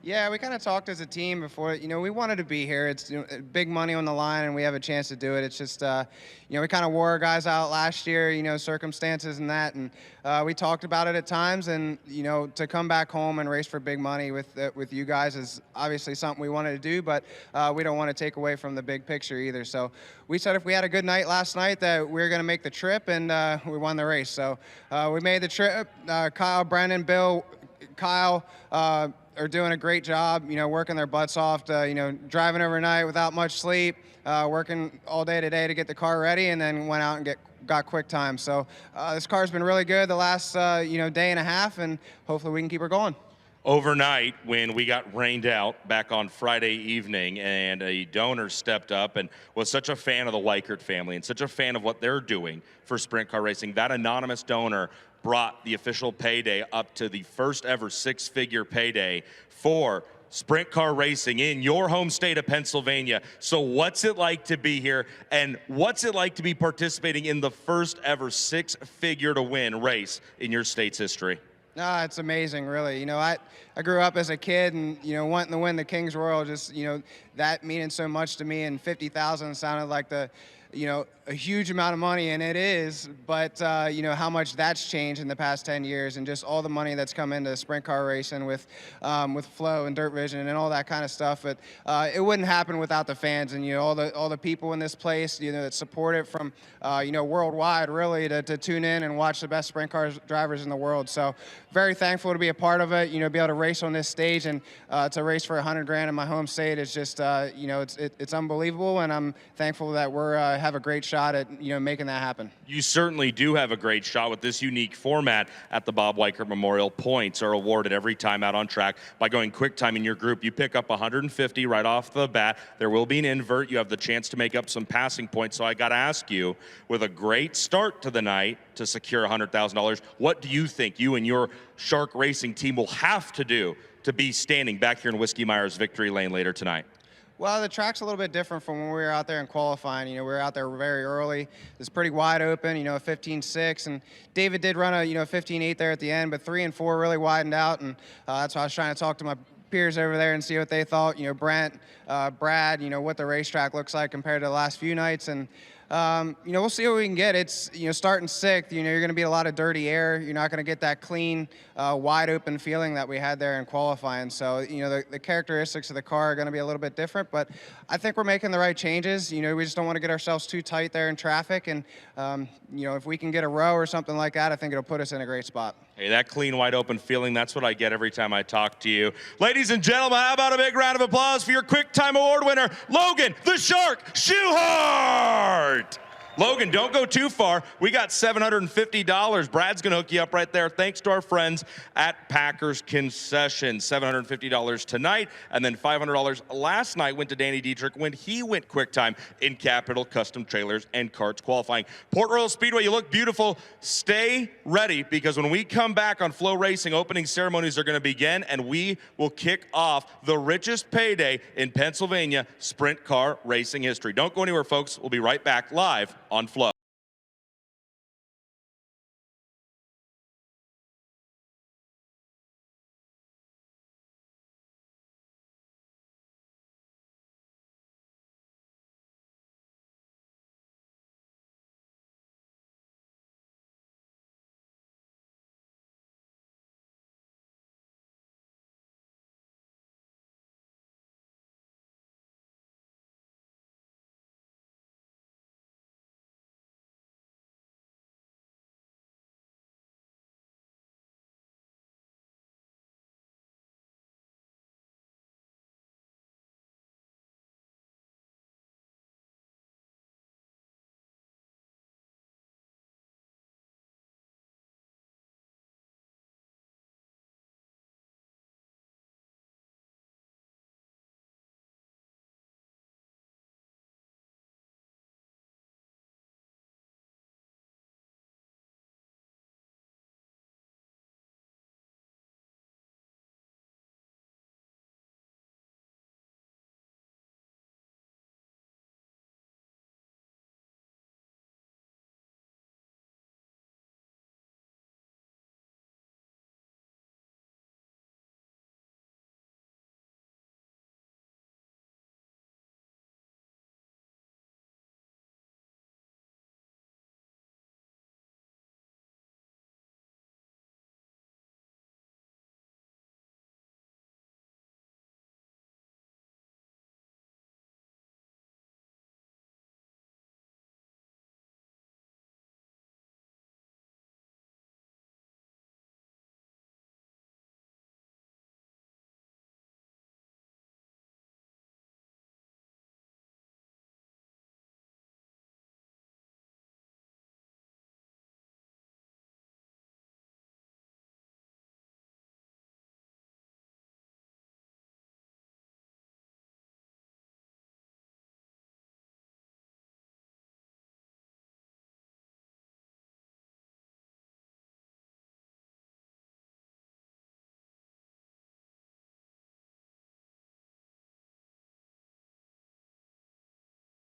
Yeah, we kind of talked as a team before. We wanted to be here. It's big money on the line, and we have a chance to do it. It's just, we kind of wore our guys out last year, circumstances and that, and we talked about it at times. And to come back home and race for big money with you guys is obviously something we wanted to do, but we don't want to take away from the big picture either. So we said if we had a good night last night that we were going to make the trip, and we won the race. So we made the trip. Kyle, Brandon, Bill, Kyle. Are doing a great job, working their butts off, driving overnight without much sleep, working all day today to get the car ready, and then went out and got quick time. So this car's been really good the last, day and a half, and hopefully we can keep her going. Overnight, when we got rained out back on Friday evening, and a donor stepped up and was such a fan of the Weikert family and such a fan of what they're doing for sprint car racing, that anonymous donor brought the official payday up to the first ever six-figure payday for sprint car racing in your home state of Pennsylvania. So what's it like to be here, and what's it like to be participating in the first ever six-figure to win race in your state's history? It's amazing, really. I grew up as a kid and, wanting to win the King's Royal, just, that meaning so much to me, and 50,000 sounded like a huge amount of money, and it is, but how much that's changed in the past 10 years, and just all the money that's come into sprint car racing with Flo and Dirt Vision and all that kind of stuff. But it wouldn't happen without the fans and all the people in this place that support it from worldwide, really, to tune in and watch the best sprint car drivers in the world. So very thankful to be a part of it. Be able to race on this stage and to race for $100,000 in my home state is just it's unbelievable, and I'm thankful that we're have a great shot at making that happen. You certainly do have a great shot with this unique format at the Bob Weikert Memorial. Points are awarded every time out on track by going quick time in your group. You pick up 150 right off the bat. There will be an invert. You have the chance to make up some passing points. So I got to ask you, with a great start to the night to secure $100,000, what do you think you and your Shark Racing team will have to do to be standing back here in Whiskey Myers victory lane later tonight? Well, the track's a little bit different from when we were out there in qualifying. We were out there very early. It's pretty wide open, a 15.6, and David did run a 15.8 there at the end, but 3 and 4 really widened out, and that's why I was trying to talk to my peers over there and see what they thought. Brent, Brad, what the racetrack looks like compared to the last few nights, and we'll see what we can get. It's, starting sixth, you're going to be a lot of dirty air. You're not going to get that clean, wide open feeling that we had there in qualifying. So, the characteristics of the car are going to be a little bit different, but I think we're making the right changes. We just don't want to get ourselves too tight there in traffic. And, if we can get a row or something like that, I think it'll put us in a great spot. Hey, that clean, wide open feeling, that's what I get every time I talk to you. Ladies and gentlemen, how about a big round of applause for your Quick Time Award winner, Logan the Shark Schuhart? Logan, don't go too far. We got $750. Brad's going to hook you up right there. Thanks to our friends at Packers Concession. $750 tonight, and then $500 last night went to Danny Dietrich when he went quick time in Capital Custom Trailers and Carts qualifying. Port Royal Speedway, you look beautiful. Stay ready, because when we come back on FloRacing, opening ceremonies are going to begin, and we will kick off the richest payday in Pennsylvania sprint car racing history. Don't go anywhere, folks. We'll be right back live on Flo.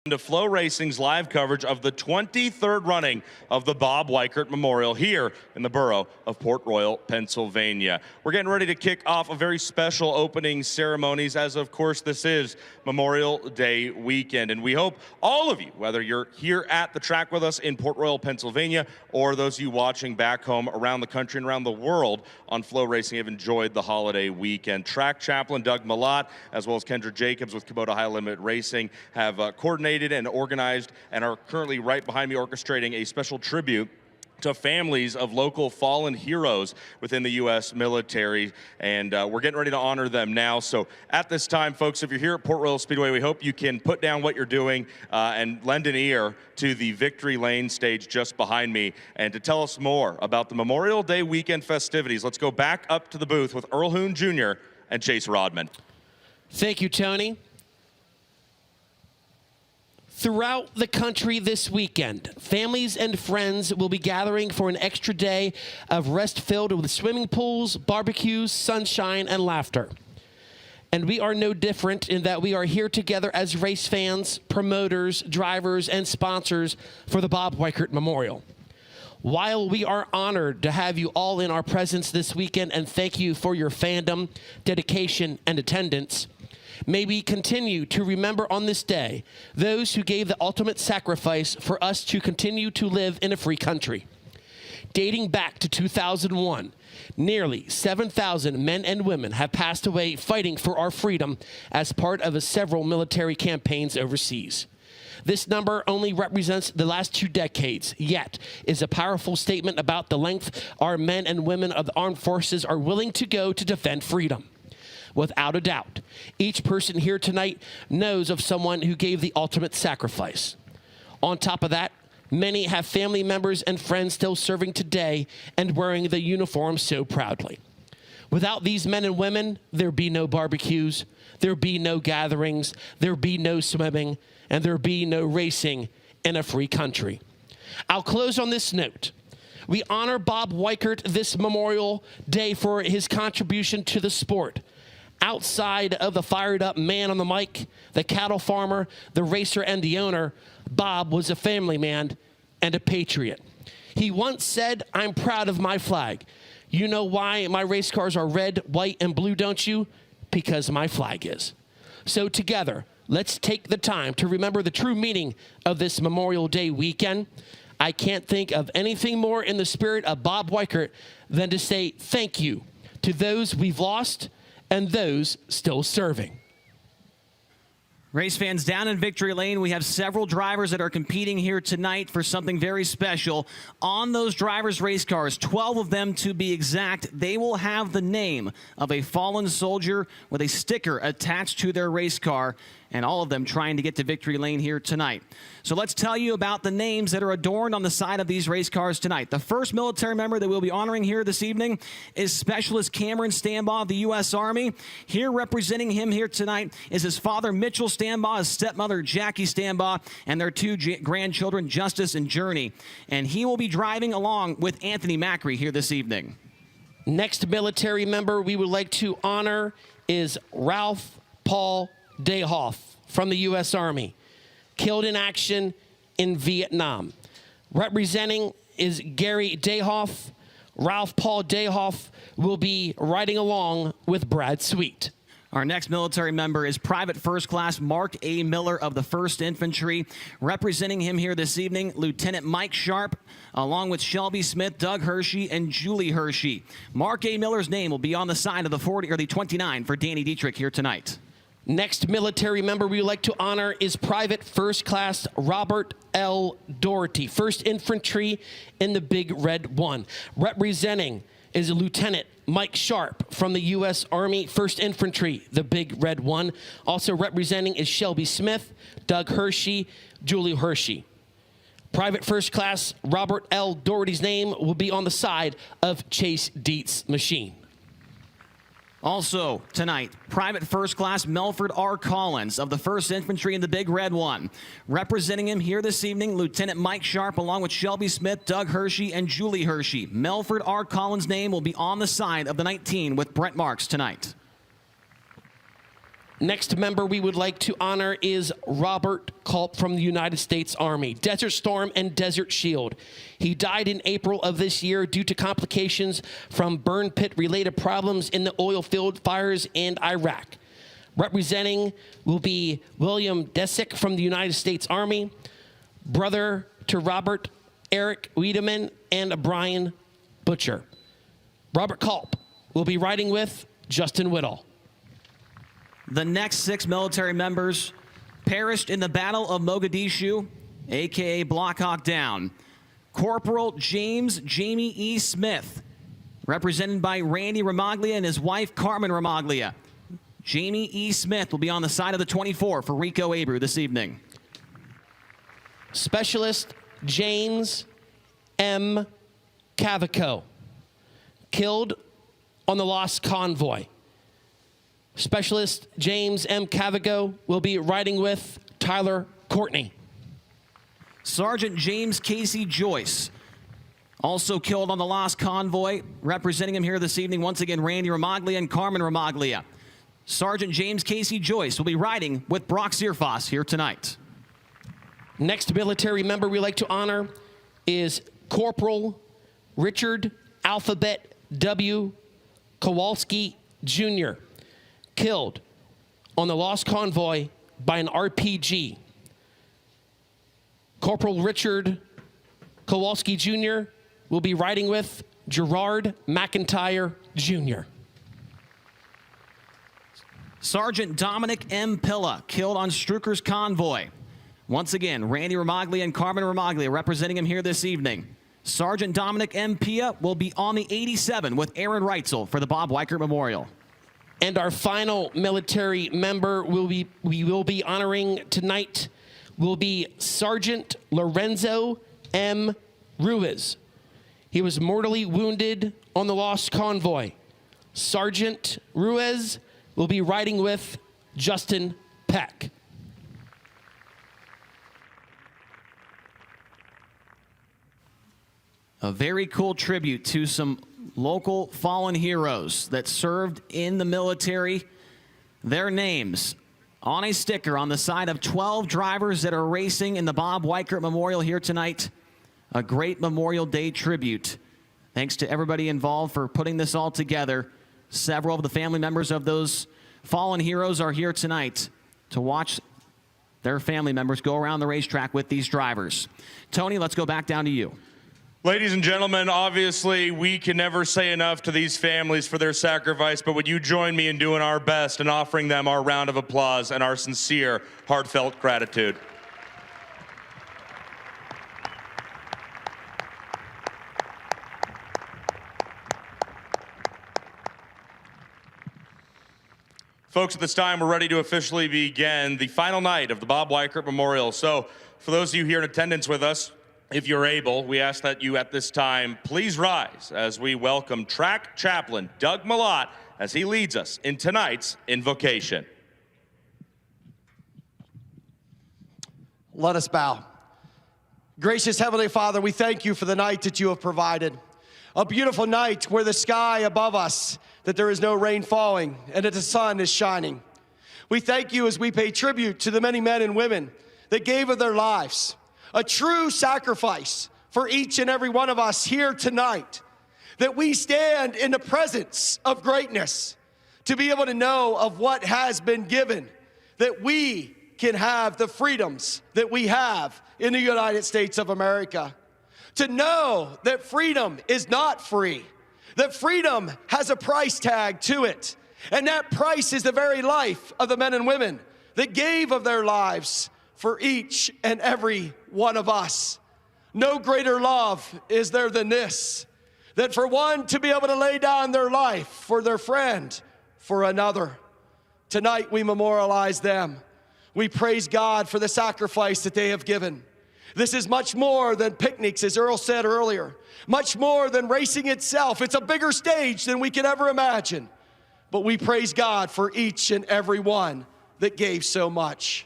To FloRacing's live coverage of the 23rd running of the Bob Weikert Memorial here in the borough of Port Royal, Pennsylvania. We're getting ready to kick off a very special opening ceremonies, as of course this is Memorial Day weekend. And we hope all of you, whether you're here at the track with us in Port Royal, Pennsylvania, or those of you watching back home around the country and around the world on FloRacing, have enjoyed the holiday weekend. Track chaplain Doug Malott, as well as Kendra Jacobs with Kubota High Limit Racing, have coordinated and organized and are currently right behind me orchestrating a special tribute to families of local fallen heroes within the U.S. military, and we're getting ready to honor them now. So at this time, folks, if you're here at Port Royal Speedway, we hope you can put down what you're doing and lend an ear to the Victory Lane stage just behind me. And to tell us more about the Memorial Day weekend festivities, let's go back up to the booth with Earl Hoon Jr. and Chase Rodman. Thank you, Tony. Throughout the country this weekend, families and friends will be gathering for an extra day of rest filled with swimming pools, barbecues, sunshine, and laughter. And we are no different in that we are here together as race fans, promoters, drivers, and sponsors for the Bob Weikert Memorial. While we are honored to have you all in our presence this weekend, and thank you for your fandom, dedication, and attendance, may we continue to remember on this day those who gave the ultimate sacrifice for us to continue to live in a free country. Dating back to 2001, nearly 7,000 men and women have passed away fighting for our freedom as part of several military campaigns overseas. This number only represents the last 2 decades, yet is a powerful statement about the length our men and women of the armed forces are willing to go to defend freedom. Without a doubt, each person here tonight knows of someone who gave the ultimate sacrifice. On top of that, Many have family members and friends still serving today and wearing the uniform so proudly. Without these men and women, there'd be no barbecues, there'd be no gatherings, there'd be no swimming, and there'd be no racing in a free country. I'll close on this note. We honor Bob Weikert this Memorial Day for his contribution to the sport. Outside of the fired up man on the mic, the cattle farmer, the racer, and the owner, Bob was a family man and a patriot. He once said, "I'm proud of my flag. You know why my race cars are red, white, and blue, don't you? Because my flag is." So together, let's take the time to remember the true meaning of this Memorial Day weekend. I can't think of anything more in the spirit of Bob Weikert than to say thank you to those we've lost and those still serving. Race fans, down in Victory Lane, we have several drivers that are competing here tonight for something very special. On those drivers' race cars, 12 of them to be exact, they will have the name of a fallen soldier with a sticker attached to their race car, and all of them trying to get to Victory Lane here tonight. So let's tell you about the names that are adorned on the side of these race cars tonight. The first military member that we'll be honoring here this evening is Specialist Cameron Stambaugh of the U.S. Army. Here representing him here tonight is his father, Mitchell Stambaugh, his stepmother, Jackie Stambaugh, and their two grandchildren, Justice and Journey. And he will be driving along with Anthony Macri here this evening. Next military member we would like to honor is Ralph Paul Dayhoff from the U.S. Army, killed in action in Vietnam. Representing is Gary Dayhoff. Ralph Paul Dayhoff will be riding along with Brad Sweet. Our next military member is Private First Class Mark A. Miller of the 1st Infantry. Representing him here this evening, Lieutenant Mike Sharp, along with Shelby Smith, Doug Hershey, and Julie Hershey. Mark A. Miller's name will be on the side of the 40 or the 29 for Danny Dietrich here tonight. Next military member we would like to honor is Private First Class Robert L. Doherty, 1st Infantry in the Big Red 1. Representing is Lieutenant Mike Sharp from the U.S. Army 1st Infantry, the Big Red 1. Also representing is Shelby Smith, Doug Hershey, Julie Hershey. Private First Class Robert L. Doherty's name will be on the side of Chase Dietz' machine. Also tonight, Private First Class Melford R. Collins of the 1st Infantry in the Big Red 1. Representing him here this evening, Lieutenant Mike Sharp, along with Shelby Smith, Doug Hershey, and Julie Hershey. Melford R. Collins' name will be on the side of the 19 with Brent Marks tonight. Next member we would like to honor is Robert Culp from the United States Army, Desert Storm and Desert Shield. He died in April of this year due to complications from burn pit-related problems in the oil field fires in Iraq. Representing will be William Desick from the United States Army, brother to Robert, Eric Wiedemann, and Brian Butcher. Robert Culp will be riding with Justin Whittle. The next 6 military members perished in the Battle of Mogadishu, a.k.a. Black Hawk Down. Corporal James Jamie E. Smith, represented by Randy Ramaglia and his wife, Carmen Ramaglia. Jamie E. Smith will be on the side of the 24 for Rico Abreu this evening. Specialist James M. Cavico, killed on the Lost Convoy. Specialist James M. Cavigo will be riding with Tyler Courtney. Sergeant James Casey Joyce, also killed on the Lost Convoy. Representing him here this evening, once again, Randy Ramaglia and Carmen Ramaglia. Sergeant James Casey Joyce will be riding with Brock Zierfoss here tonight. Next military member we like to honor is Corporal Richard Alphabet W. Kowalski Jr., killed on the Lost Convoy by an RPG. Corporal Richard Kowalski Jr. will be riding with Gerard McIntyre Jr. Sergeant Dominic M. Pilla, killed on Strucker's convoy. Once again, Randy Ramaglia and Carmen Ramaglia representing him here this evening. Sergeant Dominic M. Pilla will be on the 87 with Aaron Reitzel for the Bob Weikert Memorial. And our final military member we will be honoring tonight will be Sergeant Lorenzo M. Ruiz. He was mortally wounded on the lost convoy. Sergeant Ruiz will be riding with Justin Peck. A very cool tribute to some local fallen heroes that served in the military. Their names on a sticker on the side of 12 drivers that are racing in the Bob Weikert Memorial here tonight. A great Memorial Day tribute. Thanks to everybody involved for putting this all together. Several of the family members of those fallen heroes are here tonight to watch their family members go around the racetrack with these drivers. Tony, let's go back down to you. Ladies and gentlemen, obviously we can never say enough to these families for their sacrifice, but would you join me in doing our best and offering them our round of applause and our sincere, heartfelt gratitude? Folks, at this time, we're ready to officially begin the final night of the Bob Weikert Memorial. So, for those of you here in attendance with us, if you're able, we ask that you at this time please rise as we welcome track chaplain Doug Malott as he leads us in tonight's invocation. Let us bow. Gracious Heavenly Father, we thank you for the night that you have provided. A beautiful night where the sky above us, that there is no rain falling and that the sun is shining. We thank you as we pay tribute to the many men and women that gave of their lives, a true sacrifice for each and every one of us here tonight, that we stand in the presence of greatness to be able to know of what has been given, that we can have the freedoms that we have in the United States of America. To know that freedom is not free, that freedom has a price tag to it, and that price is the very life of the men and women that gave of their lives for each and every one of us. No greater love is there than this, that for one to be able to lay down their life for their friend, for another. Tonight we memorialize them. We praise God for the sacrifice that they have given. This is much more than picnics, as Earl said earlier, much more than racing itself. It's a bigger stage than we could ever imagine. But we praise God for each and every one that gave so much.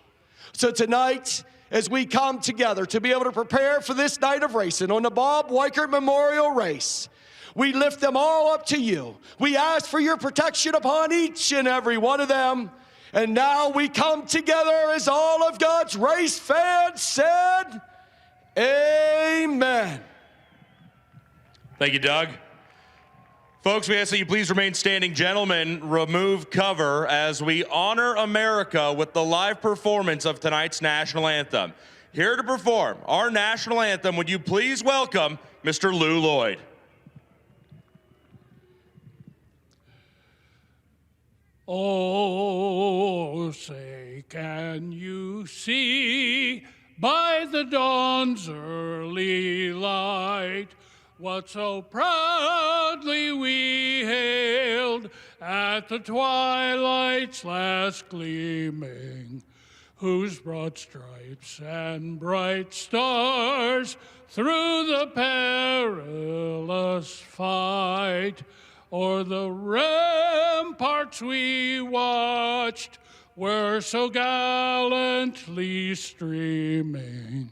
So tonight, as we come together to be able to prepare for this night of racing on the Bob Weikert Memorial Race, we lift them all up to you. We ask for your protection upon each and every one of them. And now we come together as all of God's race fans said, amen. Thank you, Doug. Folks, we ask that you please remain standing. Gentlemen, remove cover as we honor America with the live performance of tonight's national anthem. Here to perform our national anthem, would you please welcome Mr. Lou Lloyd. Oh, say, can you see by the dawn's early light what so proudly we hailed at the twilight's last gleaming, whose broad stripes and bright stars through the perilous fight o'er the ramparts we watched were so gallantly streaming,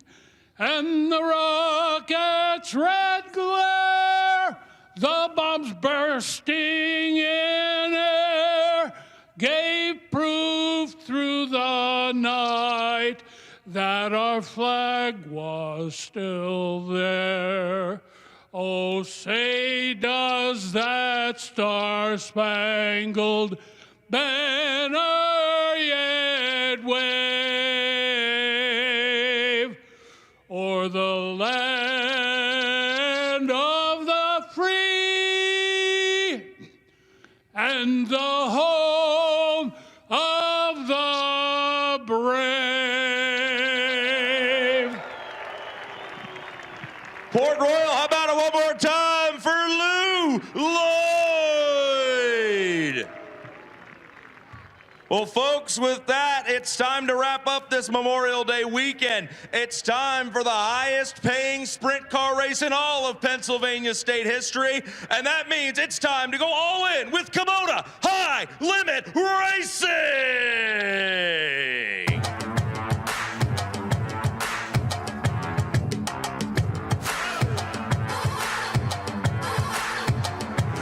and the rocket's red glare, the bombs bursting in air, gave proof through the night that our flag was still there. Oh, say does that star-spangled banner yet wave o'er the land of the free and the home of the brave? Port Royal, how about it one more time for Lou Lloyd? Well, folks, with that, it's time to wrap up this Memorial Day weekend. It's time for the highest paying sprint car race in all of Pennsylvania state history, and that means it's time to go all in with Kubota High Limit Racing!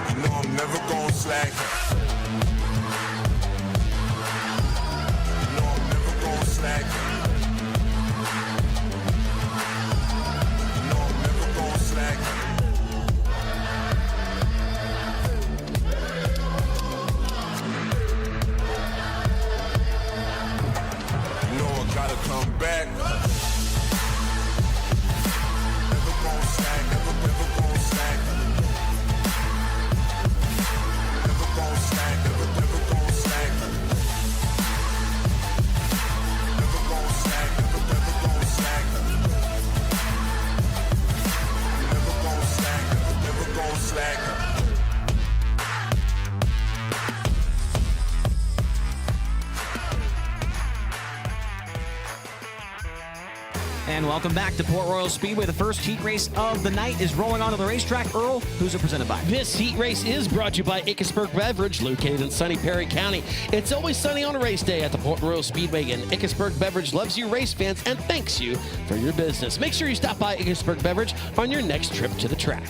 You know I'm never gonna slack. Slack. No, I'm never gonna slack. You know I gotta come back. Never gonna slack, never gonna slack. Never gonna slack, never gonna slack. Slack. And welcome back to Port Royal Speedway. The first heat race of the night is rolling onto the racetrack. Earl, who's it presented by? This heat race is brought to you by Ichabod Beverage, located in sunny Perry County. It's always sunny on a race day at the Port Royal Speedway, and Ichabod Beverage loves you race fans and thanks you for your business. Make sure you stop by Ichabod Beverage on your next trip to the track.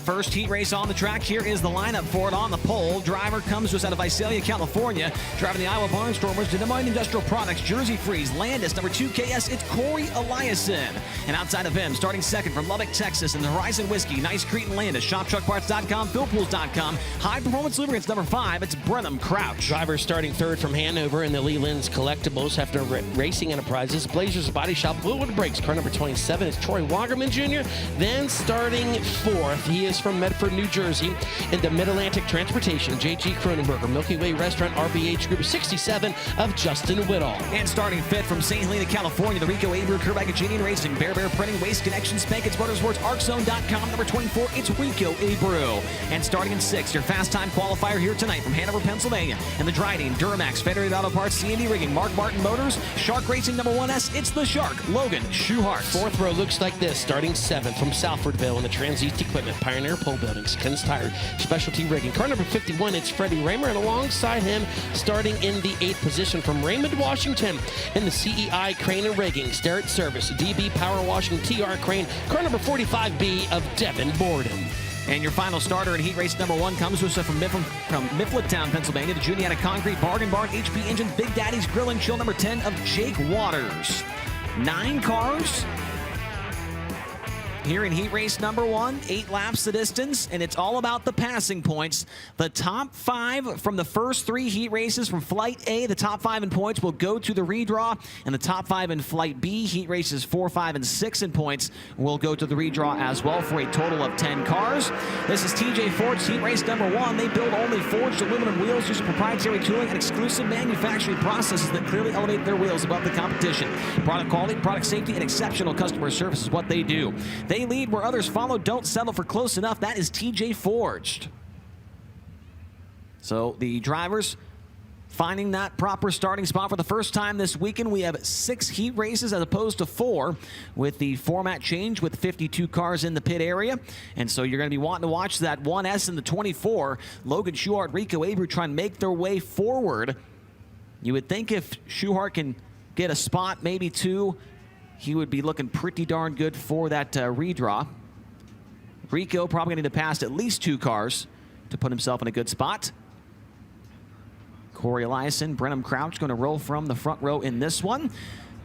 First heat race on the track. Here is the lineup for it on the pole. Driver comes to us out of Visalia, California. Driving the Iowa Barnstormers, Des Moines Industrial Products, Jersey Freeze, Landis, number 2 KS, it's Corey Eliason. And outside of him, starting second from Lubbock, Texas, and the Horizon Whiskey, Nice Crete and Landis, ShopTruckParts.com, FillPools.com, High Performance Lubricants, number 5, it's Brenham Crouch. Driver starting third from Hanover in the Leland's Collectibles, Hefner Racing Enterprises, Blazers Body Shop, Bluewood Brakes. Car number 27 is Troy Wagerman Jr. Then starting fourth, he is from Medford, New Jersey, in the Mid-Atlantic Transportation, J.G. Cronenberger, Milky Way Restaurant, RBH Group 67 of Justin Whittall. And starting fifth from St. Helena, California, the Rico Abreu, Kerbagajanian Racing, Bear Printing, Waste Connection, Spankins Motorsports, ArcZone.com, number 24, it's Rico Abreu. And starting in sixth, your fast time qualifier here tonight from Hanover, Pennsylvania, and the Dryden, Duramax, Federated Auto Parts, C&D Rigging, Mark Martin Motors, Shark Racing, number 1S, it's the Shark, Logan Schuhart. Fourth row looks like this, starting seventh from Salfordville in the Trans-East Equipment, Pioneer Pole Buildings, Ken's Tire, Specialty Rigging. Car number 51, it's Freddie Raymer, and alongside him, starting in the 8th position from Raymond, Washington, in the CEI Crane and Rigging, Starrett Service, DB Power Washing, TR Crane, car number 45B of Devin Borden. And your final starter in heat race number 1 comes to us from Mifflintown, Pennsylvania, the Juniata Concrete, Bargain Barn, HP Engine, Big Daddy's Grill and Chill, number 10 of Jake Waters. 9 cars here in heat race number 1, 8 laps the distance, and it's all about the passing points. The top 5 from the first 3 heat races from Flight A, the top 5 in points will go to the redraw, and the top 5 in Flight B, heat races 4, 5, and 6 in points will go to the redraw as well for a total of 10 cars. This is TJ Ford's heat race number 1. They build only forged aluminum wheels using proprietary tooling and exclusive manufacturing processes that clearly elevate their wheels above the competition. Product quality, product safety, and exceptional customer service is what they do. They lead where others follow. Don't settle for close enough. That is TJ Forged. So the drivers finding that proper starting spot for the first time this weekend. We have 6 heat races as opposed to 4 with the format change with 52 cars in the pit area. And so you're going to be wanting to watch that 1S and the 24. Logan Schuhart, Rico Abreu trying to make their way forward. You would think if Schuhart can get a spot, maybe 2, he would be looking pretty darn good for that redraw. Rico probably going to need to pass at least 2 cars to put himself in a good spot. Corey Eliason, Brenham Crouch going to roll from the front row in this one.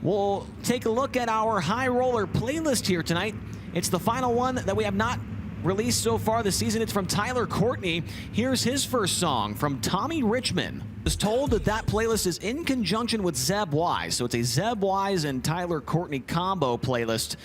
We'll take a look at our high roller playlist here tonight. It's the final one that we have not released so far this season. It's from Tyler Courtney. Here's his first song from Tommy Richmond. I was told that that playlist is in conjunction with Zeb Wise. So it's a Zeb Wise and Tyler Courtney combo playlist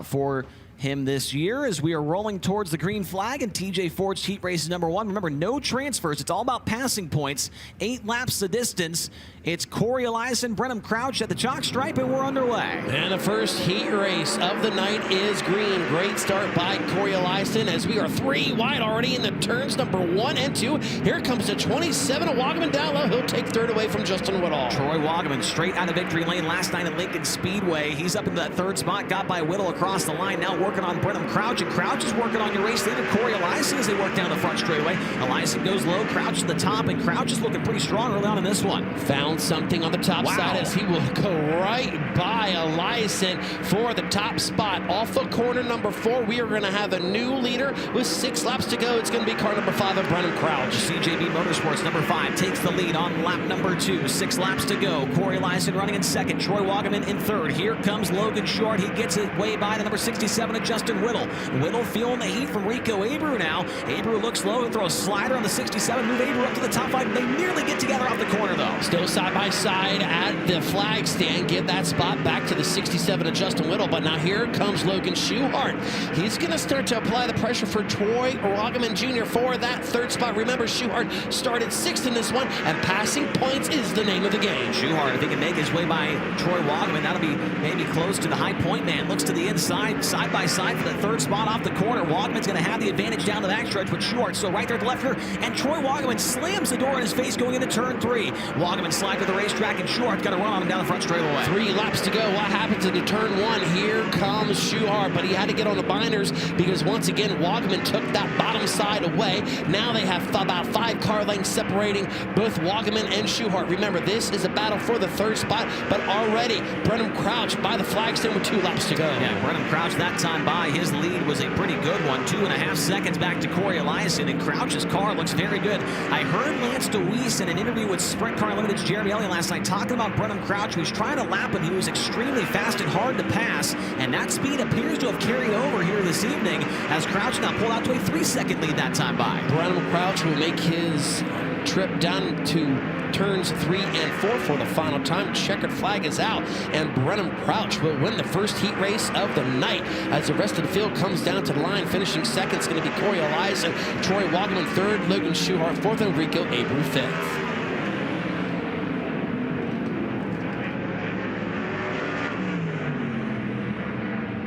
for him this year as we are rolling towards the green flag and TJ Ford's heat race is number 1. Remember, no transfers. It's all about passing points. 8 laps the distance. It's Corey Eliason, Brenham Crouch at the chalk stripe, and we're underway. And the first heat race of the night is green. Great start by Corey Eliason as we are 3 wide already in the turns number 1 and 2. Here comes the 27 of Wagaman down low. He'll take third away from Justin Whittle. Troy Wagaman straight out of victory lane last night at Lincoln Speedway. He's up in that 3rd spot, got by Whittle across the line. Now working on Brenham Crouch, and Crouch is working on your race leader, Corey Eliason, as they work down the front straightaway. Eliason goes low, Crouch to the top, and Crouch is looking pretty strong early on in this one. Found something on the top side as he will go right by Eliason for the top spot. Off of corner number 4, we are going to have a new leader with 6 laps to go. It's going to be car number 5 of Brenham Crouch. CJB Motorsports number 5 takes the lead on lap number 2. 6 laps to go. Corey Eliason running in 2nd. Troy Wagaman in 3rd. Here comes Logan Short. He gets it way by the number 67 of Justin Whittle. Whittle feeling the heat from Rico Abreu now. Abreu looks low and throws a slider on the 67. Move Abreu up to the top 5. They nearly get together off the corner though. Still side by side at the flag stand. Give that spot back to the 67 of Justin Whittle. But now here comes Logan Schuhart. He's going to start to apply the pressure for Troy Wagaman Jr. for that 3rd spot. Remember, Schuhart started 6th in this one, and passing points is the name of the game. Schuhart, if he can make his way by Troy Wagaman, that'll be maybe close to the high point man. Looks to the inside, side by side for the 3rd spot off the corner. Wagaman's going to have the advantage down the backstretch, but Schuhart still right there at the left here, and Troy Wagaman slams the door in his face going into turn 3. Wagaman slides to the racetrack, and Schuhart's got to run on him down the front straightaway. 3 laps to go. What happens into turn 1? Here comes Schuhart, but he had to get on the binders because once again Wagaman took that bottom side away. Now they have about 5 car lengths separating both Wagaman and Schuhart. Remember, this is a battle for the 3rd spot, but already Brenham Crouch by the flag stand with 2 laps to go. Yeah, Brenham Crouch that time by. His lead was a pretty good one. 2.5 seconds back to Corey Eliason, and Crouch's car looks very good. I heard Lance DeWeese in an interview with Sprint Car Limited's Jeremy Elliott last night talking about Brenham Crouch, who was trying to lap him. He was extremely fast and hard to pass, and that speed appears to have carried over here this evening as Crouch now pulled out to a 3-second lead that time by. Brenham Crouch will make his trip down to turns 3 and 4 for the final time. Checkered flag is out, and Brenham Crouch will win the first heat race of the night as the rest of the field comes down to the line. Finishing 2nd is going to be Corey Eliason, Troy Wagaman 3rd, Logan Schuhart 4th, and Rico Abreu 5th.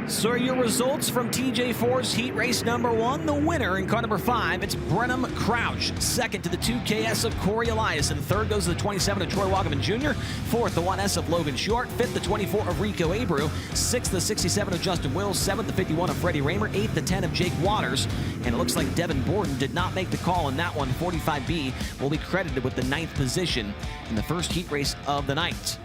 So are your results from TJ Ford's heat race number 1. The winner in car number 5, it's Brenham Crouch. 2nd to the 2KS of Corey Eliason. 3rd goes to the 27 of Troy Wagaman Jr. 4th, the 1S of Logan Short. 5th, the 24 of Rico Abreu. 6th, the 67 of Justin Whittle. 7th, the 51 of Freddie Raymer. 8th, the 10 of Jake Waters. And it looks like Devin Borden did not make the call in that one. 45B will be credited with the 9th position in the first heat race of the night.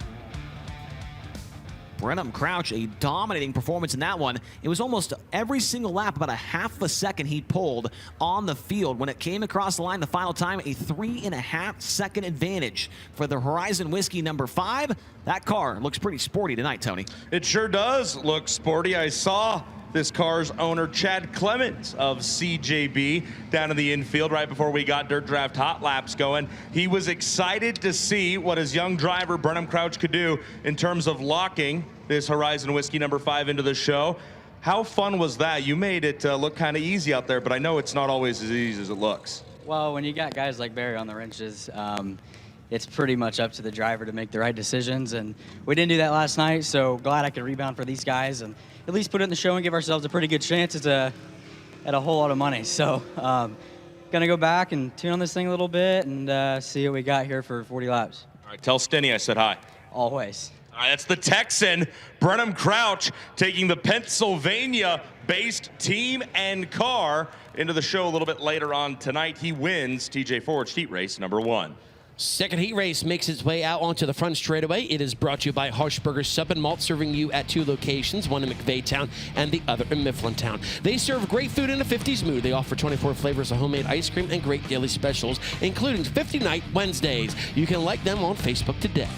Brenham Crouch, a dominating performance in that one. It was almost every single lap, about a half a second he pulled on the field. When it came across the line the final time, a 3.5 second advantage for the Horizon Whiskey number 5. That car looks pretty sporty tonight, Tony. It sure does look sporty. I saw this car's owner, Chad Clements of CJB, down in the infield right before we got Dirt Draft Hot Laps going. He was excited to see what his young driver, Brenham Crouch, could do in terms of locking this Horizon Whiskey number 5 into the show. How fun was that? You made it look kind of easy out there, but I know it's not always as easy as it looks. Well, when you got guys like Barry on the wrenches, it's pretty much up to the driver to make the right decisions, and we didn't do that last night, so glad I could rebound for these guys and at least put it in the show and give ourselves a pretty good chance at a whole lot of money. So gonna go back and tune on this thing a little bit and see what we got here for 40 laps. All right, tell Stinny I said hi. Always. All right, that's the Texan, Brenham Crouch, taking the Pennsylvania-based team and car into the show a little bit later on tonight. He wins TJ Ford's heat race number 1. Second heat race makes its way out onto the front straightaway. It is brought to you by Harshberger Sub and Malt, serving you at 2 locations, one in McVeigh and the other in Mifflintown. They serve great food in a 50s mood. They offer 24 flavors of homemade ice cream and great daily specials, including 50 Night Wednesdays. You can like them on Facebook today.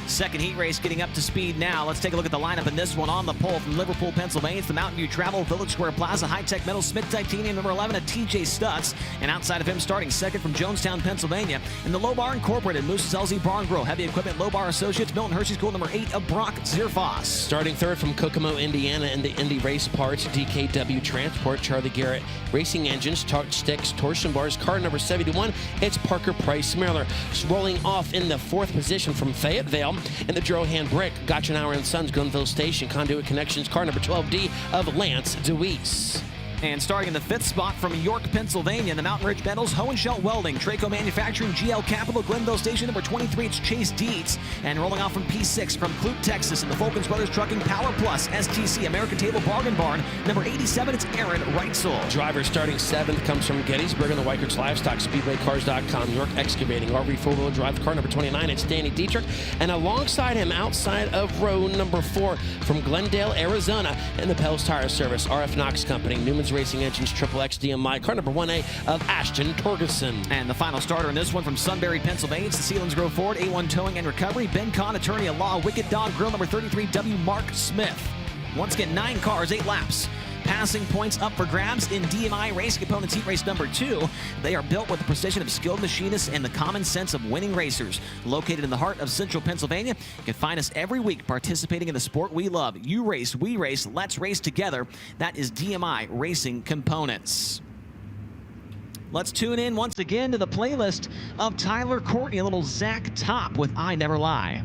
Second heat race getting up to speed now. Let's take a look at the lineup in this one. On the pole from Liverpool, Pennsylvania, it's the Mountain View Travel, Village Square Plaza, High-Tech Metals, Smith Titanium, number 11 at TJ Stutz. And outside of him, starting second from Jonestown, Pennsylvania, in the Low Bar Incorporated, Moose's LZ Barn Grill, Heavy Equipment, Low Bar Associates, Milton Hershey School, number 8 of Brock Zierfoss. Starting third from Kokomo, Indiana, in the Indy Race Parts, DKW Transport, Charlie Garrett Racing Engines, Torch Sticks, Torsion Bars, car number 71, it's Parker Price Miller. Rolling off in the fourth position from Fayetteville, in the Drohan Brick, Gotchenauer & Sons, Glenville Station, Conduit Connections, car number 12D of Lance DeWeese. And starting in the fifth spot from York, Pennsylvania, in the Mountain Ridge Metals, Hohenschelt Welding, Traco Manufacturing, GL Capital, Glenville Station, number 23, it's Chase Dietz. And rolling off from P6 from Clute, Texas, in the Fulkins Brothers Trucking, Power Plus, STC, American Table Bargain Barn, number 87, it's Aaron Reitzel. Driver starting seventh comes from Gettysburg in the Weikert Livestock, SpeedwayCars.com, York Excavating, RV four-wheel drive, car number 29, it's Danny Dietrich. And alongside him, outside of row number 4, from Glendale, Arizona, in the Pels Tire Service, RF Knox Company, Newman's Racing Engines, Triple X DMI, car number 1A of Ashton Torgerson. And the final starter in this one from Sunbury, Pennsylvania, it's the Sealands Grove Ford, A1 Towing and Recovery, Ben Kahn, Attorney at Law, Wicked Dog Grill, number 33, W. Mark Smith. Once again, 9 cars, 8 laps. Passing points up for grabs in DMI Racing Components Heat Race number 2. They are built with the precision of skilled machinists and the common sense of winning racers. Located in the heart of central Pennsylvania, you can find us every week participating in the sport we love. You race, we race, let's race together. That is DMI Racing Components. Let's tune in once again to the playlist of Tyler Courtney, a little Zach Top with I Never Lie.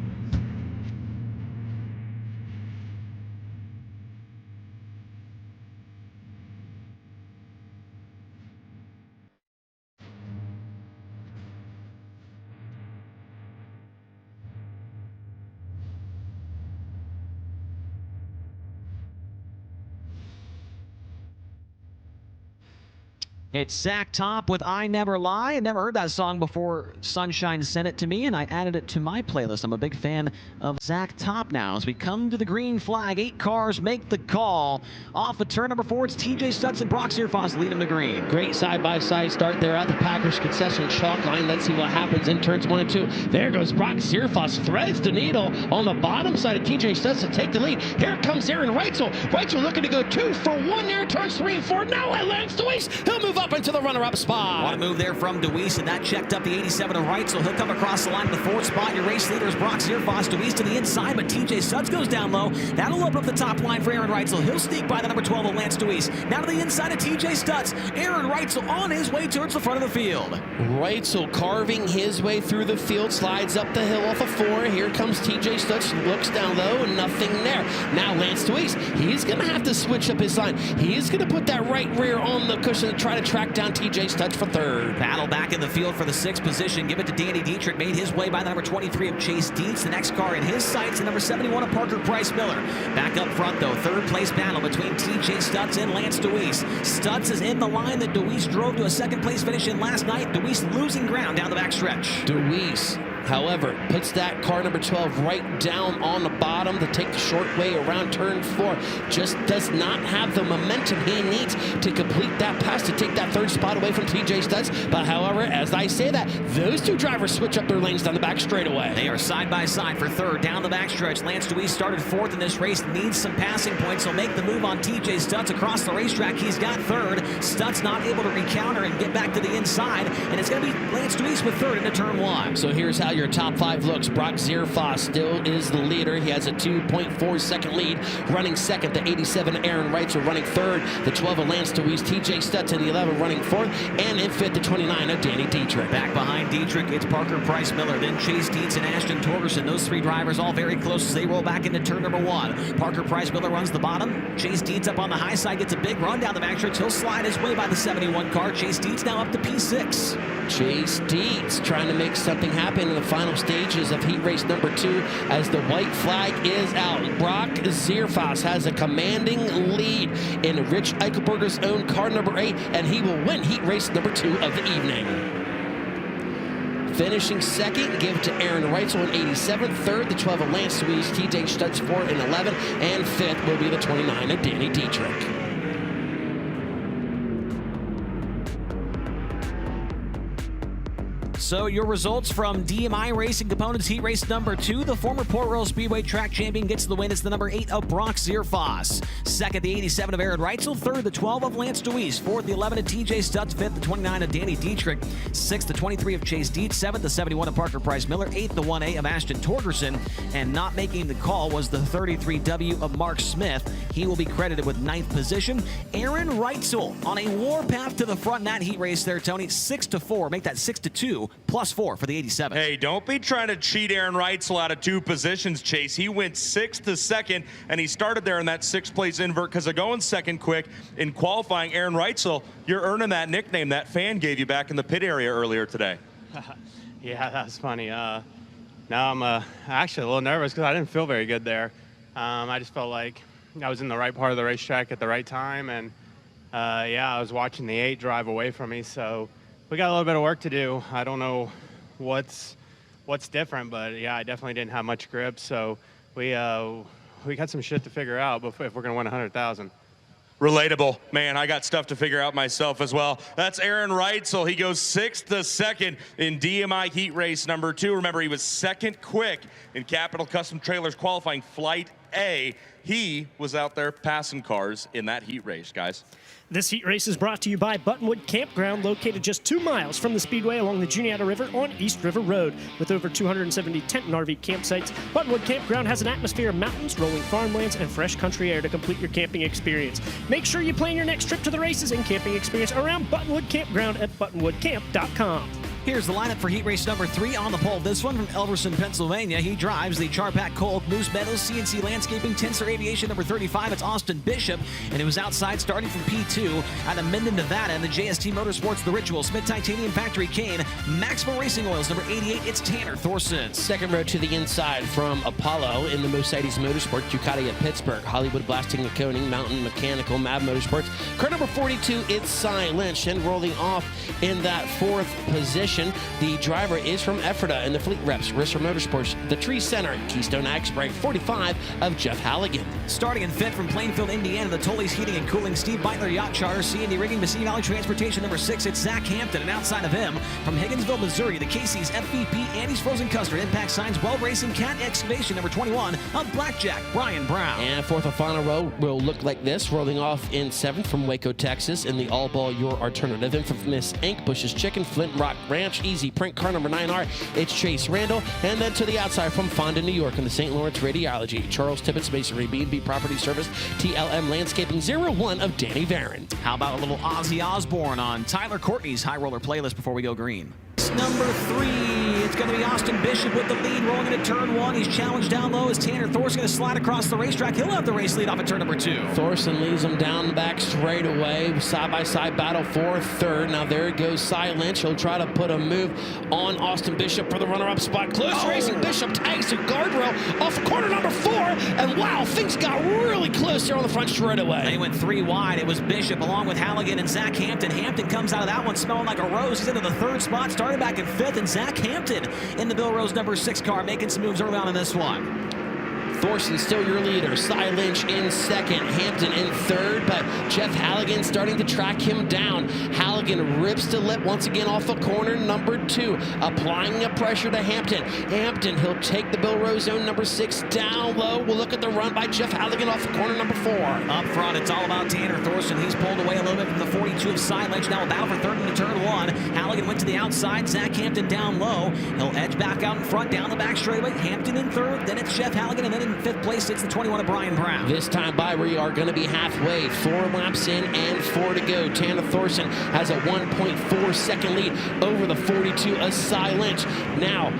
It's Zach Top with I Never Lie. I never heard that song before Sunshine sent it to me, and I added it to my playlist. I'm a big fan of Zach Top now. As we come to the green flag, 8 cars make the call. Off of turn number 4, it's TJ Stutz and Brock Zierfoss lead him to green. Great side-by-side start there at the Packers concession chalk line. Let's see what happens in turns 1 and 2. There goes Brock Zierfoss, threads the needle on the bottom side of TJ Stutz to take the lead. Here comes Aaron Reitzel. Reitzel looking to go 2 for 1 there, turns 3 and 4. Now it lands DeWeese. He'll move up into the runner-up spot. What a move there from DeWeese, and that checked up the 87 of Reitzel. He'll come across the line in the 4th spot. Your race leader is Brock Zierfoss. DeWeese to the inside, but TJ Stutz goes down low. That'll open up the top line for Aaron Reitzel. He'll sneak by the number 12 of Lance DeWeese. Now to the inside of TJ Stutz. Aaron Reitzel on his way towards the front of the field. Reitzel carving his way through the field, slides up the hill off of 4. Here comes TJ Stutz, looks down low, and nothing there. Now Lance DeWeese, he's going to have to switch up his line. He's going to put that right rear on the cushion to try to track down TJ Stutz for 3rd. Battle back in the field for the 6th position. Give it to Danny Dietrich. Made his way by the number 23 of Chase Dietz. The next car in his sights, the number 71 of Parker Price Miller. Back up front, though, 3rd place battle between TJ Stutz and Lance DeWeese. Stutz is in the line that DeWeese drove to a 2nd place finish in last night. DeWeese losing ground down the backstretch. DeWeese, however, puts that car number 12 right down on the bottom to take the short way around turn 4. Just does not have the momentum he needs to complete that pass to take that 3rd spot away from TJ Stutz. But however, as I say that, those 2 drivers switch up their lanes down the back straightaway. They are side by side for 3rd down the backstretch. Lance DeWeese started 4th in this race, needs some passing points. He'll make the move on TJ Stutz across the racetrack. He's got 3rd. Stutz not able to recounter and get back to the inside, and it's going to be Lance DeWeese with 3rd into turn 1. So here's how your top 5 looks. Brock Zierfoss still is the leader. He has a 2.4 second lead. Running 2nd, the 87 Aaron Reitzel running 3rd. The 12 of Lance DeWeese, TJ Stutz in the 11 running 4th, and in 5th, the 29 of Danny Dietrich. Back behind Dietrich, it's Parker Price Miller, then Chase Dietz and Ashton Torgerson. Those 3 drivers all very close as they roll back into turn number 1. Parker Price Miller runs the bottom. Chase Dietz up on the high side, gets a big run down the backstretch. He'll slide his way by the 71 car. Chase Dietz now up to P6. Chase Dietz trying to make something happen in the final stages of heat race number 2 as the white flag is out. Brock Zierfoss has a commanding lead in Rich Eichelberger's own car number 8, and he will win heat race number 2 of the evening. Finishing 2nd, give it to Aaron Reitzel in 87th. 3rd, the 12 of Lance DeWeese, TJ Stutz 4th and 11, and 5th will be the 29 of Danny Dietrich. So your results from DMI Racing Components Heat Race number 2. The former Port Royal Speedway track champion gets the win. It's the number 8 of Brock Zierfoss. Second, the 87 of Aaron Reitzel. Third, the 12 of Lance Deweese. Fourth, the 11 of TJ Stutz. Fifth, the 29 of Danny Dietrich. Sixth, the 23 of Chase Dietz. Seventh, the 71 of Parker Price Miller. Eighth, the 1A of Ashton Torgerson. And not making the call was the 33W of Mark Smith. He will be credited with 9th position. Aaron Reitzel on a warpath to the front in that heat race there, Tony. 6-4. Make that 6-2 plus 4 for the 87. Hey, don't be trying to cheat Aaron Reitzel out of 2 positions, Chase. He went 6th to 2nd, and he started there in that 6th place invert because of going second quick in qualifying. Aaron Reitzel, you're earning that nickname that fan gave you back in the pit area earlier today. Yeah, that was funny. Now I'm actually a little nervous because I didn't feel very good there. I just felt like I was in the right part of the racetrack at the right time, and yeah, I was watching the 8 drive away from me, so we got a little bit of work to do. I don't know what's different, but yeah, I definitely didn't have much grip, so we got some shit to figure out if we're gonna win 100,000. Relatable. Man, I got stuff to figure out myself as well. That's Aaron Reitzel. He goes 6th to 2nd in DMI Heat Race number 2. Remember, he was second quick in Capital Custom Trailers qualifying Flight A. He was out there passing cars in that heat race, guys. This heat race is brought to you by Buttonwood Campground, located just 2 miles from the Speedway along the Juniata River on East River Road. With over 270 tent and RV campsites, Buttonwood Campground has an atmosphere of mountains, rolling farmlands, and fresh country air to complete your camping experience. Make sure you plan your next trip to the races and camping experience around Buttonwood Campground at buttonwoodcamp.com. Here's the lineup for heat race number 3 on the pole. This one from Elverson, Pennsylvania. He drives the Charpak Colt, Moose Meadows, CNC Landscaping, Tensor Aviation number 35. It's Austin Bishop, and it was outside starting from P2 out of Minden, Nevada. And the JST Motorsports, the Ritual, Smith Titanium Factory Cane, Maximo Racing Oils number 88. It's Tanner Thorson. Second row to the inside from Apollo in the Mercedes Motorsport, Ducati at Pittsburgh, Hollywood Blasting and Coating, Mountain Mechanical, MAV Motorsports. Car number 42, it's Cy Lynch, and rolling off in that 4th position. The driver is from Ephrata in the Fleet Reps, Risser Motorsports, the Tree Center, Keystone Ag Spray, 45 of Jeff Halligan. Starting in 5th from Plainfield, Indiana, the Tully's Heating and Cooling, Steve Beitler Yacht Charter, C&D Rigging, Mississippi Valley Transportation number 6. It's Zach Hampton, and outside of him from Higginsville, Missouri, the Casey's FVP, Andy's Frozen Custard, Impact Signs, Well Racing, Cat Excavation number 21 of Blackjack, Brian Brown. And 4th and final row will look like this, rolling off in 7th from Waco, Texas, in the All Ball Your Alternative, Infamous Inc., Bush's Chicken, Flint Rock Ranch, Easy Print, car number 9R, it's Chase Randall. And then to the outside from Fonda, New York, in the St. Lawrence Radiology, Charles Tibbetts Masonry, B&B Property Service, TLM Landscaping, 01 of Danny Varon. How about a little Ozzy Osbourne on Tyler Courtney's High Roller playlist before we go green? Number 3, it's going to be Austin Bishop with the lead, rolling into turn 1. He's challenged down low as Tanner Thorson going to slide across the racetrack. He'll have the race lead off at turn number 2. Thorson leads him down the back straight away. Side-by-side battle for 3rd. Now there goes Cy Lynch. He'll try to put a move on Austin Bishop for the runner-up spot. Close racing. Bishop tags the guardrail off corner number 4. And wow, things got really close here on the front straightaway. They went 3 wide. It was Bishop along with Halligan and Zach Hampton. Hampton comes out of that one smelling like a rose. He's into the 3rd spot, started back in 5th, and Zach Hampton in the Bill Rose number 6 car, making some moves early on in this one. Thorson still your leader. Cy Lynch in 2nd, Hampton in 3rd, but Jeff Halligan starting to track him down. Halligan rips to lip once again off of corner number 2, applying the pressure to Hampton. Hampton, he'll take the Bill Rose zone number 6 down low. We'll look at the run by Jeff Halligan off of corner number 4. Up front, it's all about Tanner Thorson. He's pulled away a little bit from the 42 of Cy Lynch. Now a battle for 3rd into turn 1. Halligan went to the outside. Zach Hampton down low. He'll edge back out in front, down the back straightaway. Hampton in 3rd. Then it's Jeff Halligan, and then in 5th place, it's the 21 of Brian Brown. This time by, we are going to be halfway. 4 laps in and 4 to go. Tanner Thorson has a 1.4 second lead over the 42 of Cy Lynch. Now,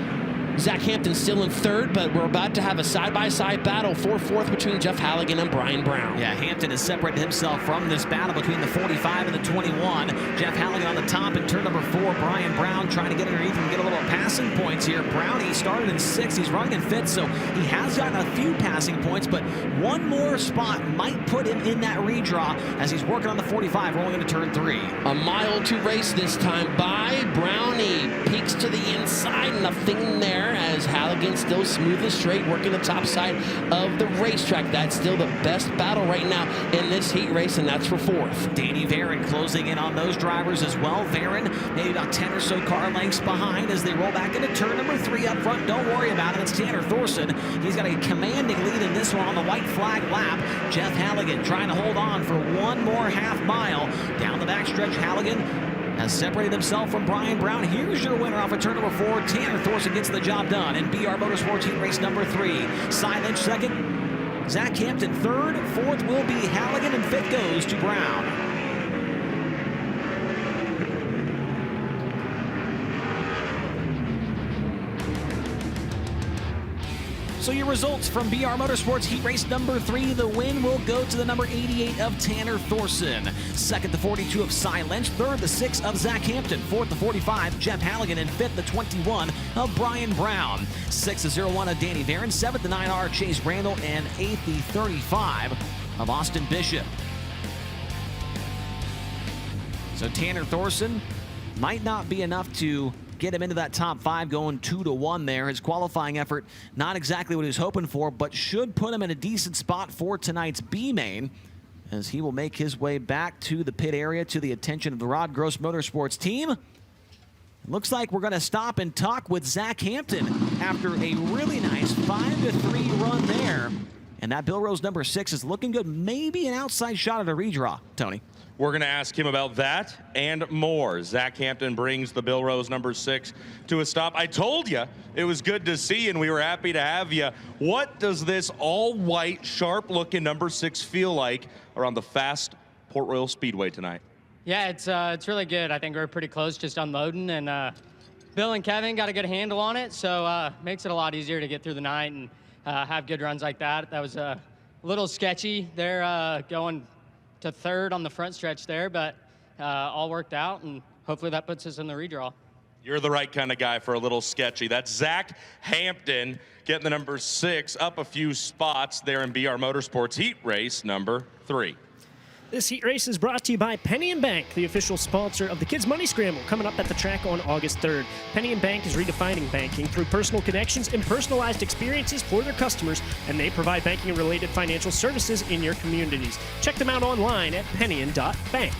Zach Hampton still in 3rd, but we're about to have a side-by-side battle for 4th between Jeff Halligan and Brian Brown. Yeah, Hampton has separated himself from this battle between the 45 and the 21. Jeff Halligan on the top in turn number 4. Brian Brown trying to get underneath and get a little passing points here. Brown, he started in 6th. He's running in 5th, so he has gotten a few passing points, but one more spot might put him in that redraw as he's working on the 45, rolling into turn 3. A mile to race this time by. Brownie peeks to the inside, nothing there as Halligan still smooth and straight, working the top side of the racetrack. That's still the best battle right now in this heat race, and that's for fourth. Danny Varon closing in on those drivers as well. Varon maybe about 10 or so car lengths behind as they roll back into turn number 3 up front. Don't worry about it. It's Tanner Thorson. He's got a commanding lead in this one on the white flag lap. Jeff Halligan trying to hold on for one more half mile. Down the backstretch, Halligan has separated himself from Brian Brown. Here's your winner off of turn number 4. Tanner Thorson gets the job done in BR Motorsports heat race number 3. Cy Lynch second. Zach Hampton third. Fourth will be Halligan, and fifth goes to Brown. So your results from BR Motorsports heat race number 3. The win will go to the number 88 of Tanner Thorson. Second, the 42 of Cy Lynch. Third, the 6 of Zach Hampton. Fourth, the 45, Jeff Halligan. And fifth, the 21 of Brian Brown. Sixth, the 01 of Danny Varon. Seventh, the 9R Chase Randall. And eighth, the 35 of Austin Bishop. So Tanner Thorson might not be enough to get him into that top 5, going 2-1 there. His qualifying effort, not exactly what he was hoping for, but should put him in a decent spot for tonight's B main, as he will make his way back to the pit area to the attention of the Rod Gross Motorsports team. Looks like we're going to stop and talk with Zach Hampton after a really nice 5-3 run there. And that Bill Rose number 6 is looking good. Maybe an outside shot at a redraw, Tony. We're going to ask him about that and more. Zach Hampton brings the Bill Rose number 6 to a stop. I told you it was good to see, and we were happy to have you. What does this all-white, sharp-looking number 6 feel like around the fast Port Royal Speedway tonight? Yeah, it's really good. I think we're pretty close just unloading, and Bill and Kevin got a good handle on it, so makes it a lot easier to get through the night and have good runs like that. That was a little sketchy there going to third on the front stretch there, but all worked out, and hopefully that puts us in the redraw. You're the right kind of guy for a little sketchy. That's Zach Hampton getting the number 6 up a few spots there in BR Motorsports heat race number 3. This heat race is brought to you by Penny & Bank, the official sponsor of the Kids Money Scramble, coming up at the track on August 3rd. Penny & Bank is redefining banking through personal connections and personalized experiences for their customers, and they provide banking and related financial services in your communities. Check them out online at penny&bank.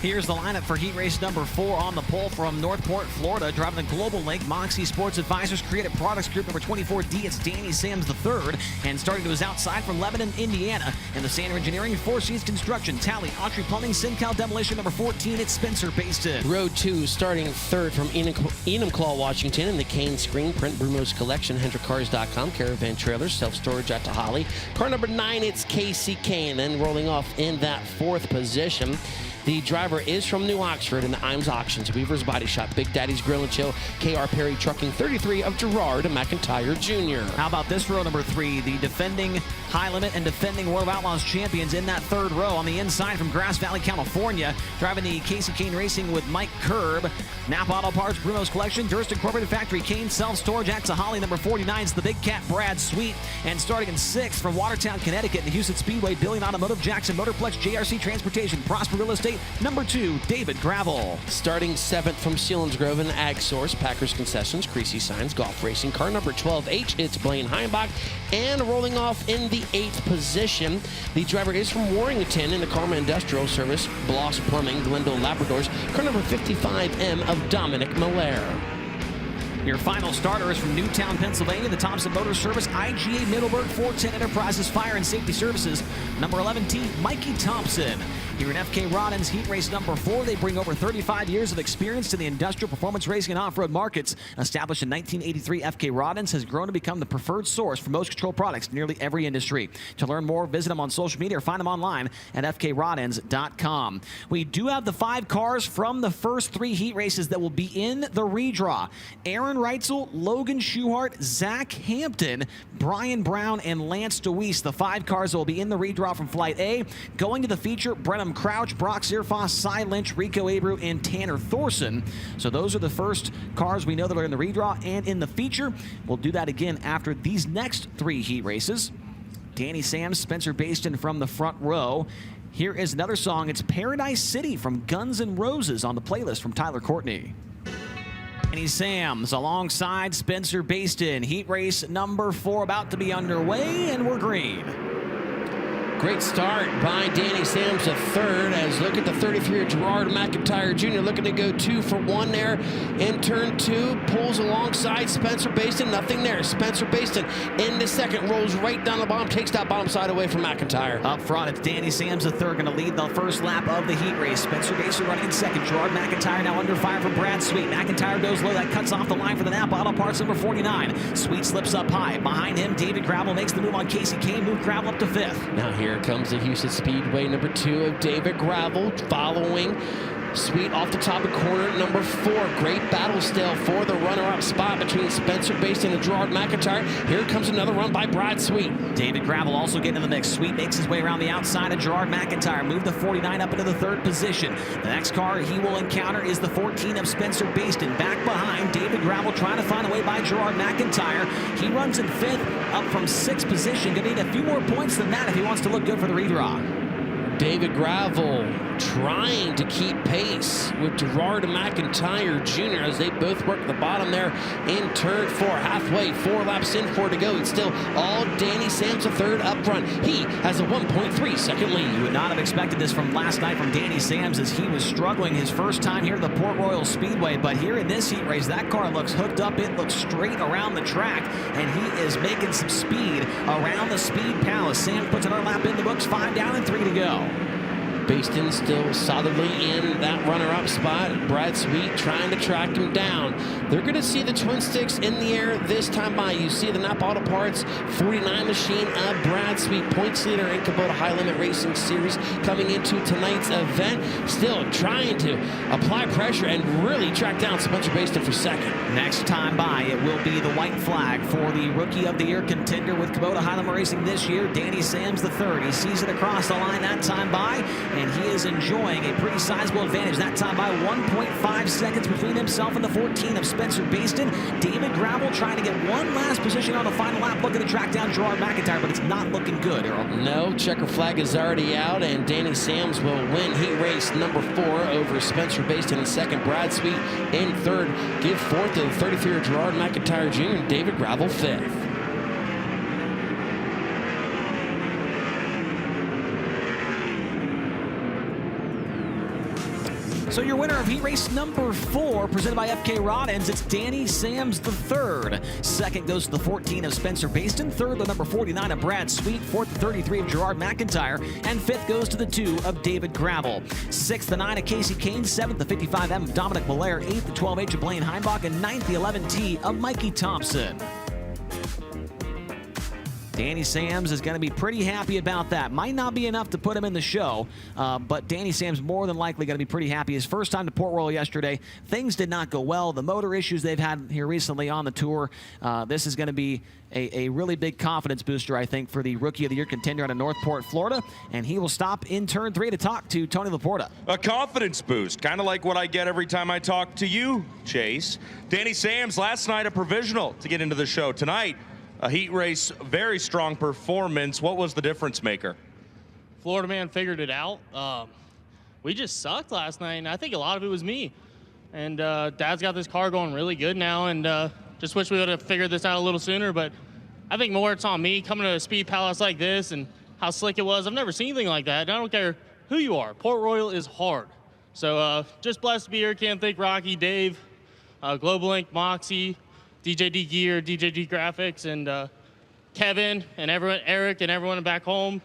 Here's the lineup for heat race number 4 on the pole from Northport, Florida. Driving the Global Link, Moxie Sports Advisors Creative Products Group number 24D. It's Danny Sams III. And starting to his outside from Lebanon, Indiana. And the Sander Engineering, Four Seas Construction, Tally, Autry Plumbing, SynCal Demolition number 14. It's Spencer Baston. Row 2 starting third from Enumclaw, Washington. And the Kane Screen Print Brumos Collection, HendrickCars.com, Caravan Trailers, Self-Storage at Tahali. Car number 9, it's Casey Kane. Then rolling off in that 4th position, the driver is from New Oxford and Imes Auctions, Weaver's Body Shop, Big Daddy's Grill and Chill, KR Perry Trucking, 33 of Gerard McIntyre Jr. How about this row number 3? The defending High Limit and defending World of Outlaws champions in that 3rd row on the inside from Grass Valley, California. Driving the Casey Kane Racing with Mike Curb. Napa Auto Parts, Bruno's Collection, Durst Incorporated Factory, Kane Self-Storage at Tahali, number 49 is the Big Cat Brad Sweet. And starting in 6th from Watertown, Connecticut, the Houston Speedway, Billion Automotive, Jackson Motorplex, JRC Transportation, Prosper Real Estate, number 2, David Gravel. Starting 7th from Selinsgrove and Ag Source, Packers Concessions, Creasy Signs, Golf Racing. Car number 12H, it's Blaine Heimbach. And rolling off in the 8th position, the driver is from Warrington in the Karma Industrial Service, Bloss Plumbing, Glendale Labradors. Car number 55M of Dominic Miller. Your final starter is from Newtown, Pennsylvania, the Thompson Motor Service, IGA Middleburg, 410 Enterprises Fire and Safety Services, number 11T, Mikey Thompson. Here in FK Rodden's heat race number 4, they bring over 35 years of experience to the industrial performance racing and off-road markets. Established in 1983, FK Rodden's has grown to become the preferred source for motion control products in nearly every industry. To learn more, visit them on social media or find them online at fkroddens.com. We do have the 5 cars from the first 3 heat races that will be in the redraw. Aaron Reitzel, Logan Schuhart, Zach Hampton, Brian Brown, and Lance DeWeese. The 5 cars that will be in the redraw from Flight A. Going to the feature, Brenham Crouch, Brock Zierfoss, Cy Lynch, Rico Abreu, and Tanner Thorson. So those are the first cars we know that are in the redraw and in the feature. We'll do that again after these next 3 heat races. Danny Sams, Spencer Baston from the front row. Here is another song. It's Paradise City from Guns N' Roses on the playlist from Tyler Courtney. Danny Sams alongside Spencer Baston. Heat race number 4 about to be underway, and we're green. Great start by Danny Sams, a third, as look at the 33-year Gerard McIntyre Jr. looking to go 2 for 1 there in turn 2, pulls alongside Spencer Baston, nothing there. Spencer Baston in the second, rolls right down the bottom, takes that bottom side away from McIntyre. Up front, it's Danny Sams, a third, going to lead the first lap of the heat race. Spencer Baston running in second. Gerard McIntyre now under fire from Brad Sweet. McIntyre goes low, that cuts off the line for the Napa Auto Parts number 49. Sweet slips up high. Behind him, David Gravel makes the move on Casey Kane, move Gravel up to 5th. Now here comes the Houston Speedway number 2 of David Gravel following Sweet off the top of corner number 4. Great battle still for the runner-up spot between Spencer Baston and Gerard McIntyre. Here comes another run by Brad Sweet. David Gravel also getting in the mix. Sweet makes his way around the outside of Gerard McIntyre. Move the 49 up into the 3rd position. The next car he will encounter is the 14 of Spencer Baston. Back behind, David Gravel trying to find a way by Gerard McIntyre. He runs in 5th, up from 6th position. Gonna need a few more points than that if he wants to look good for the redraw. David Gravel trying to keep pace with Gerard McIntyre Jr. as they both work the bottom there in turn 4. Halfway, 4 laps in, 4 to go. It's still all Danny Sams, a third up front. He has a 1.3 second lead. You would not have expected this from last night from Danny Sams as he was struggling his first time here at the Port Royal Speedway. But here in this heat race, that car looks hooked up. It looks straight around the track, and he is making some speed around the Speed Palace. Sams puts another lap in the books, 5 down and 3 to go. Baston still solidly in that runner-up spot. Brad Sweet trying to track him down. They're going to see the twin sticks in the air this time by. You see the Napa Auto Parts 49 machine of Brad Sweet, points leader in Kubota High Limit Racing Series, coming into tonight's event. Still trying to apply pressure and really track down Spencer Baston for 2nd. Next time by, it will be the white flag for the Rookie of the Year contender with Kubota High Limit Racing this year, Danny Sams III. He sees it across the line that time by, and he is enjoying a pretty sizable advantage. That time by 1.5 seconds between himself and the 14 of Spencer Baston. David Gravel trying to get one last position on the final lap, looking to track down Gerard McIntyre, but it's not looking good, Earl. No, checker flag is already out, and Danny Sams will win heat race number 4 over Spencer Baston in 2nd. Brad Sweet in 3rd. Give 4th to the 33-year Gerard McIntyre Jr. and David Gravel 5th. So your winner of heat race number 4, presented by FK Rod Ends, it's Danny Sams III. 2nd goes to the 14 of Spencer Baston. 3rd, the number 49 of Brad Sweet. 4th, the 33 of Gerard McIntyre. And 5th goes to the 2 of David Gravel. 6th, the 9 of Casey Kane. 7th, the 55M of Dominic Belair. 8th, the 12H of Blaine Heimbach. And 9th, the 11T of Mikey Thompson. Danny Sams is going to be pretty happy about that. Might not be enough to put him in the show, but Danny Sams more than likely going to be pretty happy. His first time to Port Royal yesterday, things did not go well. The motor issues they've had here recently on the tour, this is going to be a really big confidence booster, I think, for the Rookie of the Year contender out of Northport, Florida, and he will stop in turn 3 to talk to Tony Laporta. A confidence boost, kind of like what I get every time I talk to you, Chase. Danny Sams last night a provisional to get into the show. Tonight, a heat race, very strong performance. What was the difference maker? Florida man figured it out. We just sucked last night, and I think a lot of it was me. And Dad's got this car going really good now, and just wish we would have figured this out a little sooner. But I think more it's on me coming to a Speed Palace like this and how slick it was. I've never seen anything like that, and I don't care who you are. Port Royal is hard. So just blessed to be here. Can't thank Rocky, Dave, Global Inc., Moxie, DJ D Gear, DJ D Graphics, and Kevin and everyone, Eric and everyone back home.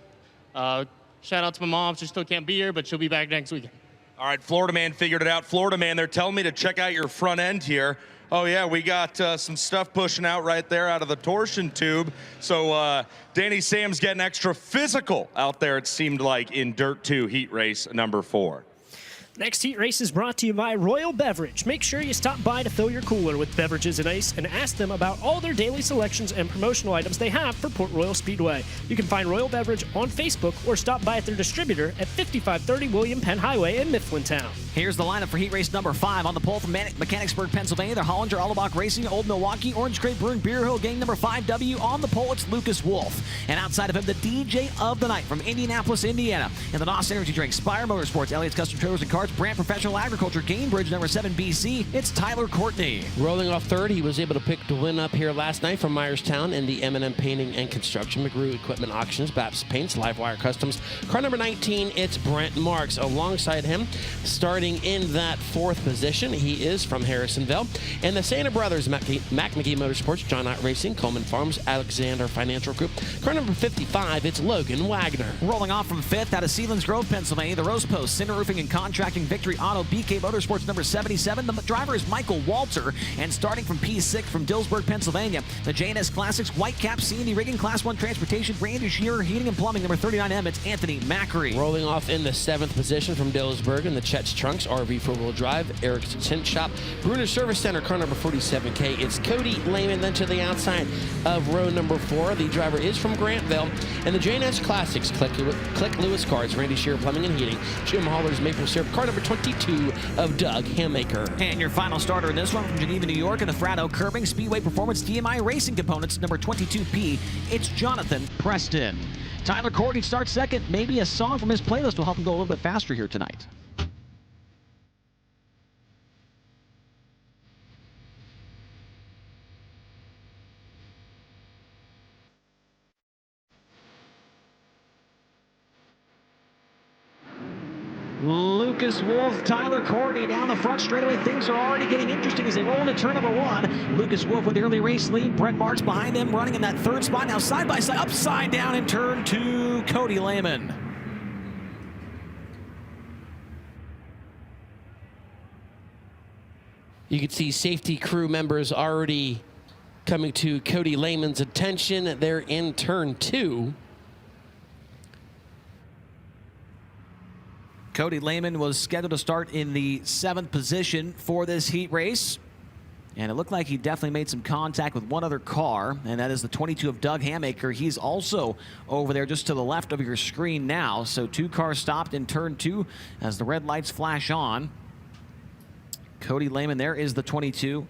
Shout out to my mom. She still can't be here, but she'll be back next weekend. All right, Florida man figured it out. Florida man, they're telling me to check out your front end here. Oh yeah, we got some stuff pushing out right there out of the torsion tube. So Danny Sams getting extra physical out there, it seemed like, in Dirt 2 heat race number 4. Next heat race is brought to you by Royal Beverage. Make sure you stop by to fill your cooler with beverages and ice and ask them about all their daily selections and promotional items they have for Port Royal Speedway. You can find Royal Beverage on Facebook or stop by at their distributor at 5530 William Penn Highway in Mifflintown. Here's the lineup for heat race number 5 on the pole from Mechanicsburg, Pennsylvania. They're Hollinger, Allebach Racing, Old Milwaukee, Orange Crate Brewing, Beer Hill, gang number 5W. On the pole, it's Lucas Wolf. And outside of him, the DJ of the night from Indianapolis, Indiana. And the NOS Energy Drink, Spire Motorsports, Elliott's Custom Trailers and Carts, Motorsports Brand Professional Agriculture, Gainbridge, number 7 BC. It's Tyler Courtney. Rolling off third, he was able to pick the win up here last night from Myerstown in the M&M Painting and Construction, McGrew Equipment Auctions, Baps Paints, Livewire Customs. Car number 19, it's Brent Marks. Alongside him, starting in that fourth position, he is from Harrisonville. And the Santa Brothers, Mac McGee Motorsports, John Ott Racing, Coleman Farms, Alexander Financial Group. Car number 55, it's Logan Wagner. Rolling off from fifth out of Sealands Grove, Pennsylvania, the Rose Post, Cinder Roofing and Contracting, Victory Auto, BK Motorsports, number 77. The driver is Michael Walter. And starting from P6 from Dillsburg, Pennsylvania, the J&S Classics, Whitecap, C&D Rigging, Class 1 Transportation, Randy Shearer, Heating and Plumbing, number 39M, it's Anthony Macri. Rolling off in the seventh position from Dillsburg in the Chet's Trunks, RV 4-wheel drive, Eric's Tint Shop, Bruner Service Center, car number 47K. It's Cody Lehman. Then to the outside of row number 4, the driver is from Grantville. And the J&S Classics, Click Lewis Cars, Randy Shearer Plumbing and Heating, Jim Haller's Maple Syrup, car number 22 of Doug Hammaker. And your final starter in this one from Geneva, New York, and the Frado Curbing, Speedway Performance, DMI Racing Components, number 22P, it's Jonathan Preston. Tyler Courtney starts second. Maybe a song from his playlist will help him go a little bit faster here tonight. Lucas Wolf, Tyler Courtney down the front straightaway. Things are already getting interesting as they roll into turn number 1. Lucas Wolf with the early race lead. Brent Marks behind him, running in that third spot. Now side by side, upside down in turn 2, Cody Lehman. You can see safety crew members already coming to Cody Lehman's attention. They're in turn 2. Cody Lehman was scheduled to start in the 7th position for this heat race. And it looked like he definitely made some contact with one other car, and that is the 22 of Doug Hammaker. He's also over there just to the left of your screen now. So 2 cars stopped in turn 2 as the red lights flash on. Cody Lehman there is the 22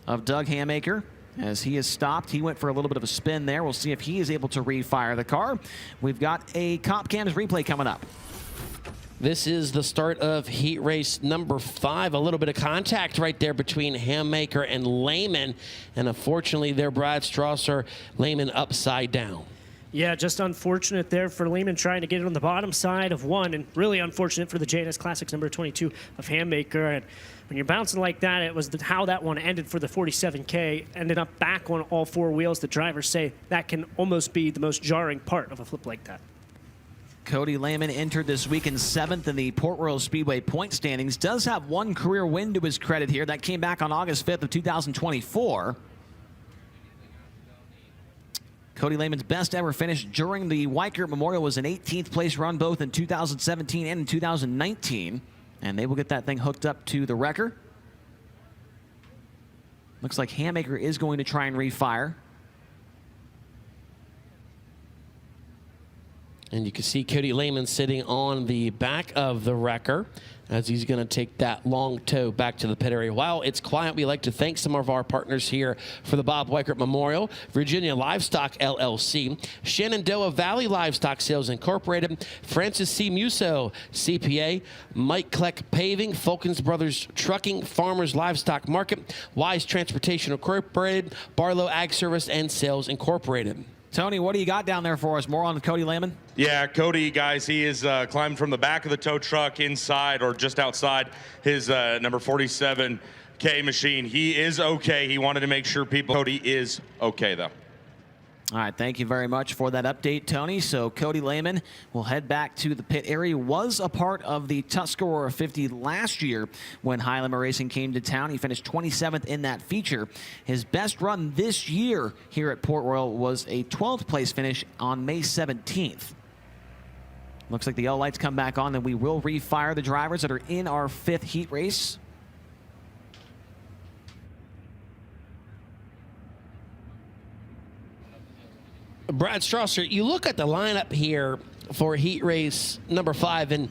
of Doug Hammaker. As he is stopped, he went for a little bit of a spin there. We'll see if he is able to refire the car. We've got a Comp Cams replay coming up. This is the start of heat race number 5. A little bit of contact right there between Hammaker and Lehman. And unfortunately there, Brad Strasser, Lehman upside down. Yeah, just unfortunate there for Lehman trying to get it on the bottom side of 1, and really unfortunate for the J&S Classics number 22 of Hammaker. And when you're bouncing like that, it was how that one ended for the 47K. Ended up back on all 4 wheels. The drivers say that can almost be the most jarring part of a flip like that. Cody Lehman entered this weekend 7th in the Port Royal Speedway point standings. Does have 1 career win to his credit here. That came back on August 5th of 2024. Cody Lehman's best ever finish during the Weikert Memorial was an 18th place run both in 2017 and in 2019. And they will get that thing hooked up to the wrecker. Looks like Hammaker is going to try and refire. And you can see Cody Lehman sitting on the back of the wrecker as he's going to take that long tow back to the pit area. While it's quiet, we like to thank some of our partners here for the Bob Weikert Memorial: Virginia Livestock LLC, Shenandoah Valley Livestock Sales Incorporated, Francis C. Musso, CPA, Mike Kleck Paving, Fulkins Brothers Trucking, Farmers Livestock Market, Wise Transportation Incorporated, Barlow Ag Service and Sales Incorporated. Tony, what do you got down there for us? More on Cody Lehman? Yeah, Cody, guys, he is climbed from the back of the tow truck inside or just outside his number 47K machine. He is okay. He wanted to make sure Cody is okay, though. All right, thank you very much for that update, Tony. So Cody Lehman will head back to the pit area. Was a part of the Tuscarora 50 last year when Highlander Racing came to town. He finished 27th in that feature. His best run this year here at Port Royal was a 12th place finish on May 17th. Looks like the yellow lights come back on, and we will refire the drivers that are in our 5th heat race. Brad Strasser, you look at the lineup here for heat race number 5, and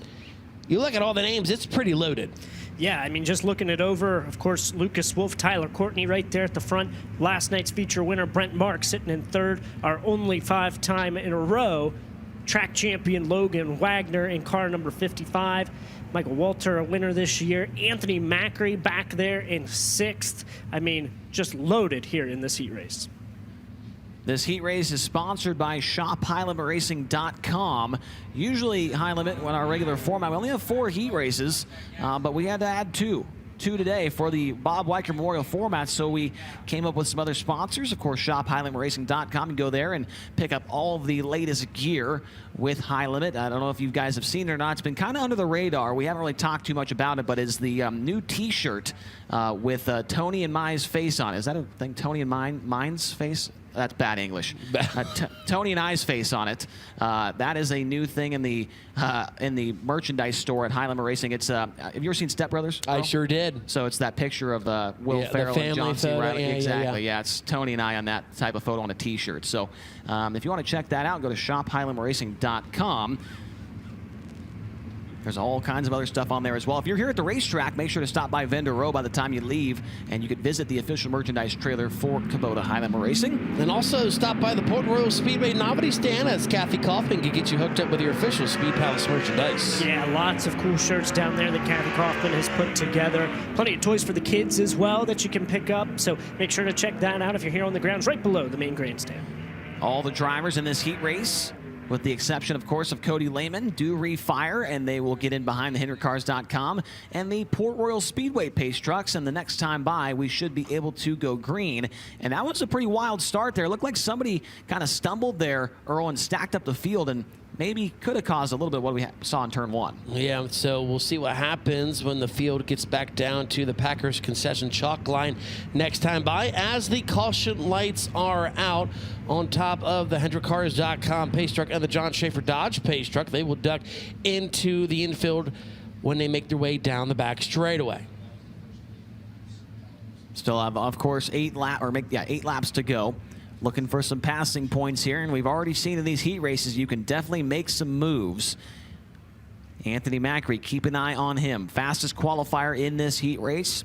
you look at all the names, it's pretty loaded. Yeah, I mean, just looking it over, of course, Lucas Wolf, Tyler Courtney right there at the front. Last night's feature winner, Brent Marks, sitting in 3rd. Our only 5-time in a row track champion Logan Wagner in car number 55. Michael Walter, a winner this year. Anthony Macri back there in 6th. I mean, just loaded here in this heat race. This heat race is sponsored by ShopHighLimitRacing.com. Usually, High Limit, when our regular format, we only have 4 heat races, but we had to add 2 today for the Bob Weikert Memorial format, so we came up with some other sponsors. Of course, ShopHighLimitRacing.com. You go there and pick up all of the latest gear with High Limit. I don't know if you guys have seen it or not. It's been kind of under the radar. We haven't really talked too much about it, but it's the new T-shirt with Tony and Mai's face on it. Is that a thing? Tony and Mine's face? That's bad English. Tony and I's face on it. That is a new thing in the merchandise store at High Limit Racing. It's have you ever seen Step Brothers? I sure did. So it's that picture of Will Ferrell and John C. Reilly. Exactly. Yeah, it's Tony and I on that type of photo on a T-shirt. So if you want to check that out, go to ShopHighLimitRacing.com. There's all kinds of other stuff on there as well. If you're here at the racetrack, make sure to stop by Vendor Row by the time you leave, and you could visit the official merchandise trailer for Kubota High Limit Racing. And also stop by the Port Royal Speedway novelty stand, as Kathy Kaufman can get you hooked up with your official Speed Palace merchandise. Yeah, lots of cool shirts down there that Kathy Kaufman has put together. Plenty of toys for the kids as well that you can pick up, so make sure to check that out if you're here on the grounds right below the main grandstand. All the drivers in this heat race, with the exception, of course, of Cody Lehman, do refire, and they will get in behind the HendrickCars.com and the Port Royal Speedway pace trucks, and the next time by, we should be able to go green. And that was a pretty wild start there. It looked like somebody kind of stumbled there, Earl, and stacked up the field, and maybe could have caused a little bit of what we saw in turn 1. Yeah, so we'll see what happens when the field gets back down to the Packers concession chalk line next time by, as the caution lights are out on top of the HendrickCars.com pace truck and the John Schaefer Dodge pace truck. They will duck into the infield when they make their way down the back straightaway. Still have, of course, 8 laps to go. Looking for some passing points here, and we've already seen in these heat races you can definitely make some moves. Anthony Macri, keep an eye on him. Fastest qualifier in this heat race.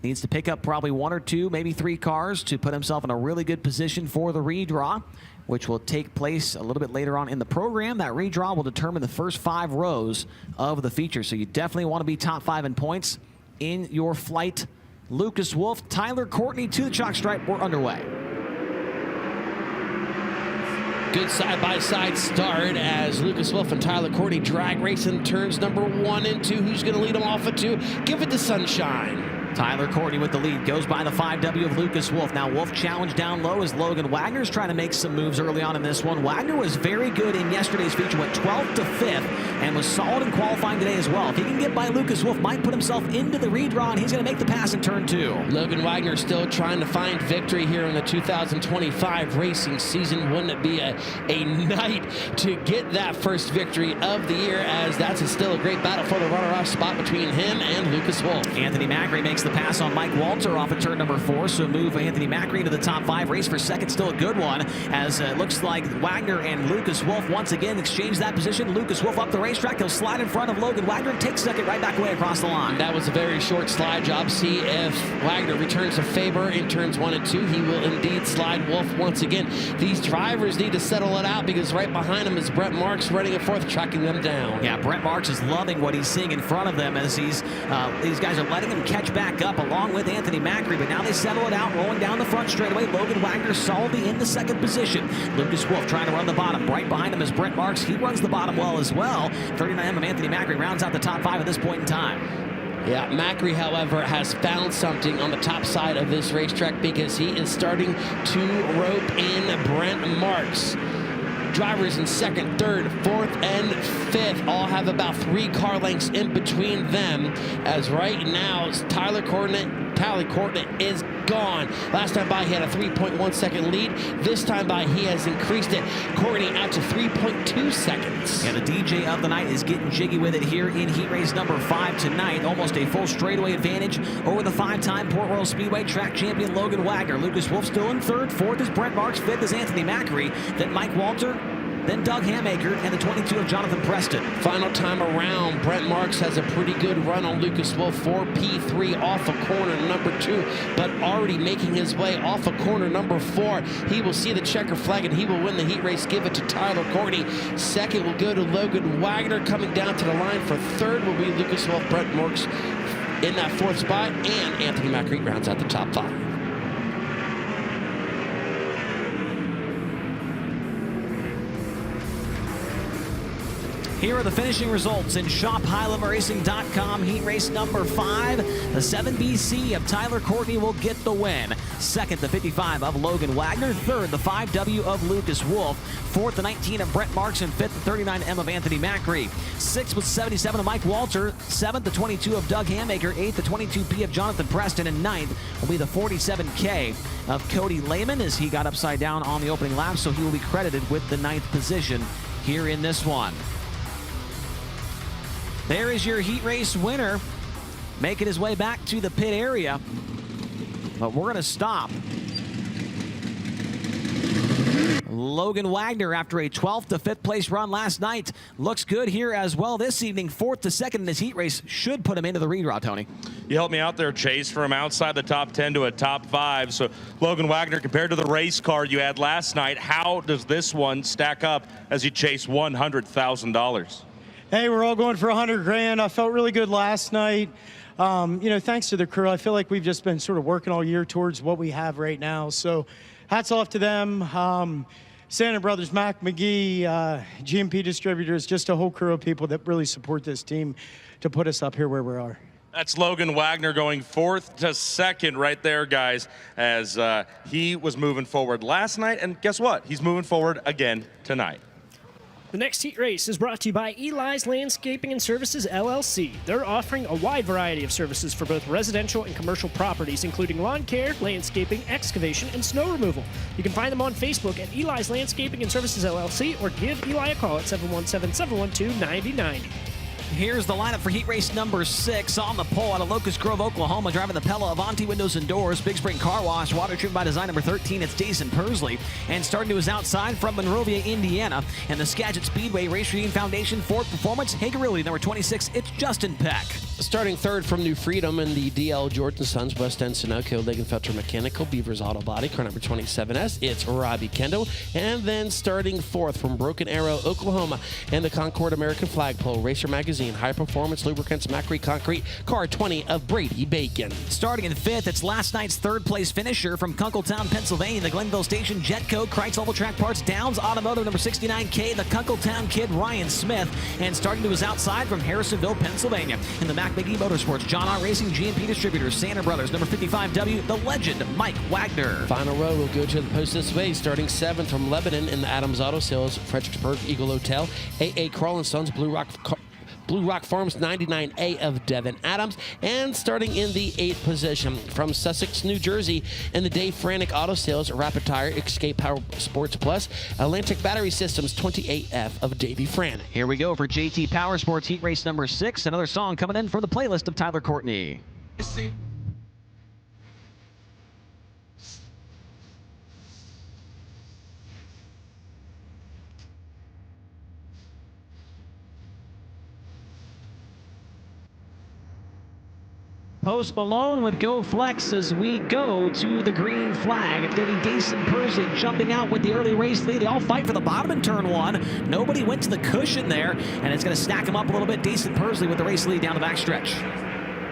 Needs to pick up probably 1 or 2, maybe 3 cars to put himself in a really good position for the redraw, which will take place a little bit later on in the program. That redraw will determine the first 5 rows of the feature, so you definitely want to be top 5 in points in your flight. Lucas Wolf, Tyler Courtney to the chalk stripe. We're underway. Good side-by-side start as Lucas Wolf and Tyler Courtney drag racing turns number 1 and 2. Who's going to lead them off at 2? Give it to Sunshine. Tyler Courtney with the lead, goes by the 5W of Lucas Wolf. Now Wolf challenged down low as Logan Wagner's trying to make some moves early on in this one. Wagner was very good in yesterday's feature, went 12th to 5th, and was solid in qualifying today as well. If he can get by Lucas Wolf, might put himself into the redraw, and he's going to make the pass in turn 2. Logan Wagner still trying to find victory here in the 2025 racing season. Wouldn't it be a night to get that first victory of the year, as that's still a great battle for the runner-off spot between him and Lucas Wolf. Anthony Macri makes the pass on Mike Walter off of turn number 4, so move Anthony Macri into the top 5. Race for second, still a good one, as it looks like Wagner and Lucas Wolf once again exchange that position. Lucas Wolf up the racetrack. He'll slide in front of Logan Wagner and take second right back away across the line. That was a very short slide job. See if Wagner returns a favor in turns 1 and 2. He will indeed slide Wolf once again. These drivers need to settle it out, because right behind him is Brent Marks running a 4th, tracking them down. Yeah, Brent Marks is loving what he's seeing in front of them, as these guys are letting him catch back up along with Anthony Macri, but now they settle it out, rolling down the front straightaway. Logan Wagner solidly in the 2nd position. Lucas Wolf trying to run the bottom. Right behind him is Brent Marks. He runs the bottom well as well. 39M of Anthony Macri rounds out the top 5 at this point in time. Yeah, Macri, however, has found something on the top side of this racetrack, because he is starting to rope in Brent Marks. Drivers in 2nd, 3rd, 4th, and 5th all have about 3 car lengths in between them, as right now Tyler Courtney is gone. Last time by, he had a 3.1 second lead. This time by, he has increased it. Courtney out to 3.2 seconds. Yeah, the DJ of the night is getting jiggy with it here in heat race number 5 tonight. Almost a full straightaway advantage over the 5-time Port Royal Speedway track champion Logan Wagner. Lucas Wolf still in 3rd. 4th is Brent Marks. 5th is Anthony Macri. Then Mike Walter then Doug Hamaker, and the 22 of Jonathan Preston. Final time around, Brent Marks has a pretty good run on Lucas Wolf, 4P3 off of corner number 2, but already making his way off of corner number 4. He will see the checker flag, and he will win the heat race. Give it to Tyler Courtney. Second will go to Logan Wagner. Coming down to the line for third will be Lucas Wolf. Brent Marks in that 4th spot, and Anthony McCreek rounds out the top 5. Here are the finishing results in ShopHighLimitRacing.com. Heat race number 5. The 7BC of Tyler Courtney will get the win. Second, the 55 of Logan Wagner. Third, the 5W of Lucas Wolf. Fourth, the 19 of Brent Marks. And fifth, the 39M of Anthony Macri. Sixth, with 77 of Mike Walter. Seventh, the 22 of Doug Hamaker. Eighth, the 22P of Jonathan Preston. And ninth will be the 47K of Cody Lehman, as he got upside down on the opening lap. So he will be credited with the 9th position here in this one. There is your heat race winner, making his way back to the pit area. But we're going to stop Logan Wagner after a 12th to 5th place run last night. Looks good here as well this evening. 4th to 2nd in his heat race should put him into the redraw, Tony. You helped me out there, Chase, from outside the top 10 to a top 5. So Logan Wagner, compared to the race card you had last night, how does this one stack up as you chase $100,000? Hey, we're all going for $100,000. I felt really good last night. Thanks to the crew. I feel like we've just been sort of working all year towards what we have right now. So hats off to them. Santa Brothers, Mac McGee, GMP Distributors, just a whole crew of people that really support this team to put us up here where we are. That's Logan Wagner going 4th to 2nd right there, guys, as he was moving forward last night. And guess what? He's moving forward again tonight. The next heat race is brought to you by Eli's Landscaping and Services, LLC. They're offering a wide variety of services for both residential and commercial properties, including lawn care, landscaping, excavation, and snow removal. You can find them on Facebook at Eli's Landscaping and Services, LLC, or give Eli a call at 717-712-9090. Here's the lineup for heat race number 6. On the pole out of Locust Grove, Oklahoma, driving the Pella Avanti Windows and Doors, Big Spring Car Wash, Water Treatment by Design number 13. It's Jason Persley. And starting to his outside from Monrovia, Indiana, and the Skagit Speedway Race Reading Foundation Ford Performance, Hagerly number 26. It's Justin Peck. Starting third from New Freedom in the DL Jordan Sons, West End Sunoco, Lagenfelter Mechanical, Beavers Auto Body, car number 27S. It's Robbie Kendall. And then starting fourth from Broken Arrow, Oklahoma, and the Concord American Flagpole, Racer Magazine, High Performance Lubricants, Macri Concrete, car 20 of Brady Bacon. Starting in fifth, it's last night's 3rd place finisher from Kunkletown, Pennsylvania, the Glenville Station Jetco, Kreitz Level Track Parts, Downs Automotive number 69K, the Kunkletown Kid, Ryan Smith. And starting to his outside from Harrisonville, Pennsylvania, in the Mac McGee Motorsports, John R. Racing, GMP Distributors, Santa Brothers, number 55W, the legend, Mike Wagner. Final row will go to the post this way. Starting 7th from Lebanon in the Adams Auto Sales, Fredericksburg Eagle Hotel, AA Crawl & Sons, Blue Rock Farms 99A of Devin Adams. And starting in the 8th position from Sussex, New Jersey, in the Dave Frantic Auto Sales, Rapid Tire, Escape Power Sports Plus, Atlantic Battery Systems 28F of Davey Frantic. Here we go for JT Power Sports Heat Race number 6. Another song coming in from the playlist of Tyler Courtney. Post Malone with Go Flex as we go to the green flag. It's going to be Jason Persley jumping out with the early race lead. They all fight for the bottom in turn 1. Nobody went to the cushion there, and it's going to stack him up a little bit. Jason Persley with the race lead down the backstretch.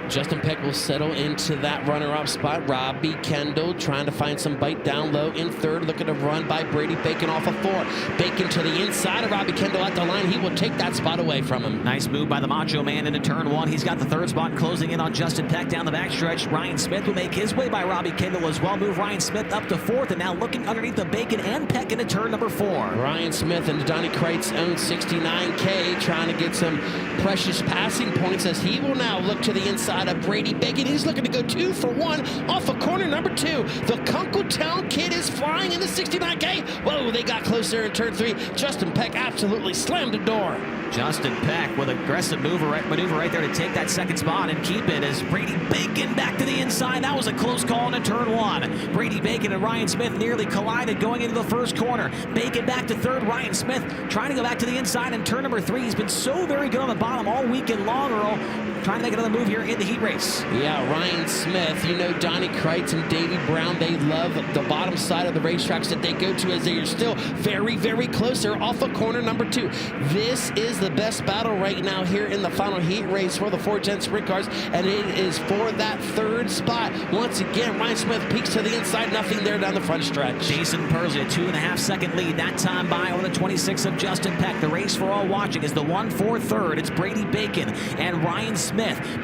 Justin Peck will settle into that runner-up spot. Robbie Kendall trying to find some bite down low in third. Looking to run by Brady Bacon off of 4. Bacon to the inside of Robbie Kendall at the line. He will take that spot away from him. Nice move by the Macho Man into turn 1. He's got the 3rd spot closing in on Justin Peck down the backstretch. Ryan Smith will make his way by Robbie Kendall as well. Move Ryan Smith up to 4th, and now looking underneath the Bacon and Peck into turn number 4. Ryan Smith and Donnie Kreitz own 69K, trying to get some precious passing points as he will now look to the inside of Brady Bacon. He's looking to go 2 for 1 off of corner number 2. The Kunkletown Kid is flying in the 69K. Whoa, they got closer in turn 3. Justin Peck absolutely slammed the door. Justin Peck with aggressive maneuver right there to take that second spot and keep it as Brady Bacon back to the inside. That was a close call into turn 1. Brady Bacon and Ryan Smith nearly collided going into the first corner. Bacon back to third. Ryan Smith trying to go back to the inside in turn number 3. He's been so very good on the bottom all weekend long, Earl. Trying to make another move here in the heat race. Yeah, Ryan Smith, you know Donnie Kreitz and Davey Brown, they love the bottom side of the racetracks that they go to as they are still very, very close. They're off of corner number 2. This is the best battle right now here in the final heat race for the 410 sprint cars, and it is for that third spot. Once again, Ryan Smith peeks to the inside, nothing there down the front stretch. Jason Persley, a 2.5-second lead. That time by over the 26 of Justin Peck. The race for all watching is the 1-4 third. It's Brady Bacon and Ryan Smith.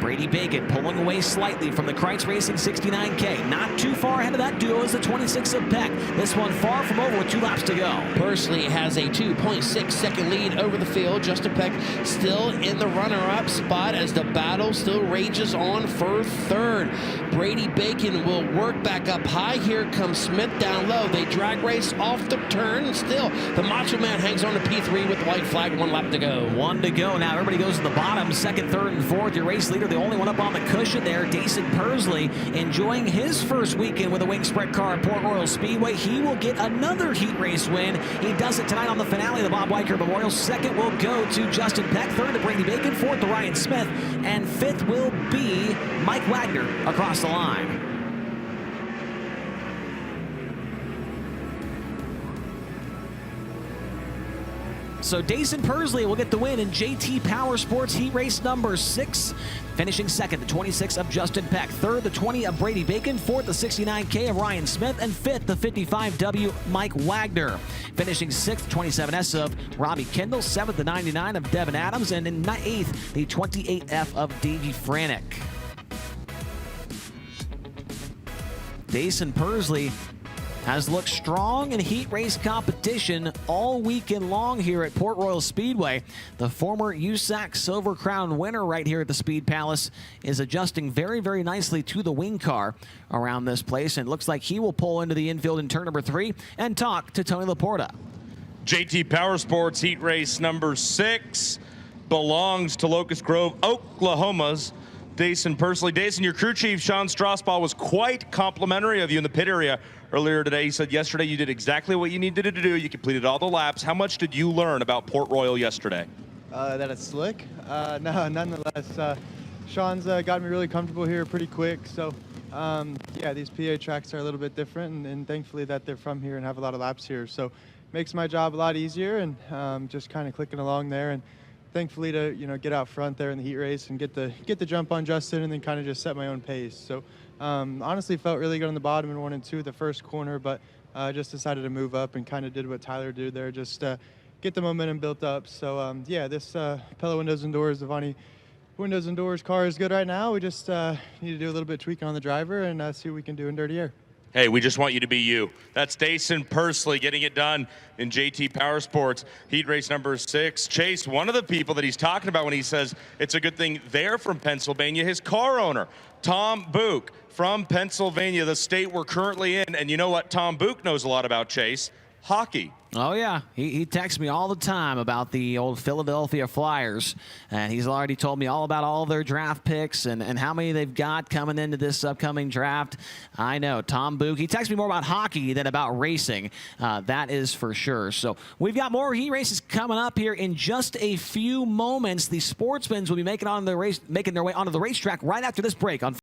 Brady Bacon pulling away slightly from the Kreitz Racing 69K. Not too far ahead of that duo is the 26 of Peck. This one far from over with 2 laps to go. Persley has a 2.6-second lead over the field. Justin Peck still in the runner-up spot as the battle still rages on for third. Brady Bacon will work back up high. Here comes Smith down low. They drag race off the turn. Still, the Macho Man hangs on to P3 with the white flag. 1 lap to go. 1 to go. Now everybody goes to the bottom. Second, third, and fourth. Your race leader, the only one up on the cushion there, Jason Persley, enjoying his first weekend with a Wing Sprint car at Port Royal Speedway. He will get another heat race win. He does it tonight on the finale of the Bob Weikert Memorial. Second will go to Justin Peck. Third to Brady Bacon. Fourth to Ryan Smith. And fifth will be Mike Wagner across the line. So Jason Persley will get the win in JT Power Sports Heat Race number 6. Finishing second, the 26 of Justin Peck. Third, the 20 of Brady Bacon. Fourth, the 69K of Ryan Smith. And fifth, the 55W Mike Wagner. Finishing sixth, 27S of Robbie Kendall. Seventh, the 99 of Devin Adams. And in eighth, the 28F of Davey Franick. Jason Persley has looked strong in heat race competition all weekend long here at Port Royal Speedway. The former USAC Silver Crown winner right here at the Speed Palace is adjusting very, very nicely to the wing car around this place, and it looks like he will pull into the infield in turn number 3 and talk to Tony Laporta. JT Power Sports Heat Race number 6 belongs to Locust Grove, Oklahoma's Jason Persley. Jason, your crew chief, Sean Strasbaugh, was quite complimentary of you in the pit area earlier today. He said yesterday you did exactly what you needed to do. You completed all the laps. How much did you learn about Port Royal yesterday? That it's slick. No, nonetheless, Sean's got me really comfortable here pretty quick. So, yeah, these PA tracks are a little bit different, and thankfully that they're from here and have a lot of laps here. So, makes my job a lot easier, and just kind of clicking along there. And thankfully to get out front there in the heat race and get the jump on Justin, and then kind of just set my own pace. So. Honestly felt really good on the bottom in 1 and 2 the first corner, but just decided to move up and kind of did what Tyler did there, just get the momentum built up. So yeah, this Pella Windows and Doors, the Vonnie Windows and Doors car is good right now. We just need to do a little bit of tweaking on the driver and see what we can do in dirty air. Hey, we just want you to be you. That's Jason Persley getting it done in JT Power Sports Heat Race number 6. Chase, one of the people that he's talking about when he says it's a good thing they're from Pennsylvania, his car owner, Tom Book from Pennsylvania, the state we're currently in. And you know what Tom Book knows a lot about, Chase? Hockey. Oh, yeah. He texts me all the time about the old Philadelphia Flyers, and he's already told me all about all their draft picks and how many they've got coming into this upcoming draft. I know, Tom Book. He texts me more about hockey than about racing. That is for sure. So we've got more heat races coming up here in just a few moments. The sportsmen will be making their way onto the racetrack right after this break on